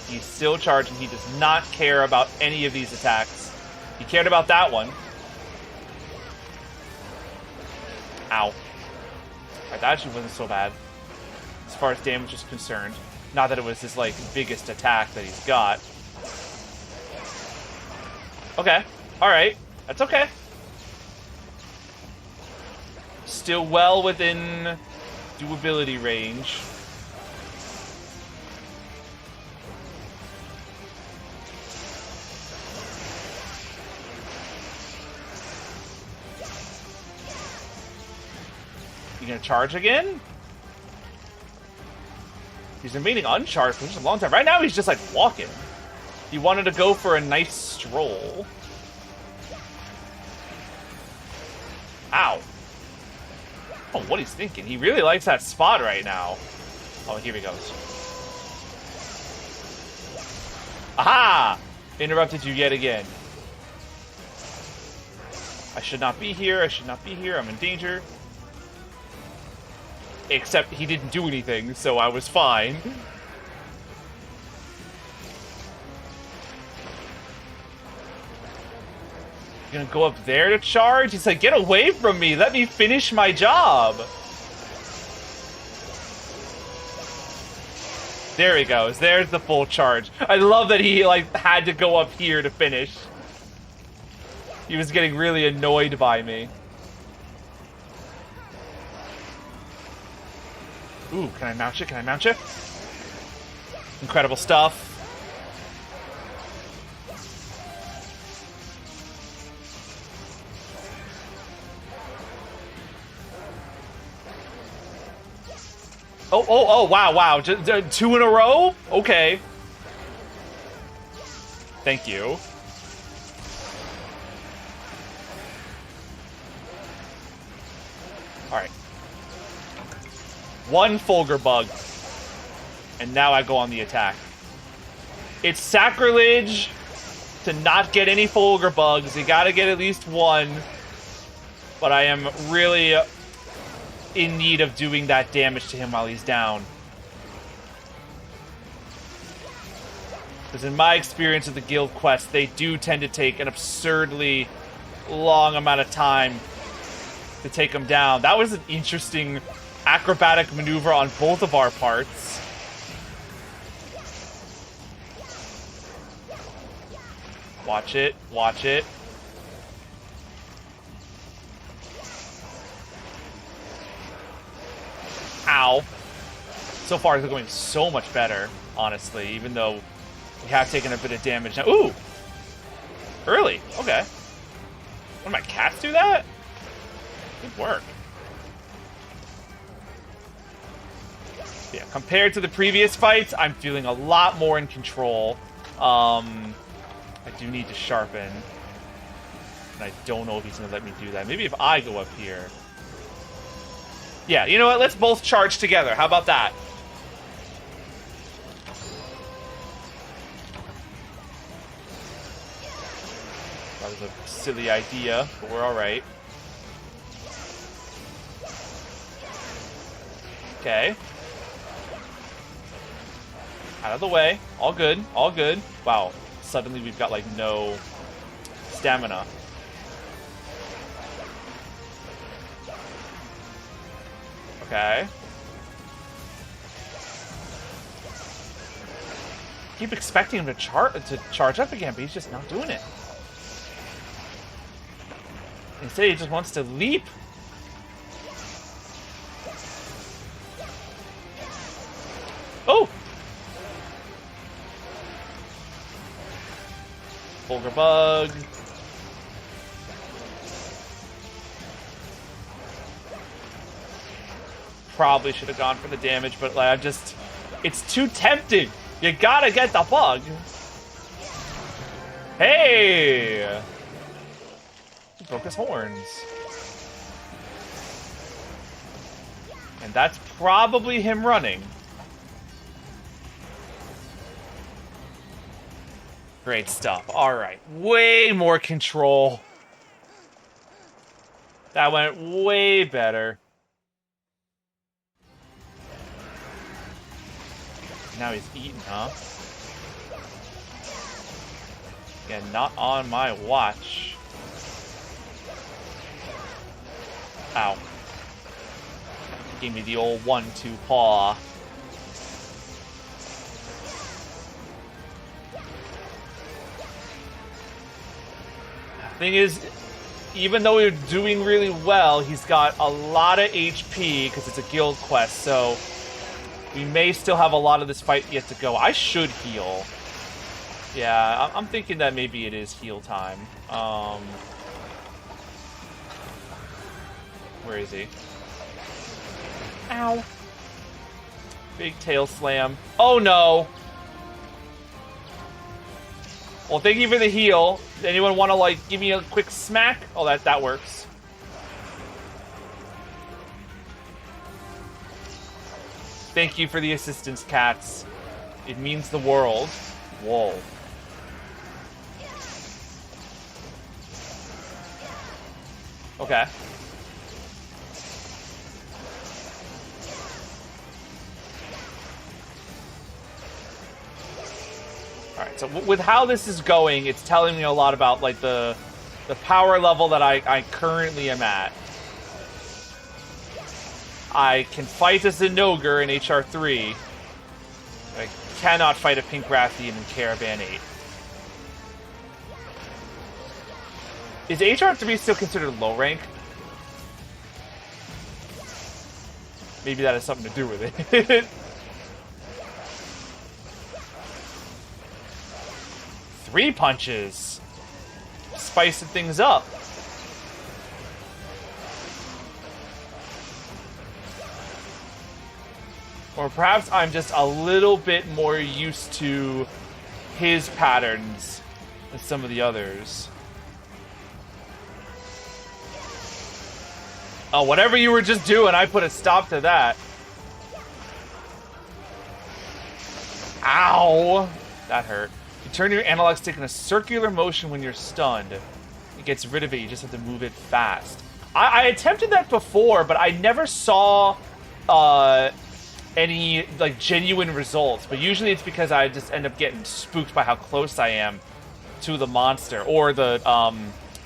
He's still charging. He does not care about any of these attacks. He cared about that one. Ow. Right, that actually wasn't so bad as far as damage is concerned. Not that it was his, like, biggest attack that he's got. Okay. Alright. That's okay. Still well within doability range. You gonna charge again? He's remaining uncharged for just a long time. Right now, he's just, like, walking. He wanted to go for a nice stroll. Ow. Oh, what he's thinking. He really likes that spot right now. Oh, here he goes. Aha! Interrupted you yet again. I should not be here. I should not be here. I'm in danger. Except he didn't do anything, so I was fine. You're gonna go up there to charge? He's like, get away from me! Let me finish my job! There he goes. There's the full charge. I love that he, like, had to go up here to finish. He was getting really annoyed by me. Ooh, can I mount you? Can I mount you? Incredible stuff. Oh, wow. Just 2 in a row? Okay. Thank you. Alright. 1 Fulgur bug. And now I go on the attack. It's sacrilege to not get any Fulgur bugs. You gotta get at least 1. But I am really in need of doing that damage to him while he's down. Because in my experience with the guild quests, they do tend to take an absurdly long amount of time to take him down. That was an interesting acrobatic maneuver on both of our parts. Watch it, watch it. Ow. So far, it's going so much better, honestly, even though we have taken a bit of damage now. Ooh! Early. Okay. What, my cats do that? Good work. Yeah, compared to the previous fights, I'm feeling a lot more in control. I do need to sharpen. And I don't know if he's going to let me do that. Maybe if I go up here. Yeah, you know what? Let's both charge together. How about that? That was a silly idea, but we're alright. Okay. Out of the way. All good. All good. Wow. suddenly we've got, like, no stamina. Okay. Keep expecting him to charge up again, but he's just not doing it. Instead, he just wants to leap. Oh! Vulgar bug. Probably should have gone for the damage, but like, it's too tempting. You gotta get the bug. Hey! He broke his horns. And that's probably him running. Great stuff. Alright. Way more control. That went way better. Now he's eating, huh? Again, not on my watch. Ow. Gave me the old 1-2 paw. Thing is, even though we're doing really well, he's got a lot of HP because it's a guild quest, so we may still have a lot of this fight yet to go. I should heal. Yeah, I'm thinking that maybe it is heal time. Where is he? Ow. Big tail slam. Oh no! Well, thank you for the heal. Anyone want to, like, give me a quick smack? Oh, that works. Thank you for the assistance, cats. It means the world. Whoa. Okay. Alright, so with how this is going, it's telling me a lot about, like, the power level that I currently am at. I can fight a Zinogre in HR3. I cannot fight a Pink Rathian in Caravan 8. Is HR3 still considered low rank? Maybe that has something to do with it. 3 punches! Spicing things up. Or perhaps I'm just a little bit more used to his patterns than some of the others. Oh, whatever you were just doing, I put a stop to that. Ow! That hurt. You turn your analog stick in a circular motion when you're stunned. It gets rid of it, you just have to move it fast. I attempted that before, but I never saw any, like, genuine results. But usually it's because I just end up getting spooked by how close I am to the monster. Or the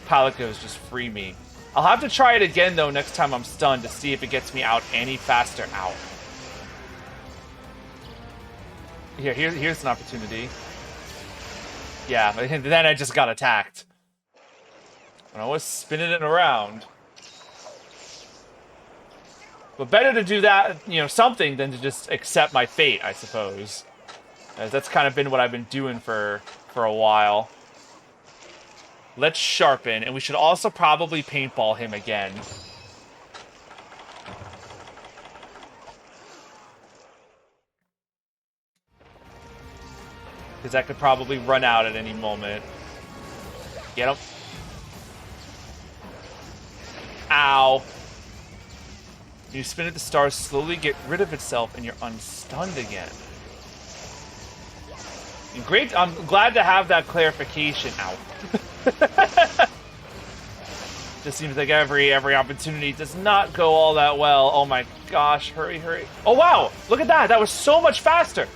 Palicos just free me. I'll have to try it again, though, next time I'm stunned to see if it gets me out any faster. Ow. Here's an opportunity. Yeah, but then I just got attacked. And I was spinning it around. But better to do that, you know, something, than to just accept my fate, I suppose. As that's kind of been what I've been doing for a while. Let's sharpen, and we should also probably paintball him again. Because that could probably run out at any moment. Get him. Ow. You spin at the stars, slowly get rid of itself, and you're unstunned again. And great, I'm glad to have that clarification. Ow. Just seems like every opportunity does not go all that well. Oh my gosh, hurry, hurry. Oh wow, look at that, that was so much faster.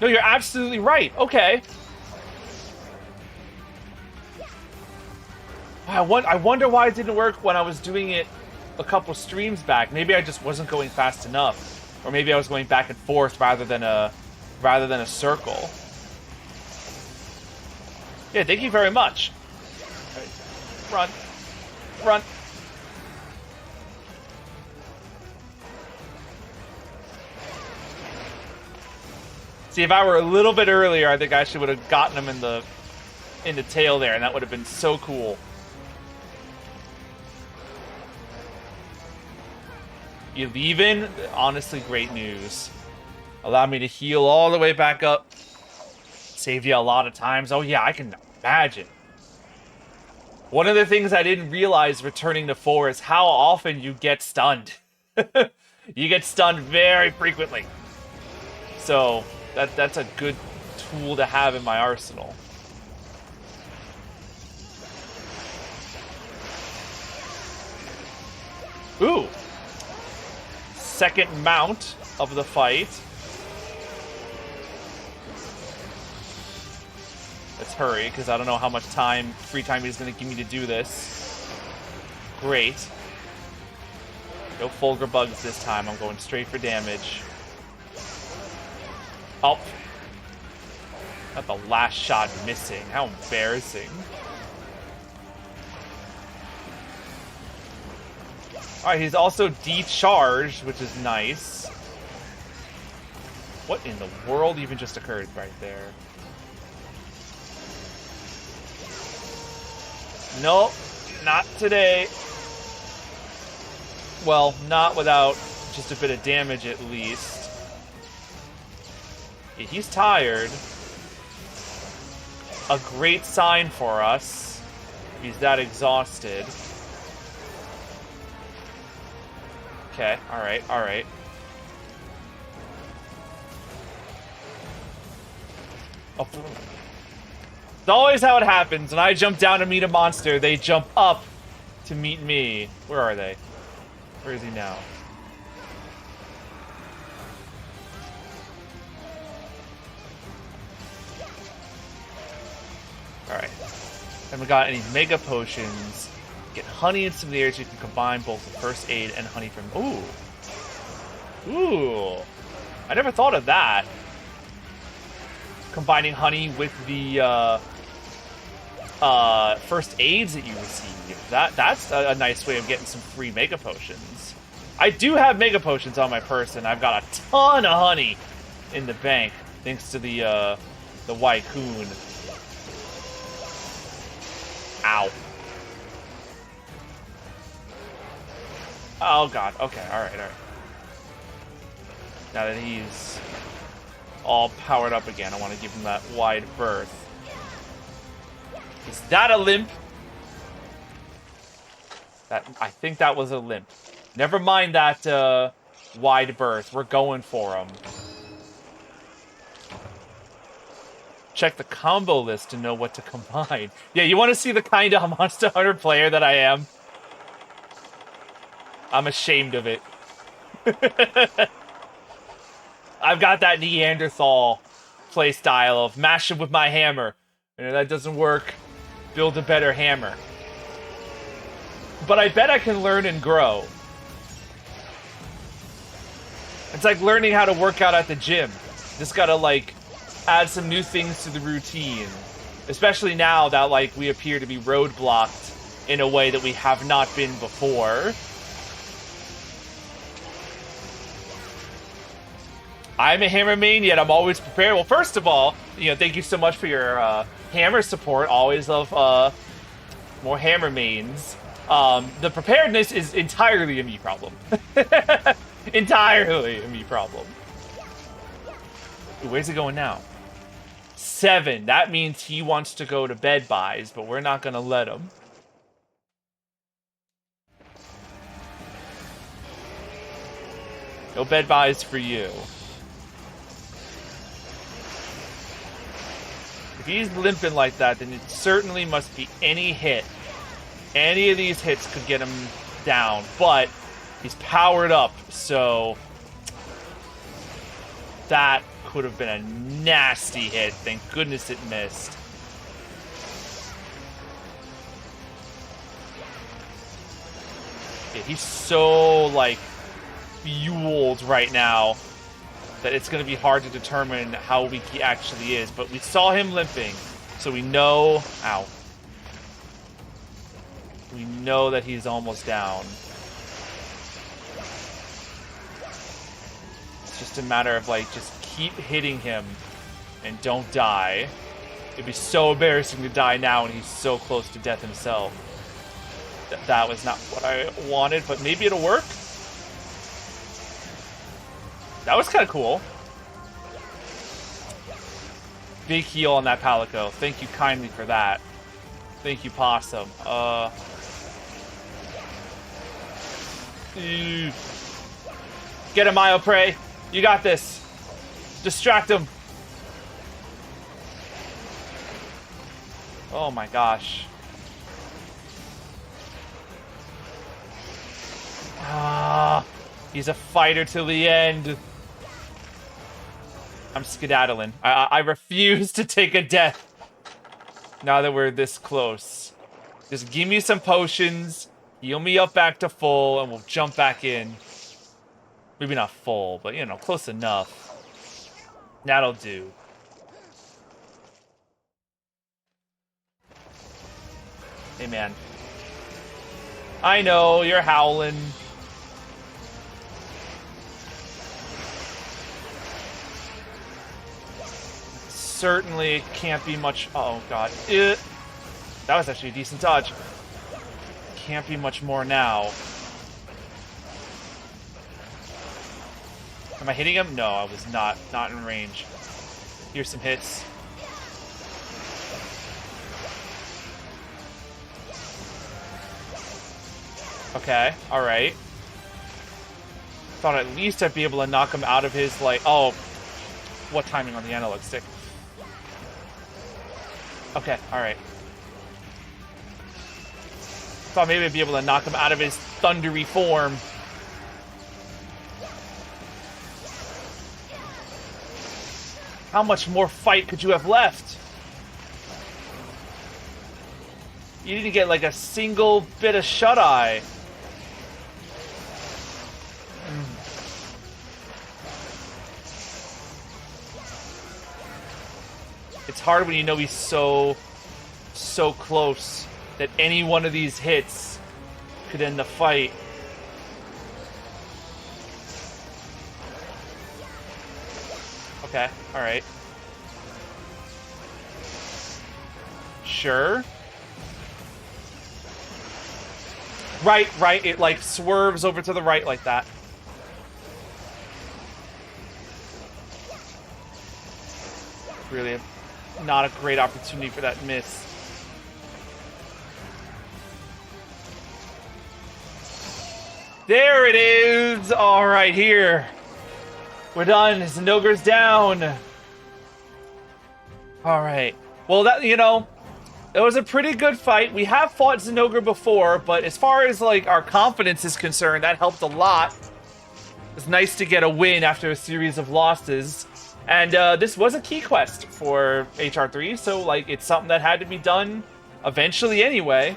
No, you're absolutely right. Okay. I wonder why it didn't work when I was doing it a couple streams back. Maybe I just wasn't going fast enough, or maybe I was going back and forth rather than a circle. Yeah, thank you very much. Right. Run. See, if I were a little bit earlier, I think I actually would have gotten him in the tail there, and that would have been so cool. You leaving? Honestly, great news. Allow me to heal all the way back up. Save you a lot of times. Oh yeah, I can imagine. One of the things I didn't realize returning to 4 is how often you get stunned. You get stunned very frequently. So that's a good tool to have in my arsenal. Ooh. Second mount of the fight. Let's hurry, because I don't know how much free time he's going to give me to do this. Great. No Fulgur bugs this time. I'm going straight for damage. Oh. Got the last shot missing. How embarrassing. Alright, he's also decharged, which is nice. What in the world even just occurred right there? Nope, not today. Well, not without just a bit of damage at least. Yeah, he's tired. A great sign for us. He's that exhausted. Okay, alright, alright. Oh. It's always how it happens. When I jump down to meet a monster, they jump up to meet me. Where are they? Where is he now? Alright. Haven't got any mega potions. Get honey in some of the areas you can combine both the first aid and honey from... Ooh. Ooh. I never thought of that. Combining honey with the first aids that you receive. That's a nice way of getting some free mega potions. I do have mega potions on my person. I've got a ton of honey in the bank, thanks to the White Coon. Ow. Oh god, okay, alright. Now that he's all powered up again, I want to give him that wide berth. Is that a limp? I think that was a limp. Never mind that wide berth. We're going for him. Check the combo list to know what to combine. Yeah, you want to see the kind of Monster Hunter player that I am? I'm ashamed of it. I've got that Neanderthal playstyle of mash him with my hammer. And if that doesn't work, build a better hammer. But I bet I can learn and grow. It's like learning how to work out at the gym. Just gotta, like, add some new things to the routine. Especially now that, like, we appear to be roadblocked in a way that we have not been before. I'm a hammer main, yet I'm always prepared. Well, first of all, thank you so much for your hammer support. Always love more hammer mains. The preparedness is entirely a me problem. Entirely a me problem. Ooh, where's he going now? 7. That means he wants to go to bed buys, but we're not going to let him. No bed buys for you. If he's limping like that, then it certainly must be any hit. Any of these hits could get him down, but he's powered up, so that could have been a nasty hit. Thank goodness it missed. Yeah, he's so, like, fueled right now that it's going to be hard to determine how weak he actually is. But we saw him limping, so we know... Ow. We know that he's almost down. It's just a matter of, like, just keep hitting him and don't die. It'd be so embarrassing to die now and he's so close to death himself. That was not what I wanted, but maybe it'll work. That was kind of cool. Big heal on that Palico. Thank you kindly for that. Thank you, Possum. Get him, Prey. You got this. Distract him. Oh my gosh. He's a fighter till the end. I'm skedaddling. I refuse to take a death now that we're this close. Just give me some potions, heal me up back to full, and we'll jump back in. Maybe not full, but, you know, close enough. That'll do. Hey, man. I know, you're howling. Certainly can't be much... Oh, God. That was actually a decent dodge. Can't be much more now. Am I hitting him? No, I was not. Not in range. Here's some hits. Okay, alright. Thought at least I'd be able to knock him out of his, like... Oh, what timing on the analog stick? Okay, alright. Thought maybe I'd be able to knock him out of his thundery form. How much more fight could you have left? You need to get like a single bit of shut-eye. It's hard when you know he's so close that any one of these hits could end the fight. Okay, alright. Sure. Right, it like swerves over to the right like that. Really not a great opportunity for that miss. There it is! Alright, here. We're done. Zinogre's down. Alright. Well, that, you know, it was a pretty good fight. We have fought Zinogre before, but as far as, like, our confidence is concerned, that helped a lot. It's nice to get a win after a series of losses. And this was a key quest for HR3, so, like, it's something that had to be done eventually anyway.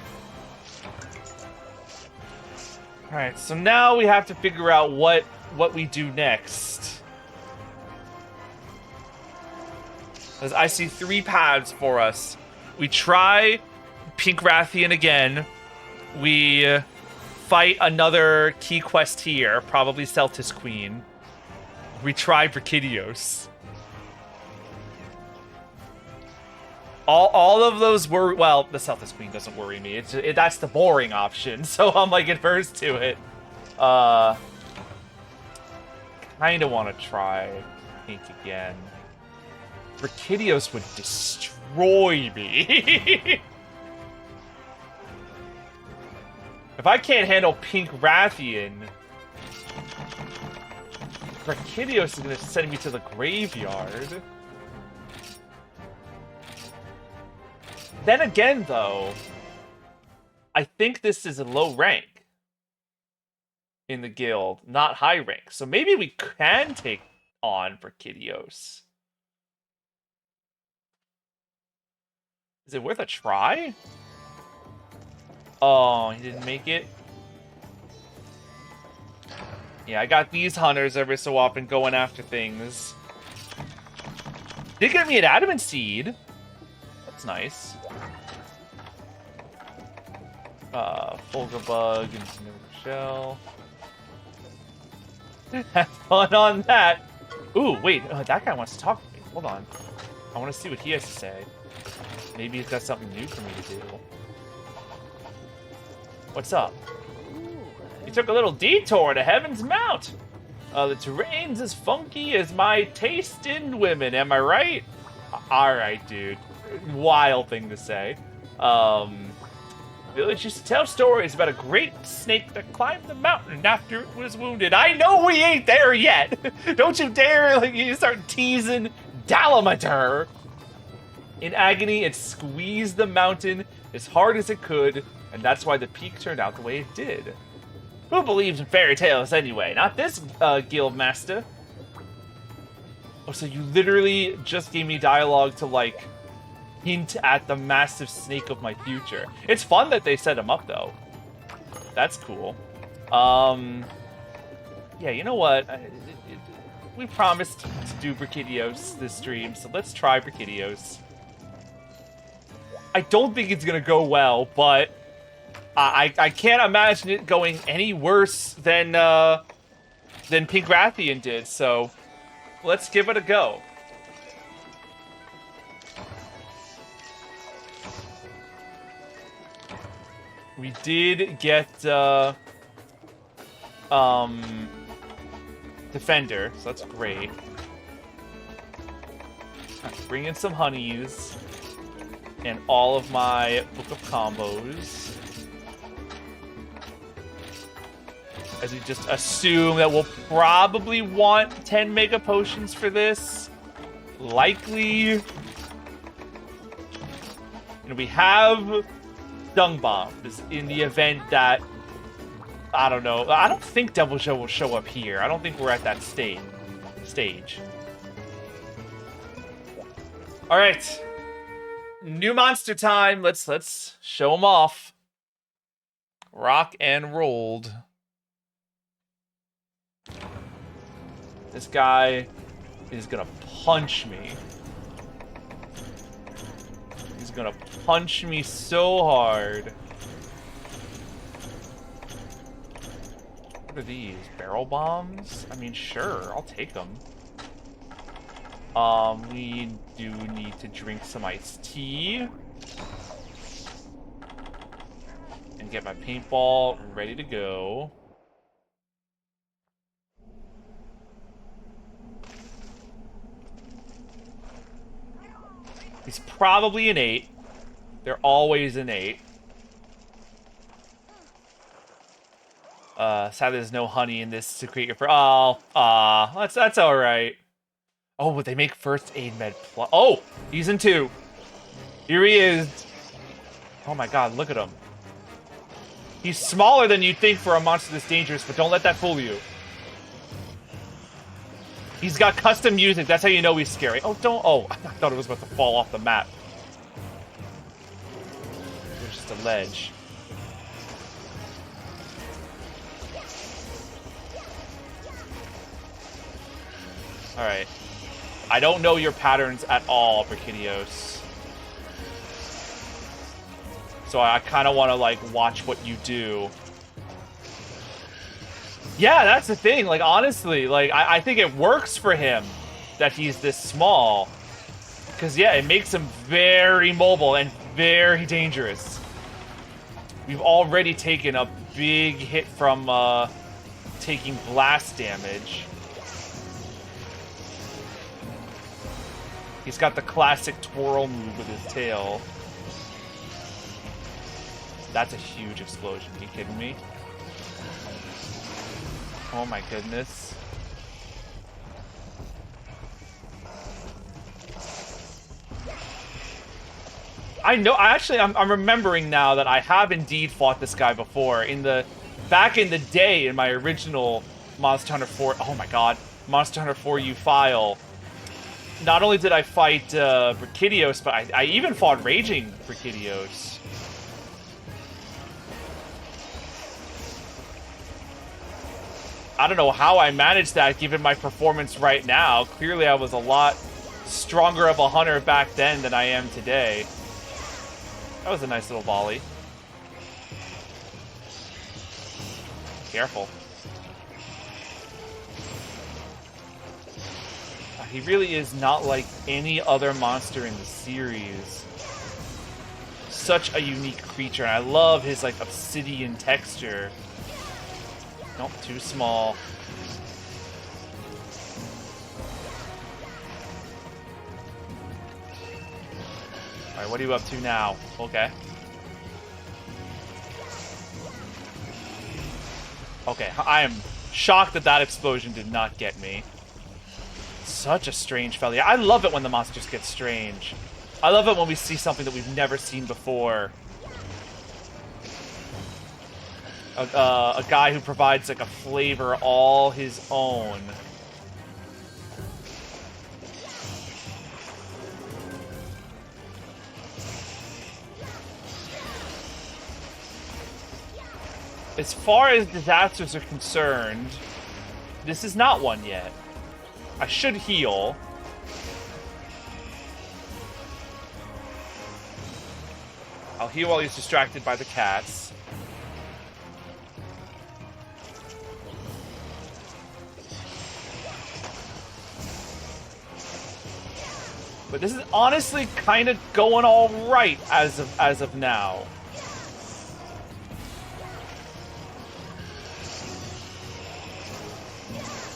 Alright, so now we have to figure out what we do next. Because I see 3 paths for us. We try Pink Rathian again. We fight another key quest here, probably Celtis Queen. We try Brachidios. All of those were... Well, the Celtis Queen doesn't worry me. That's the boring option, so I'm, like, adverse to it. Kinda want to try Pink again. Brachidios would destroy me. If I can't handle Pink Rathian, Brachidios is going to send me to the graveyard. Then again, though, I think this is a low rank in the guild, not high rank. So maybe we can take on, Brachidios. Is it worth a try? Oh, he didn't make it. Yeah, I got these hunters every so often going after things. Did get me an adamant seed. That's nice. Fulgur bug and some shell. Have fun on that. Ooh, wait, that guy wants to talk to me. Hold on. I want to see what he has to say. Maybe he's got something new for me to do. What's up? You took a little detour to Heaven's Mount. The terrain's as funky as my taste in women, am I right? Alright, dude. Wild thing to say. Village used to tell stories about a great snake that climbed the mountain after it was wounded. I know we ain't there yet! Don't you dare, like, you start teasing Dalameter! In agony, it squeezed the mountain as hard as it could, and that's why the peak turned out the way it did. Who believes in fairy tales anyway? Not this guild master. Oh, so you literally just gave me dialogue to, like, hint at the massive snake of my future. It's fun that they set him up, though. That's cool. Yeah, you know what? We promised to do Brachidios this stream, so let's try Brachidios. I don't think it's gonna go well, but I can't imagine it going any worse than Pink Rathian did, so let's give it a go. We did get Defender, so that's great. Right, bring in some honeys and all of my Book of Combos. As we just assume that we'll probably want 10 Mega Potions for this. Likely. And we have Dung Bombs in the event that, I don't know. I don't think Devil Joe will show up here. I don't think we're at that stage. All right. New monster time. Let's show them off. Rock and rolled. This guy is gonna punch me. He's gonna punch me so hard. What are these? Barrel bombs? I mean, sure, I'll take them. We do need to drink some iced tea. And get my paintball ready to go. He's probably an 8. They're always an 8. Sadly, there's no honey in this to create your... that's alright. Oh, but they make first aid med plus... Oh! He's in 2. Here he is. Oh my god, look at him. He's smaller than you'd think for a monster this dangerous, but don't let that fool you. He's got custom music. That's how you know he's scary. Oh, don't... Oh, I thought it was about to fall off the map. There's just a ledge. Alright. I don't know your patterns at all, Brachidios. So I kind of want to, like, watch what you do. Yeah, that's the thing. Like, honestly, like, I think it works for him that he's this small. Because, yeah, it makes him very mobile and very dangerous. We've already taken a big hit from taking blast damage. He's got the classic twirl move with his tail. That's a huge explosion. Are you kidding me? Oh my goodness. I know, I'm remembering now that I have indeed fought this guy before. Back in the day, in my original Monster Hunter 4, oh my god. Monster Hunter 4U file, not only did I fight Brachydios, but I even fought Raging Brachydios. I don't know how I managed that given my performance right now. Clearly I was a lot stronger of a hunter back then than I am today. That was a nice little volley. Careful. He really is not like any other monster in the series. Such a unique creature, and I love his like obsidian texture. Nope, too small. Alright, what are you up to now? Okay. Okay, I am shocked that that explosion did not get me. Such a strange fella. Yeah, I love it when the monsters get strange. I love it when we see something that we've never seen before. A guy who provides like a flavor all his own. As far as disasters are concerned, this is not one yet. I should heal. I'll heal while he's distracted by the cats. But this is honestly kind of going all right as of now.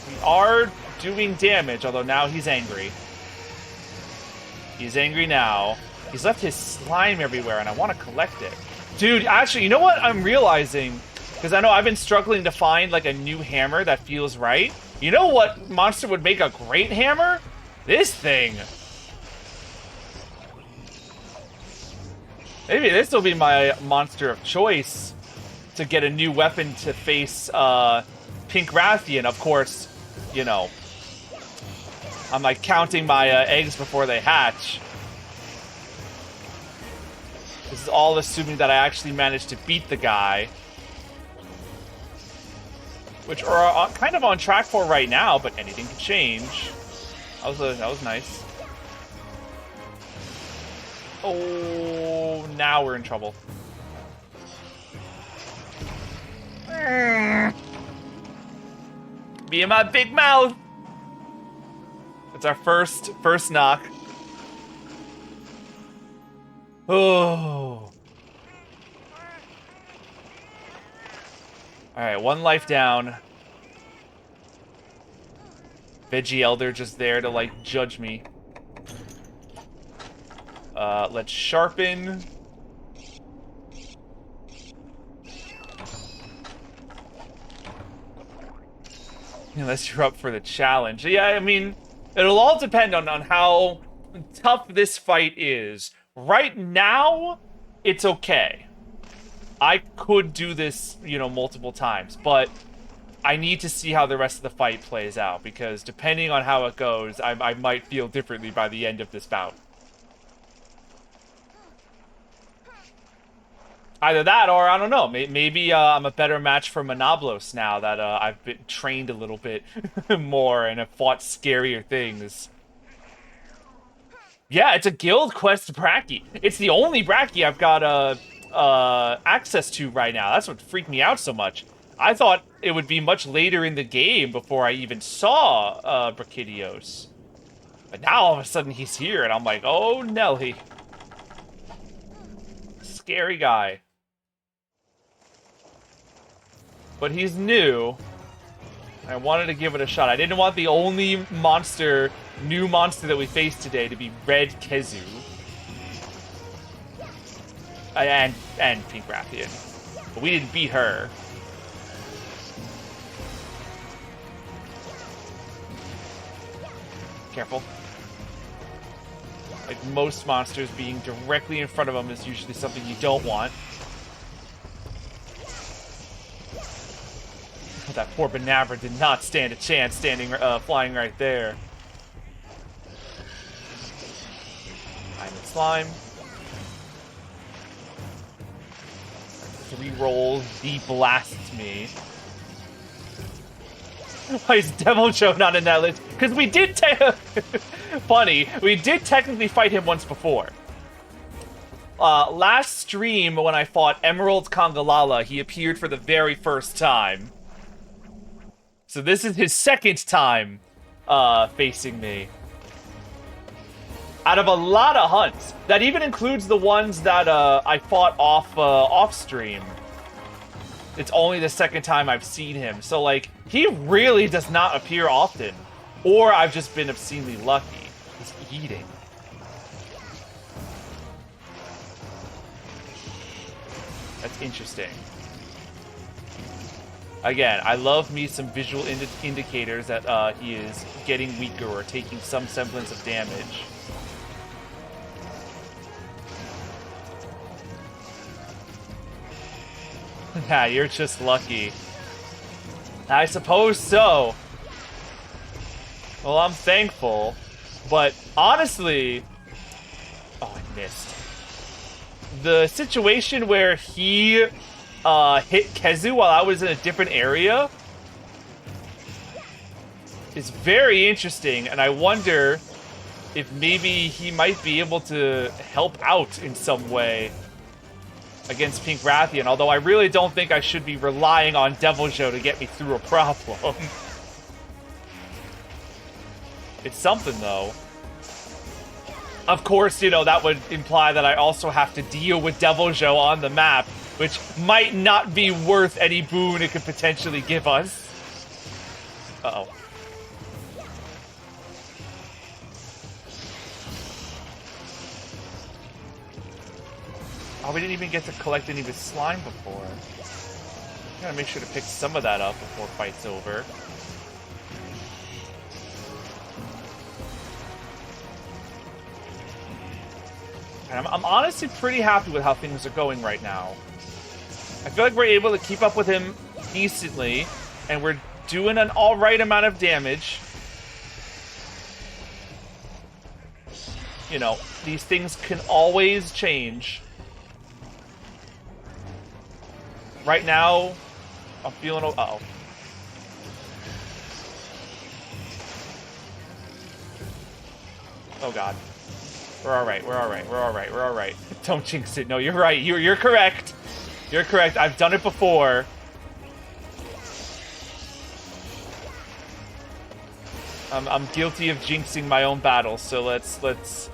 We are doing damage, although now he's angry. He's angry now. He's left his slime everywhere, and I want to collect it. Dude, actually, you know what I'm realizing? Because I know I've been struggling to find, like, a new hammer that feels right. You know what monster would make a great hammer? This thing. Maybe this will be my monster of choice to get a new weapon to face Pink Rathian. Of course, you know, I'm like counting my eggs before they hatch. This is all assuming that I actually managed to beat the guy. Which we're kind of on track for right now, but anything can change. That was nice. Oh, now we're in trouble. Be in my big mouth. It's our first knock. Oh. Alright, one life down. Veggie Elder just there to, like, judge me. Let's sharpen. Unless you're up for the challenge. Yeah, I mean, it'll all depend on how tough this fight is. Right now, it's okay. I could do this, you know, multiple times, but I need to see how the rest of the fight plays out, because depending on how it goes, I might feel differently by the end of this bout. Either that, or I don't know. Maybe I'm a better match for Monoblos now that I've been trained a little bit more and have fought scarier things. Yeah, it's a Guild Quest Brachy. It's the only Brachy I've got access to right now. That's what freaked me out so much. I thought it would be much later in the game before I even saw Brachydios. But now all of a sudden he's here, and I'm like, oh Nelly. Scary guy. But he's new. I wanted to give it a shot. I didn't want the only new monster that we faced today to be Red Kezu. And Pink Rathian. But we didn't beat her. Careful. Like most monsters, being directly in front of them is usually something you don't want. That poor Banabra did not stand a chance flying right there. Diamond Slime. 3 rolls, de-blasts me. Why is Deviljho not in that list? Because we did funny, we did technically fight him once before. Last stream when I fought Emerald Congalala, he appeared for the very first time. So this is his second time facing me. Out of a lot of hunts. That even includes the ones that I fought off stream. It's only the second time I've seen him. So, like, he really does not appear often. Or I've just been obscenely lucky. He's eating. That's interesting. Again, I love me some visual indicators that he is getting weaker or taking some semblance of damage. Yeah, you're just lucky. I suppose so. Well, I'm thankful. But honestly... Oh, I missed. The situation where he hit Kezu while I was in a different area is very interesting, and I wonder if maybe he might be able to help out in some way against Pink Rathian, although I really don't think I should be relying on Deviljho to get me through a problem. It's something, though. Of course, you know, that would imply that I also have to deal with Deviljho on the map, which might not be worth any boon it could potentially give us. Uh-oh. Oh, we didn't even get to collect any of his slime before. Gotta make sure to pick some of that up before fight's over. And I'm honestly pretty happy with how things are going right now. I feel like we're able to keep up with him decently, and we're doing an alright amount of damage. You know, these things can always change. Right now, I'm feeling... Uh-oh. Oh, God. We're alright, we're alright, we're alright, we're alright. Don't jinx it. No, you're right. You're correct. You're correct. I've done it before. I'm guilty of jinxing my own battles, so let's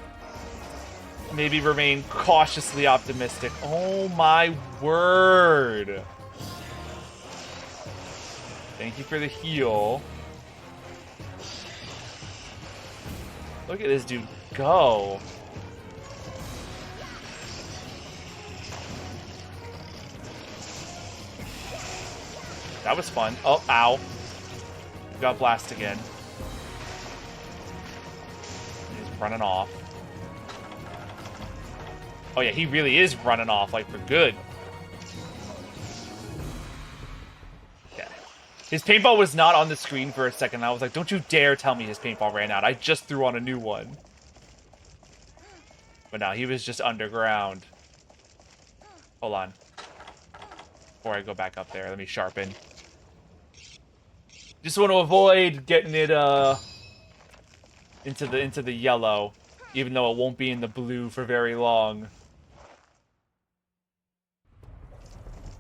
maybe remain cautiously optimistic. Oh my word. Thank you for the heal. Look at this dude go. That was fun. Oh, ow. Got blast again. He's running off. Oh yeah, he really is running off, like, for good. Yeah. His paintball was not on the screen for a second. I was like, don't you dare tell me his paintball ran out. I just threw on a new one. But no, he was just underground. Hold on. Before I go back up there, let me sharpen. Just want to avoid getting it into the yellow, even though it won't be in the blue for very long.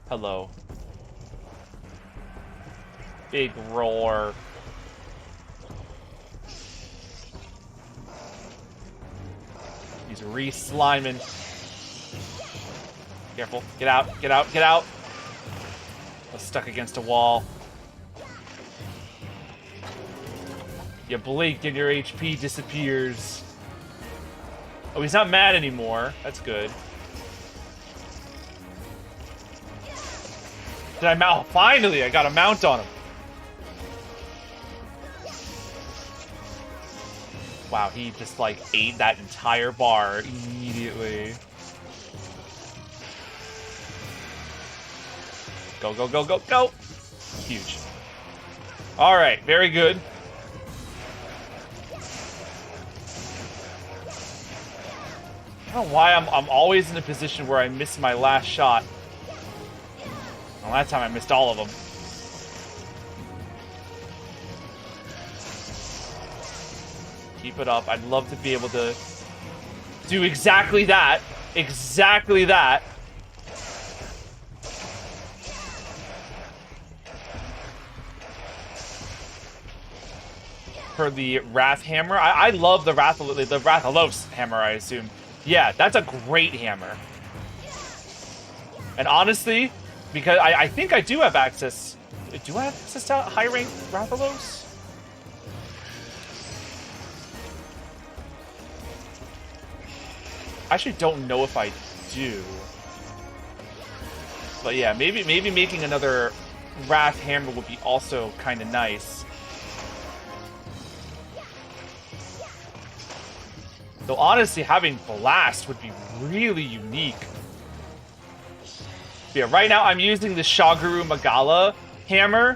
Hello. Big roar. He's re-sliming. Careful. Get out, get out, get out. I was stuck against a wall. You blink and your HP disappears. Oh, he's not mad anymore. That's good. Did I mount? Finally, I got a mount on him. Wow, he just, like, ate that entire bar immediately. Go, go, go, go, go! Huge. Alright, very good. I don't know why I'm always in a position where I miss my last shot. Well, that time I missed all of them. Keep it up. I'd love to be able to do exactly that. Exactly that. For the Wrath Hammer. I love the Rathalos hammer, I assume. Yeah, that's a great hammer. And honestly, because I think I do have access... Do I have access to high-rank Rathalos? I actually don't know if I do. But yeah, maybe making another Wrath Hammer would be also kind of nice. Though honestly, having Blast would be really unique. But yeah, right now I'm using the Shaguru Magala hammer,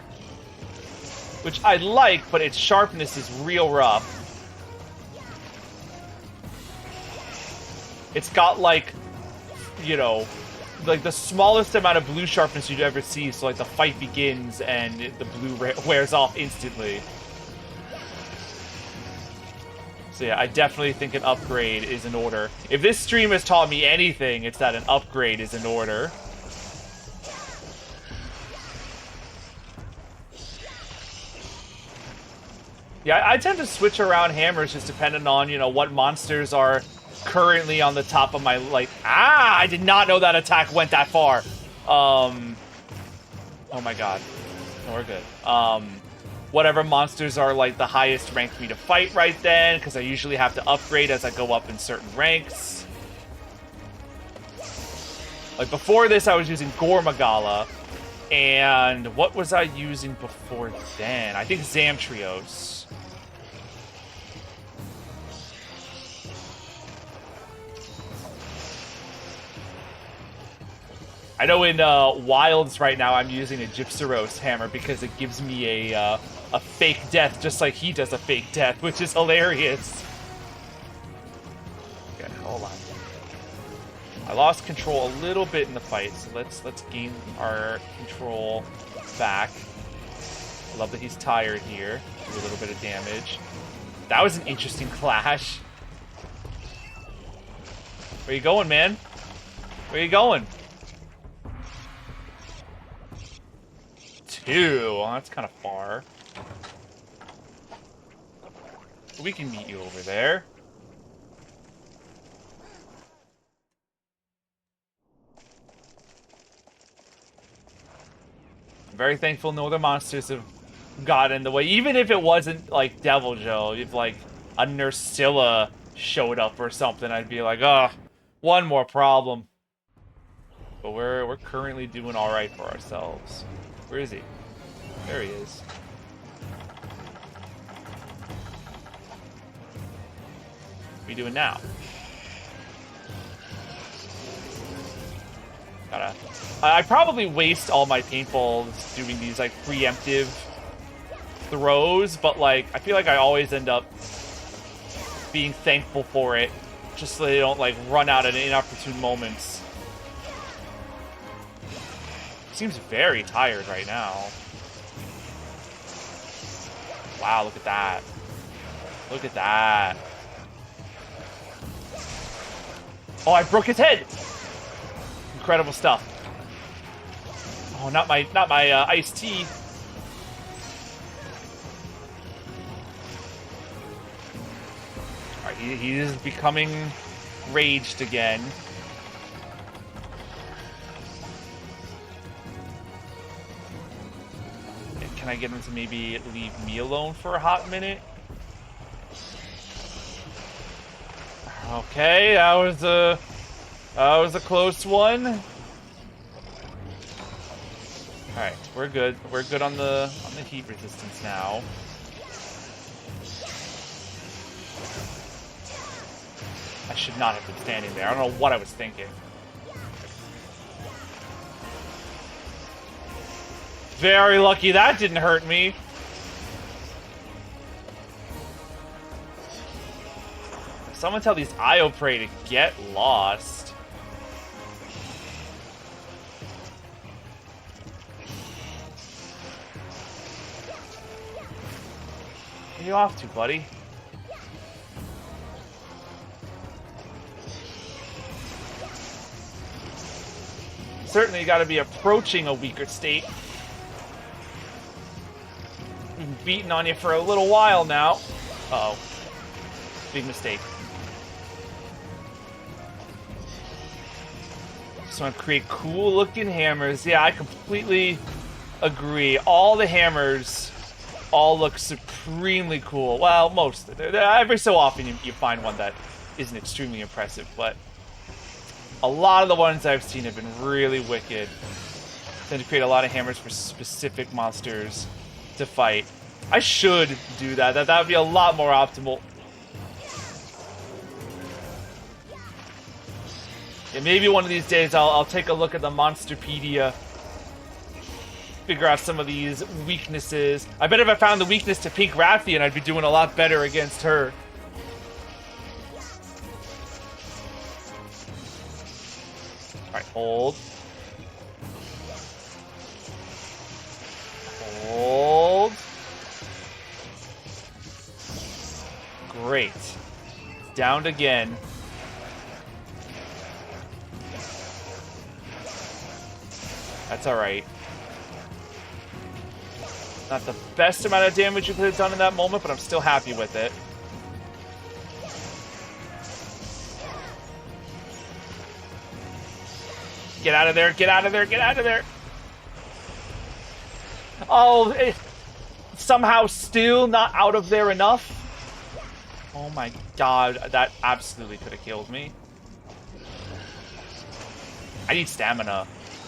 which I like, but its sharpness is real rough. It's got like, you know, like the smallest amount of blue sharpness you'd ever see, so like the fight begins and the blue wears off instantly. So yeah, I definitely think an upgrade is in order. If this stream has taught me anything, it's that an upgrade is in order. Yeah, I tend to switch around hammers just depending on, you know, what monsters are currently on the top of my, like... Ah! I did not know that attack went that far. Oh my god. No, we're good. Whatever monsters are, like, the highest rank for me to fight right then, because I usually have to upgrade as I go up in certain ranks. Like, before this, I was using Gormagala, and what was I using before then? I think Zamtrios. I know in Wilds right now, I'm using a Gypsaros hammer because it gives me a fake death, just like he does a fake death, which is hilarious. Okay, hold on. I lost control a little bit in the fight, so let's gain our control back. I love that he's tired here. Do a little bit of damage. That was an interesting clash. Where you going, man? Where you going? 2. Well, that's kind of far. We can meet you over there. I'm very thankful no other monsters have got in the way. Even if it wasn't, like, Devil Joe, if, like, a Nursilla showed up or something, I'd be like, ugh, one more problem. But we're currently doing alright for ourselves. Where is he? There he is. What are you doing now? I probably waste all my paintballs doing these, like, preemptive throws, but, like, I feel like I always end up being thankful for it, just so they don't, like, run out at inopportune moments. Seems very tired right now. Wow, look at that. Look at that. Oh, I broke his head! Incredible stuff. Oh, not my iced tea. Alright, he is becoming raged again. Can I get him to maybe leave me alone for a hot minute? Okay, that was a close one. All right, we're good. We're good on the heat resistance now. I should not have been standing there. I don't know what I was thinking. Very lucky that didn't hurt me. Someone tell these IO Prey to get lost. Where are you off to, buddy? Certainly got to be approaching a weaker state. Been beating on you for a little while now. Uh-oh. Big mistake. Just want to create cool-looking hammers. Yeah, I completely agree. All the hammers all look supremely cool. Well, most. Every so often you find one that isn't extremely impressive, but a lot of the ones I've seen have been really wicked. Tend to create a lot of hammers for specific monsters to fight. I should do that. That would be a lot more optimal. Yeah, maybe one of these days I'll take a look at the Monsterpedia. Figure out some of these weaknesses. I bet if I found the weakness to Pink Rathian, I'd be doing a lot better against her. Alright, hold. Hold. Great. Downed again. That's alright. Not the best amount of damage you could have done in that moment, but I'm still happy with it. Get out of there, get out of there, get out of there! Oh, somehow still not out of there enough? Oh my god, that absolutely could have killed me. I need stamina,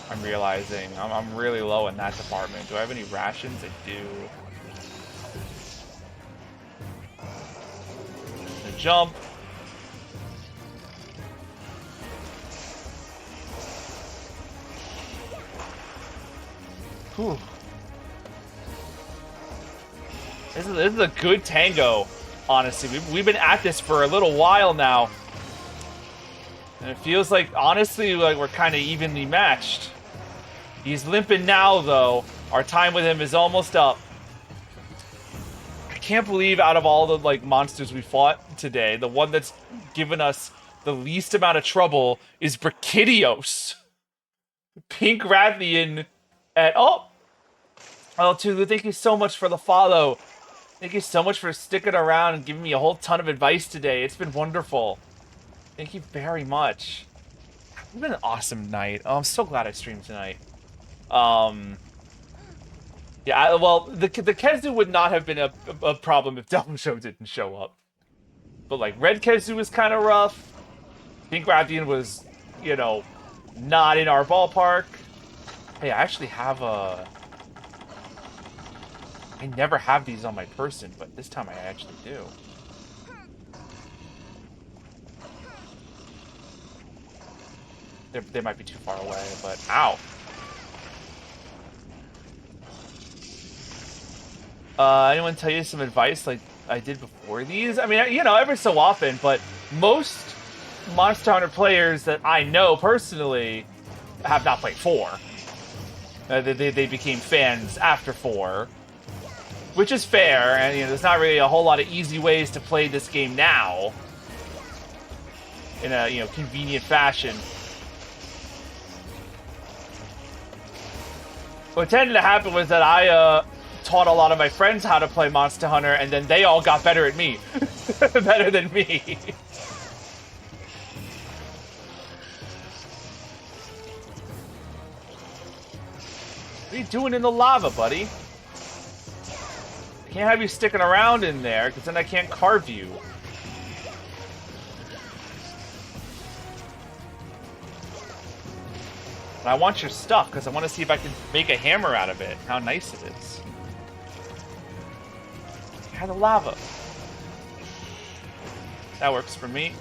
I'm realizing. I'm really low in that department. Do I have any rations? I do. The jump. Whew. This is a good tango, honestly. We've been at this for a little while now. And it feels like, honestly, like we're kind of evenly matched. He's limping now, though. Our time with him is almost up. I can't believe out of all the like monsters we fought today, the one that's given us the least amount of trouble is Brachydios. Pink Rathian at... Oh, Tulu, thank you so much for the follow. Thank you so much for sticking around and giving me a whole ton of advice today. It's been wonderful. Thank you very much. It's been an awesome night. Oh, I'm so glad I streamed tonight. Yeah, well, the Kezu would not have been a problem if Delta Show didn't show up. But, like, Red Kezu was kind of rough. Pink Rathian was, you know, not in our ballpark. Hey, I actually have a... I never have these on my person, but this time I actually do. They might be too far away, but... Ow! Anyone tell you some advice like I did before these? I mean, you know, every so often, but most Monster Hunter players that I know personally have not played 4. They became fans after 4. Which is fair, and you know, there's not really a whole lot of easy ways to play this game now in a, you know, convenient fashion. What tended to happen was that I taught a lot of my friends how to play Monster Hunter, and then they all got better at me. Better than me. What are you doing in the lava, buddy? I can't have you sticking around in there, because then I can't carve you. And I want your stuff, because I want to see if I can make a hammer out of it. How nice it is. Yeah, the lava. That works for me.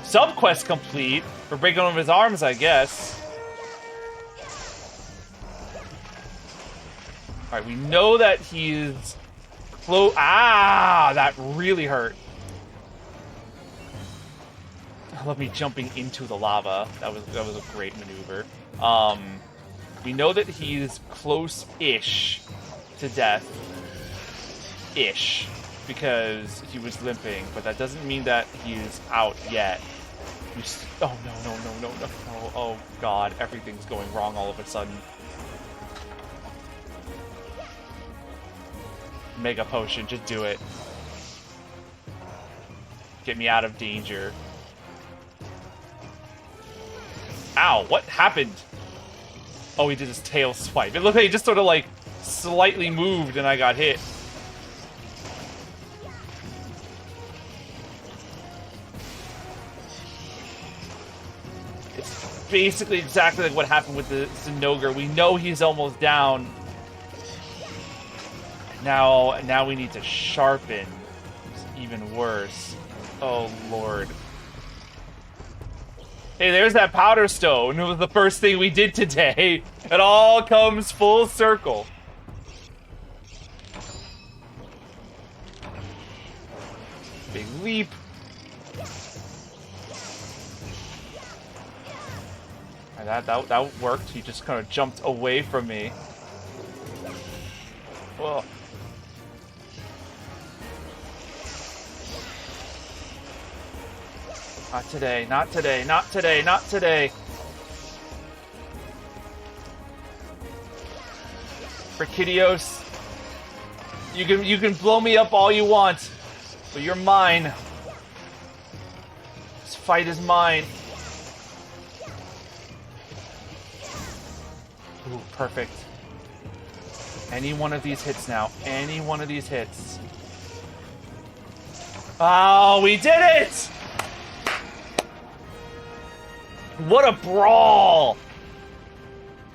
Subquest complete. For breaking one of his arms, I guess. Alright, we know that he's Ah, that really hurt. I love me jumping into the lava. That was a great maneuver. We know that he's close-ish to death. Ish. Because he was limping, but that doesn't mean that he's out yet. Oh, no. Oh, God. Everything's going wrong all of a sudden. Mega potion. Just do it. Get me out of danger. Ow, what happened? Oh, he did his tail swipe. It looked like he just sort of, like, slightly moved and I got hit. It's basically exactly like what happened with the Zinogre. We know he's almost down. Now we need to sharpen. It's even worse. Oh, Lord. Hey, there's that powder stone. It was the first thing we did today. It all comes full circle. Big leap. That worked. He just kind of jumped away from me. Whoa. Not today, not today, not today, not today. Brachydios, you can blow me up all you want, but you're mine. This fight is mine. Ooh, perfect. Any one of these hits now. Any one of these hits. Oh, we did it! What a brawl!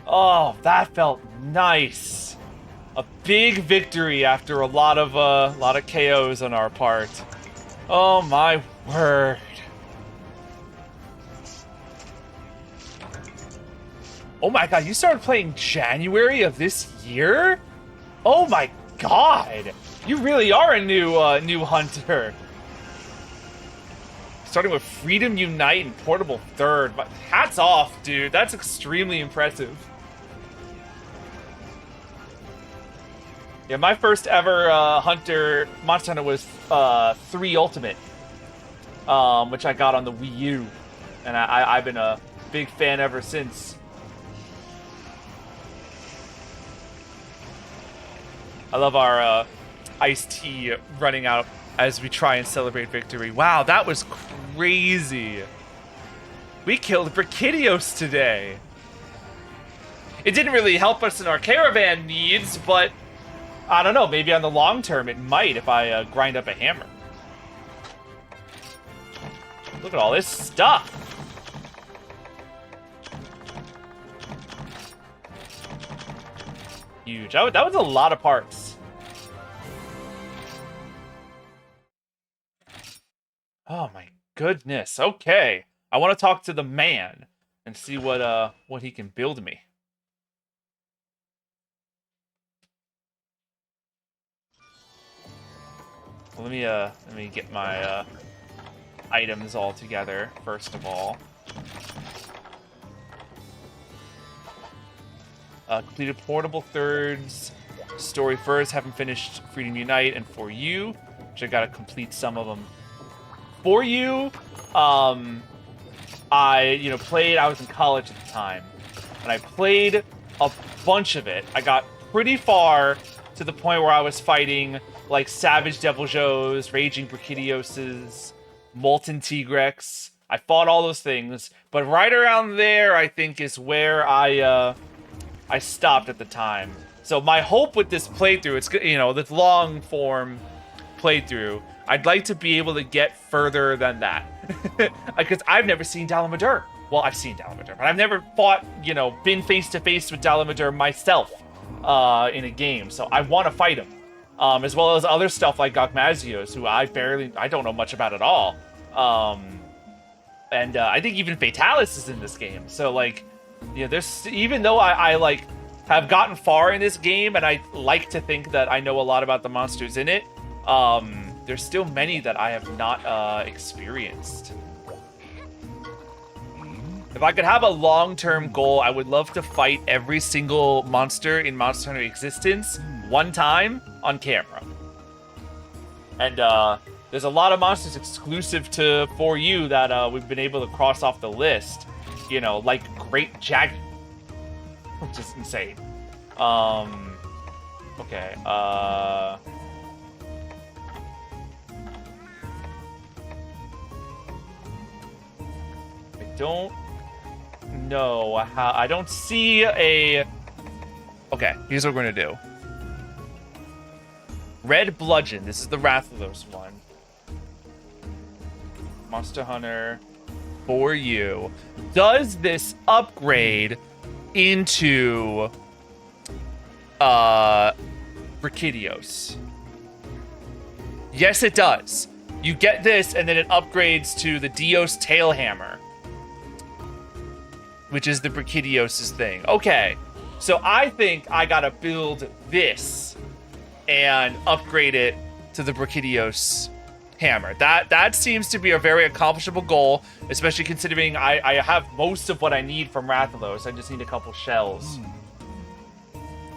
Oh, that felt nice. A big victory after a lot of KOs on our part. Oh my word. Oh my god, you started playing January of this year? Oh my god! You really are a new hunter. Starting with Freedom Unite and Portable Third. But hats off, dude. That's extremely impressive. Yeah, my first ever Monster Hunter was 3 Ultimate, which I got on the Wii U, and I've been a big fan ever since. I love our iced tea running out as we try and celebrate victory. Wow, that was crazy. We killed Brachydios today. It didn't really help us in our caravan needs, but I don't know, maybe on the long term it might if I grind up a hammer. Look at all this stuff. Huge. That was a lot of parts. Oh my goodness. Okay. I want to talk to the man and see what he can build me. Let me get my items all together first of all. Completed Portable Thirds, Story First, haven't finished Freedom Unite, and For You, which I gotta complete some of them. For You, I played, I was in college at the time, and I played a bunch of it. I got pretty far to the point where I was fighting like Savage Deviljos, Raging Brachydioses, Molten Tigrex. I fought all those things, but right around there, I think, is where I stopped at the time. So my hope with this playthrough, it's this long form playthrough, I'd like to be able to get further than that. Because I've never seen Dalamadur. Well, I've seen Dalamadur, but I've never fought, been face to face with Dalamadur myself in a game. So I want to fight him. As well as other stuff like Gokmazios, who I don't know much about at all. And I think even Fatalis is in this game. So there's, even though I have gotten far in this game, and I like to think that I know a lot about the monsters in it, there's still many that I have not experienced. If I could have a long-term goal, I would love to fight every single monster in Monster Hunter Existence one time on camera. And there's a lot of monsters exclusive to 4U that we've been able to cross off the list. You know, like Great Jag, which is insane. Okay. I don't know how. I don't see a. Okay, here's what we're gonna do. Red Bludgeon. This is the Rathalos one. Monster Hunter 4U. Does this upgrade into Brachydios? Yes, it does. You get this, and then it upgrades to the Dios Tailhammer, which is the Brachydios' thing. Okay, so I think I gotta build this and upgrade it to the Brachydios hammer. That seems to be a very accomplishable goal, especially considering I have most of what I need from Rathalos. I just need a couple shells.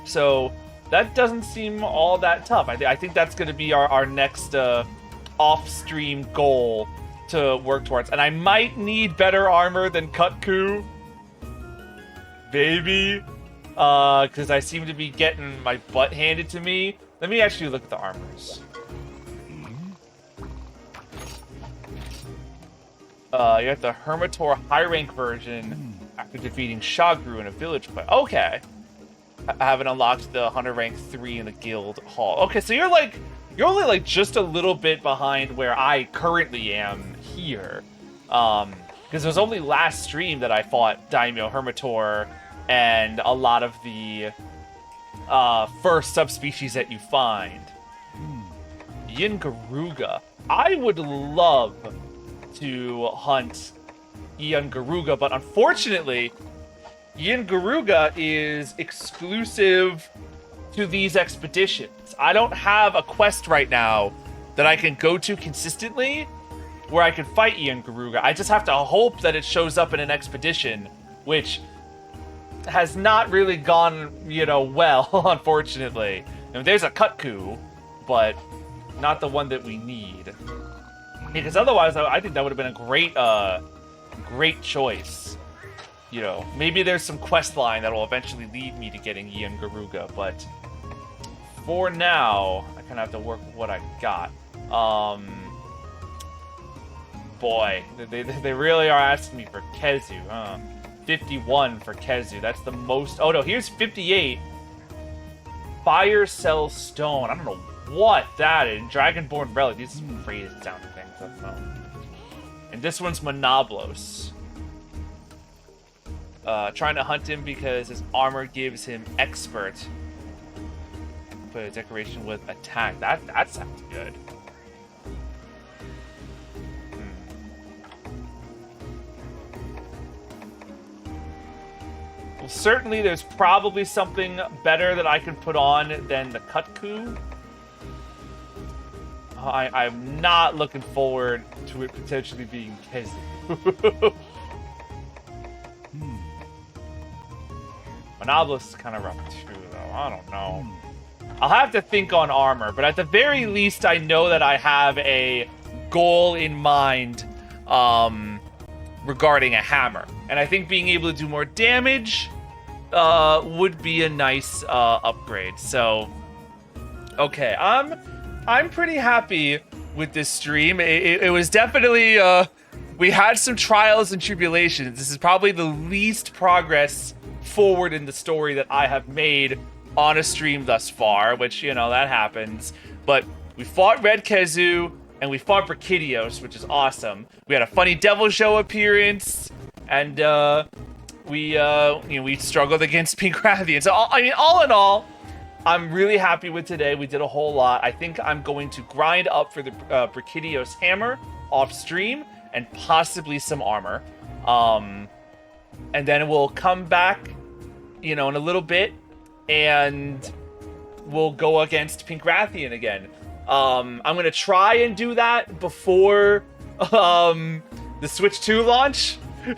So that doesn't seem all that tough. I think that's going to be our next off-stream goal to work towards. And I might need better armor than Kutku. Maybe. Because I seem to be getting my butt handed to me. Let me actually look at the armors. You have the Hermitor high rank version after defeating Shagru in a village fight. Okay. I haven't unlocked the Hunter rank 3 in the guild hall. Okay, so you're only like just a little bit behind where I currently am here. Because it was only last stream that I fought Daimyo Hermitor and a lot of the first subspecies that you find. Yin Garuga. I would love to hunt Ian Garuga, but unfortunately, Ian Garuga is exclusive to these expeditions. I don't have a quest right now that I can go to consistently where I can fight Ian Garuga. I just have to hope that it shows up in an expedition, which has not really gone, well, unfortunately. There's a Kutku, but not the one that we need. Because otherwise, I think that would have been a great choice. Maybe there's some quest line that will eventually lead me to getting Ian Garuga, but for now, I kind of have to work with what I got. Boy, they really are asking me for Kezu, huh? 51 for Kezu. That's the most. Oh no, here's 58. Fire Cell Stone. I don't know what that is. Dragonborn Relic. These are some crazy sounding things. I don't know. And this one's Monoblos. Trying to hunt him because his armor gives him expert. Put a decoration with attack. That sounds good. Well, certainly there's probably something better that I can put on than the Kutku. I'm not looking forward to it potentially being Kezu. Monoblos is kind of rough too, though. I don't know. I'll have to think on armor, but at the very least, I know that I have a goal in mind regarding a hammer. And I think being able to do more damage would be a nice upgrade. So, okay, I'm pretty happy with this stream. It was definitely we had some trials and tribulations. This is probably the least progress forward in the story that I have made on a stream thus far, which, that happens. But we fought Red Kezu, and we fought Brachydios, which is awesome. We had a funny Devil Show appearance, and we struggled against Pink Rathian. So, all in all, I'm really happy with today. We did a whole lot. I think I'm going to grind up for the Brachydios hammer off stream, and possibly some armor. And then we'll come back, in a little bit and we'll go against Pink Rathian again. I'm gonna try and do that before the Switch 2 launch,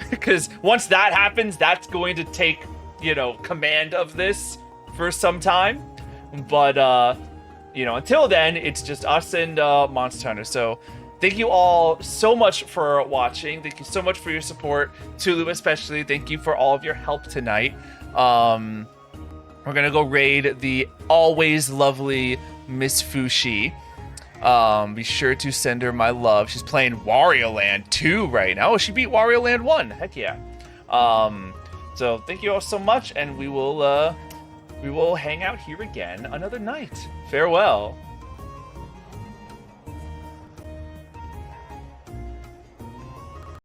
because once that happens, that's going to take, you know, command of this for some time. But you know, until then, it's just us and Monster Hunter. So thank you all so much for watching. Thank you so much for your support. Tulu especially, thank you for all of your help tonight. We're gonna go raid the always lovely Miss Fushi. Be sure to send her my love. She's playing Wario Land 2 right now. Oh, she beat Wario Land 1. Heck yeah. So thank you all so much, and we will hang out here again another night. Farewell.